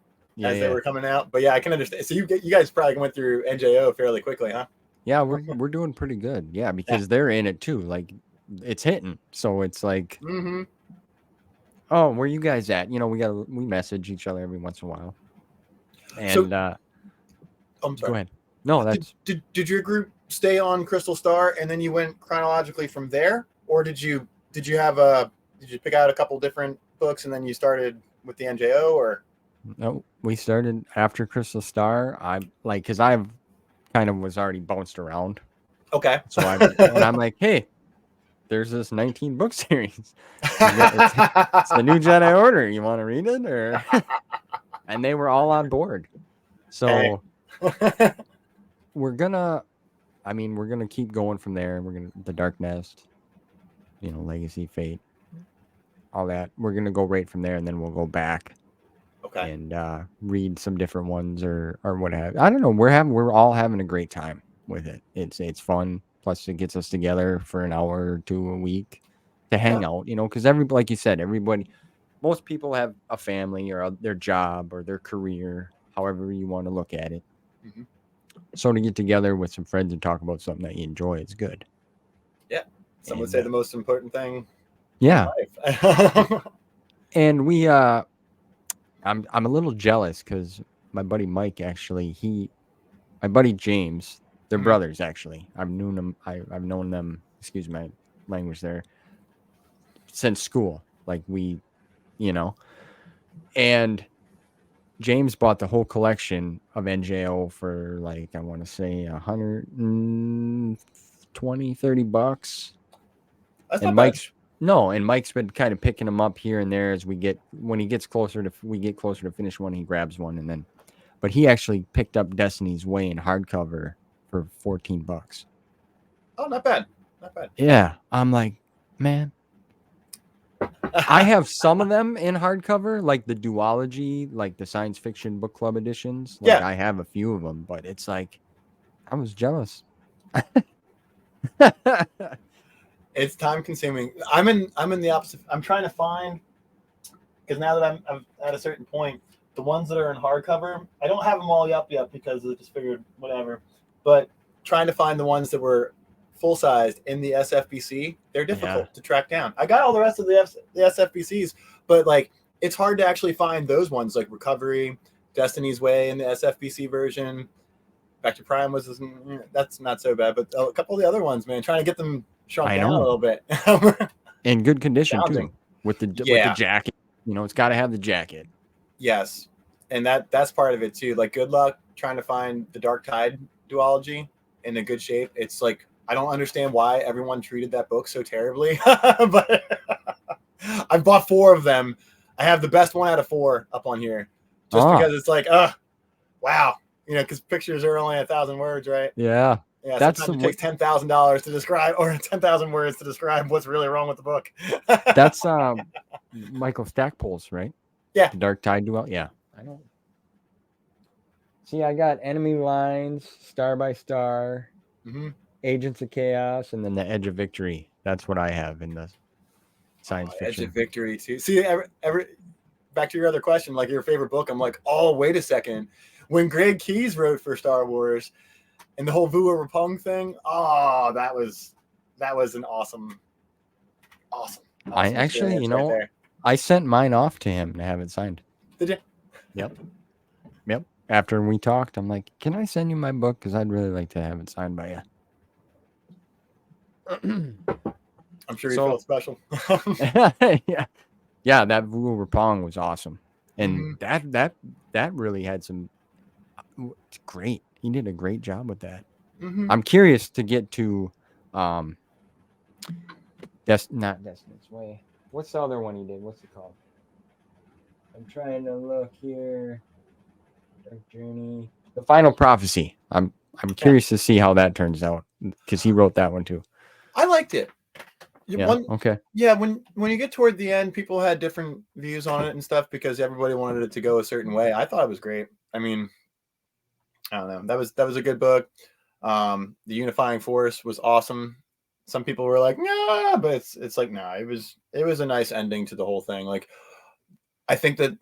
as they were coming out. But yeah, I can understand. So you guys probably went through NJO fairly quickly, huh? Yeah, we're doing pretty good. Yeah, because they're in it too. Like it's hitting, so it's like, oh, where you guys at? We message each other every once in a while. And I'm sorry. Go ahead. No, that's did your group stay on Crystal Star and then you went chronologically from there, or did you pick out a couple different books and then you started with the NJO, or? No, we started after Crystal Star. Because I've kind of was already bounced around. Okay. So I'm like, hey, there's this 19 book series. It's the New Jedi Order. You want to read it, or? And they were all on board. So we're gonna keep going from there. The Dark Nest, Legacy, Fate, all that. We're gonna go right from there, and then we'll go back. Okay. And read some different ones or what have you. I don't know. We're all having a great time with it. It's fun. Plus, it gets us together for an hour or two a week to hang out. Because like you said, most people have a family or their job or their career, however you want to look at it. Mm-hmm. So to get together with some friends and talk about something that you enjoy is good. Yeah. Some would say the most important thing. Yeah. In life. And we I'm a little jealous because my buddy Mike my buddy James, they're brothers actually. I've known them. Excuse my language there. Since school, like and James bought the whole collection of NJO for like I want to say $120, $30. That's and not bad. Mike's been kind of picking them up here and there as we get closer to finish one, he grabs one, and then but he actually picked up Destiny's Way in hardcover for $14. Oh, not bad. Not bad. Yeah, I'm like, man, I have some of them in hardcover, like the duology, like the science fiction book club editions. Like Yeah, I have a few of them, but it's like I was jealous. it's time consuming. I'm in the opposite. I'm trying to find, because now that I'm at a certain point, the ones that are in hardcover, I don't have them all up yet because I just figured whatever. But trying to find the ones that were full sized in the SFBC, they're difficult to track down. I got all the rest of the SFBCs, but like it's hard to actually find those ones like Recovery, Destiny's Way in the SFBC version. Back to Prime that's not so bad, but a couple of the other ones, man, trying to get them shrunk I down a know. little bit. In good condition Challenging. too, with the Yeah. jacket. You know, it's got to have the jacket. Yes, and that's part of it too. Like, good luck trying to find the Dark Tide duology in a good shape. It's like I don't understand why everyone treated that book so terribly, but I've bought 4 of them. I have the best one out of 4 up on here, just because it's like, wow, because pictures are only 1,000 words, right? Yeah. Yeah, That's sometimes it takes $10,000 to describe, or 10,000 words to describe what's really wrong with the book. That's Michael Stackpole's, right? Yeah. The Dark Tide duel. Yeah. I don't see. I got Enemy Lines, Star by Star, Agents of Chaos, and then the Edge of Victory. That's what I have in the science fiction. Edge of Victory too. See, every back to your other question, like your favorite book. I'm like, oh, wait a second. When Greg Keyes wrote for Star Wars and the whole Vu Rapung thing, oh, that was an awesome. I actually, I sent mine off to him to have it signed. Did you? Yep. After we talked, I'm like, can I send you my book? Because I'd really like to have it signed by you. I'm sure you felt special. Yeah, that Vu Rapung was awesome. And that really had some, it's great. He did a great job with that. I'm curious to get to not Destiny's Way. What's the other one he did? What's it called? I'm trying to look here. Dark Journey. The Final Prophecy. I'm curious to see how that turns out, because he wrote that one too. I liked it. Okay. Yeah, when you get toward the end, people had different views on it and stuff because everybody wanted it to go a certain way. I thought it was great. I mean, I don't know. That was a good book. The unifying force was awesome. Some people were like, nah, but it's like, nah, it was a nice ending to the whole thing. Like, I think that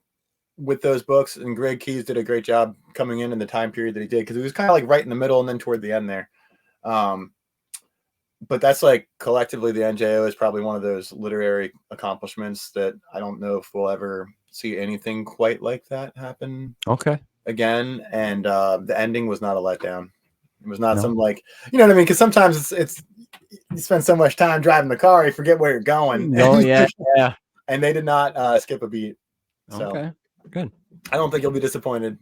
with those books, and Greg Keyes did a great job coming in the time period that he did, because it was kind of like right in the middle and then toward the end there. But that's like collectively the NJO is probably one of those literary accomplishments that I don't know if we'll ever see anything quite like that happen. Okay. Again, and the ending was not a letdown. It was not some like, you know what I mean? Because sometimes it's you spend so much time driving the car, you forget where you're going. Oh yeah. And they did not skip a beat. So okay, good. I don't think you'll be disappointed.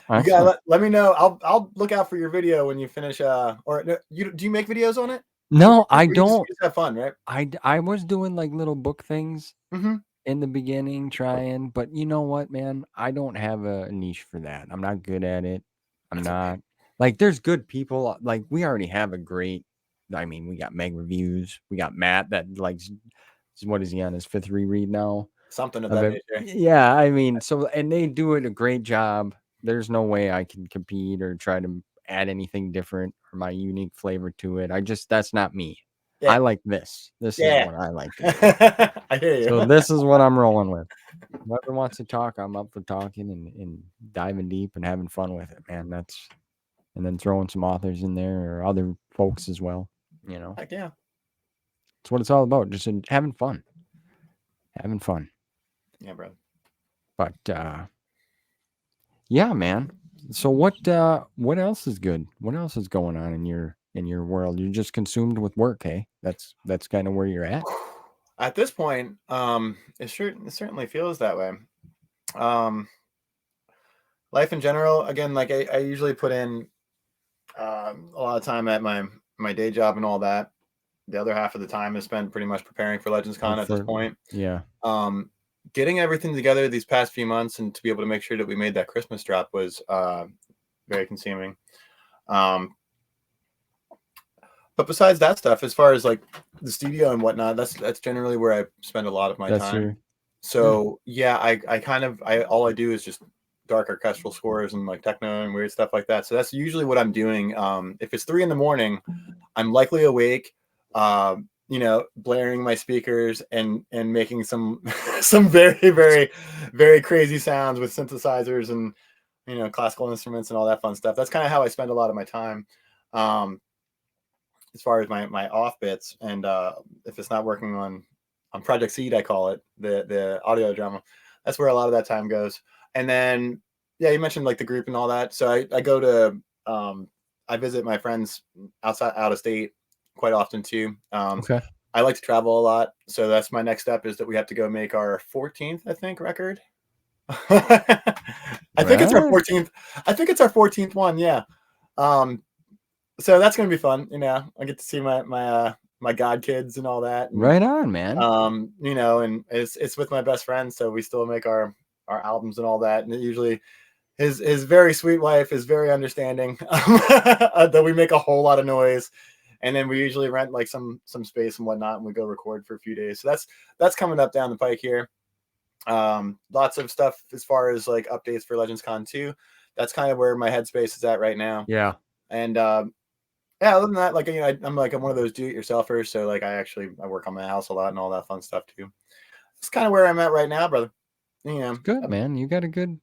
You gotta let me know. I'll look out for your video when you finish. Or do you make videos on it? No, I don't. You just have fun, right? I was doing like little book things in the beginning, trying, but you know what, man? I don't have a niche for that. I'm not good at it. I'm not like, there's good people. Like, we already have a great. I mean, we got Meg Reviews. We got Matt that likes. What is he on his 5th reread now? Something of that nature. Yeah, I mean, so, and they do it a great job. There's no way I can compete or try to add anything different or my unique flavor to it. That's not me. Yeah. I like this. This is what I like to do. I hear you. So this is what I'm rolling with. Whoever wants to talk, I'm up for talking and diving deep and having fun with it, man. And then throwing some authors in there or other folks as well. Heck yeah. That's what it's all about. Just having fun. Having fun. Yeah, bro. But yeah, man. So what else is good? What else is going on in your world? You're just consumed with work, hey? That's kind of where you're at. At this point, it certainly feels that way. Life in general, again, like I usually put in a lot of time at my day job and all that. The other half of the time is spent pretty much preparing for Legends Con at this point. Yeah. Getting everything together these past few months and to be able to make sure that we made that Christmas drop was very consuming. But besides that stuff, as far as like the studio and whatnot, that's generally where I spend a lot of my That's time. your good. So yeah, I kind of all I do is just dark orchestral scores and like techno and weird stuff like that. So that's usually what I'm doing. If it's 3 a.m, I'm likely awake, blaring my speakers and making some some very very very crazy sounds with synthesizers and classical instruments and all that fun stuff. That's kind of how I spend a lot of my time. Um, as far as my off bits, and if it's not working on Project Seed, I call it the audio drama. That's where a lot of that time goes. And then yeah, you mentioned like the group and all that. So I go to I visit my friends out of state quite often too. Okay. I like to travel a lot, so that's my next step is that we have to go make our 14th, I think, record. I think it's our Well, 14th. I think it's our 14th one. Yeah. Um, so that's gonna be fun. I get to see my god kids and all that, and right on, man. and it's with my best friend, so we still make our albums and all that, and it usually his very sweet wife is very understanding that we make a whole lot of noise, and then we usually rent like some space and whatnot, and we go record for a few days. So that's coming up down the pike here. Lots of stuff as far as like updates for Legends Con 2. That's kind of where my headspace is at right now. Yeah. And yeah, other than that, like I'm one of those do-it-yourselfers, so like I work on my house a lot and all that fun stuff too. It's kind of where I'm at right now, brother. It's good, man. You got a good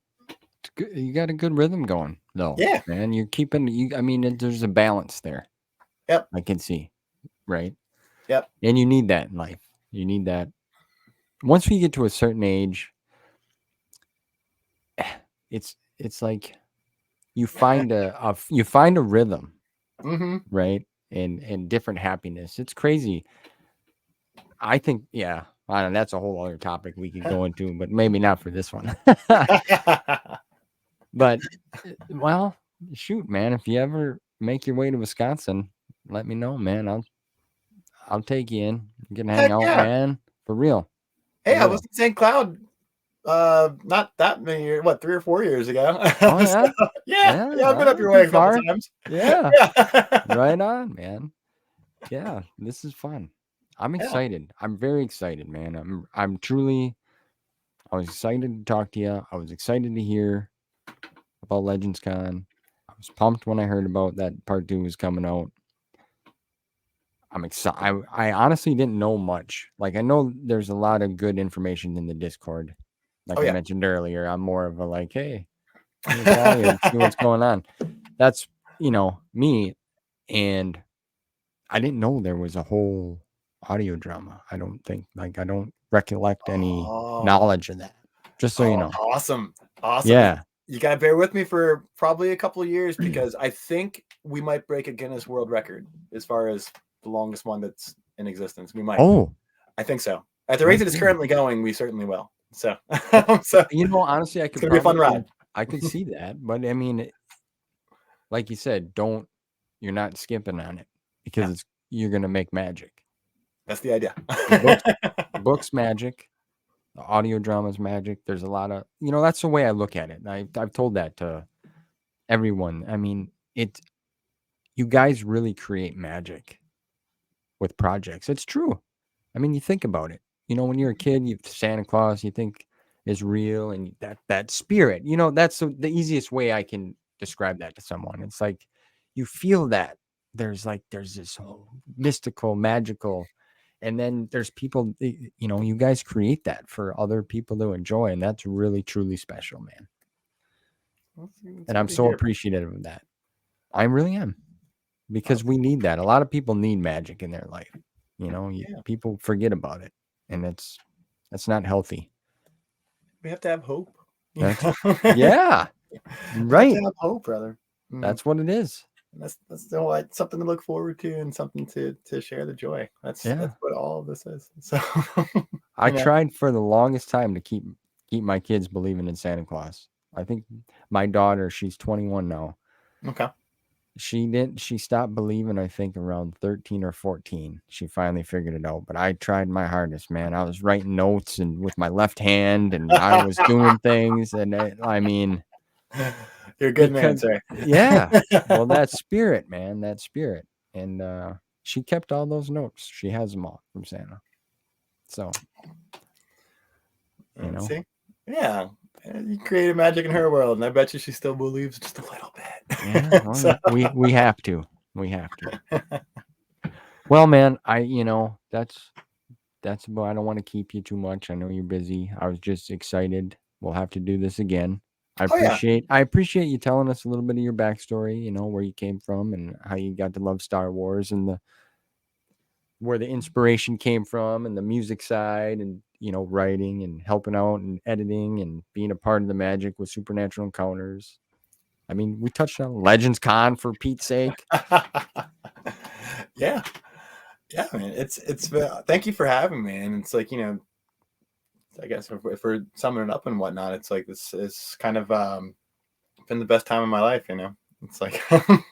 rhythm going, though. Yeah. Man, you're keeping I mean, there's a balance there. Yep. I can see, right? Yep. And you need that in life. You need that. Once we get to a certain age, it's like you find a rhythm, Mm-hmm. right? And different happiness. It's crazy. I think, yeah, I don't know, that's a whole other topic we could go into, but maybe not for this one. But well, shoot, man, if you ever make your way to Wisconsin, let me know, man. I'll take you in. You can hang Heck out, yeah. man. For real. Hey, For I real. was in St. Cloud not that many years, 3 or 4 years ago. Oh So, yeah? yeah, Yeah, I've been up I your ain't way too a couple far. times. Yeah. Yeah. Right on, man. Yeah, this is fun. I'm Yeah. excited. I'm very excited, man. I was excited to talk to you. I was excited to hear about Legends Con. I was pumped when I heard about that part 2 was coming out. I'm excited. I honestly didn't know much. Like, I know there's a lot of good information in the Discord. Like Oh I yeah. mentioned earlier, I'm more of a like, hey, let me call you and see what's going on. That's, me. And I didn't know there was a whole audio drama. I don't think, like, I don't recollect any Oh, knowledge of that. Just so you know. awesome. Awesome. Yeah. You got to bear with me for probably a couple of years because I think we might break a Guinness World Record as far as the longest one that's in existence. We might. Oh, I think so. At the rate no that it's kidding. currently going, we certainly will. So, Well, so honestly, it's gonna be a fun ride. I could see that. But I mean, like you said, you're not skipping on it because Yeah, you're going to make magic. that's the idea. The book's magic. The audio drama's magic. There's a lot of, that's the way I look at it. I've told that to everyone. I mean, you guys really create magic with projects. It's true. I mean, you think about it. When you're a kid, Santa Claus, you think is real, and that spirit. That's the easiest way I can describe that to someone. It's like you feel that there's this whole mystical, magical, and then there's people. You guys create that for other people to enjoy, and that's really truly special, man. It's And good I'm to so hear. appreciative of that. I really am, because we need that. A lot of people need magic in their life. Yeah. People forget about it, and that's not healthy. We have to have hope. That's We yeah, have to right. have hope, brother. That's what it is. That's something to look forward to and something to share the joy. That's Yeah. what all of this is. So I tried for the longest time to keep my kids believing in Santa Claus. I think my daughter, she's 21 now. Okay. She stopped believing, I think, around 13 or 14. She finally figured it out, but I tried my hardest, man. I was writing notes and with my left hand, and I was doing things, and I mean, You're a good man, because sir. yeah, well, that spirit, man, that spirit. And she kept all those notes. She has them all from Santa. So, you know, See, yeah, you created magic in her world, and I bet you she still believes just a little yeah, bit. So, we have to. We have to. Well, man, that's about. I don't want to keep you too much. I know you're busy. I was just excited. We'll have to do this again. oh yeah, I appreciate you telling us a little bit of your backstory, you know, where you came from and how you got to love Star Wars and the where the inspiration came from and the music side and, you know, writing and helping out and editing and being a part of the magic with supernatural encounters. I mean, we touched on Legends Con for Pete's sake. yeah, yeah, man. It's thank you for having me, and it's like, I guess if we're summing it up and whatnot, it's like this is kind of been the best time of my life. It's like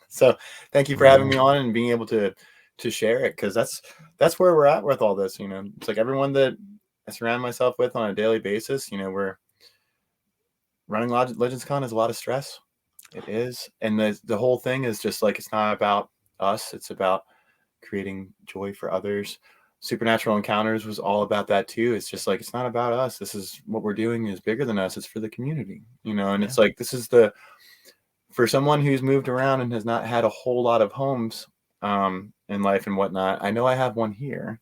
so. Thank you for having me on and being able to share it, because that's where we're at with all this. It's like everyone that I surround myself with on a daily basis. We're running Legends Con is a lot of stress. It is, and the whole thing is just like, it's not about us. It's about creating joy for others. Supernatural Encounters was all about that too. It's just like, it's not about us. This is what we're doing is bigger than us. It's for the community, and it's like, this is for someone who's moved around and has not had a whole lot of homes in life and whatnot. I know I have one here,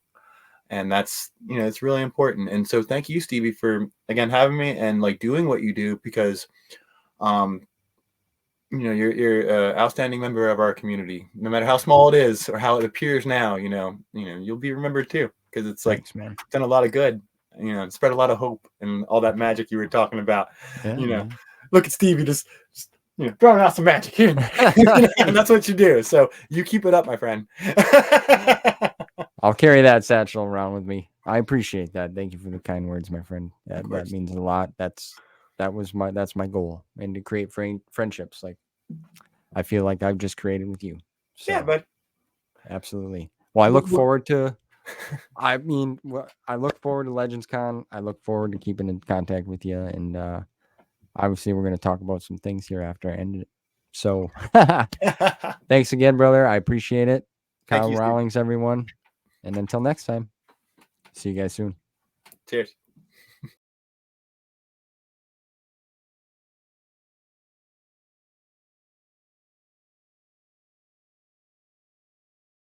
and that's, it's really important. And so thank you, Stevie, for again having me and like doing what you do, because you're an outstanding member of our community, no matter how small it is or how it appears now. You'll be remembered too, because it's like, Thanks, man. done a lot of good, and spread a lot of hope and all that magic you were talking about. Yeah, man. Look at Stevie, just throwing out some magic here and there. And that's what you do. So you keep it up, my friend. I'll carry that satchel around with me. I appreciate that. Thank you for the kind words, my friend. That means a lot. That's my goal, and to create friendships like I feel like I've just created with you. So, yeah, but absolutely. Well, I look forward to. I mean, I look forward to Legends Con. I look forward to keeping in contact with you, and obviously, we're going to talk about some things here after I end it. So, thanks again, brother. I appreciate it. Thank Kyle you, Steve. Rawlings, everyone. And until next time, see you guys soon. Cheers.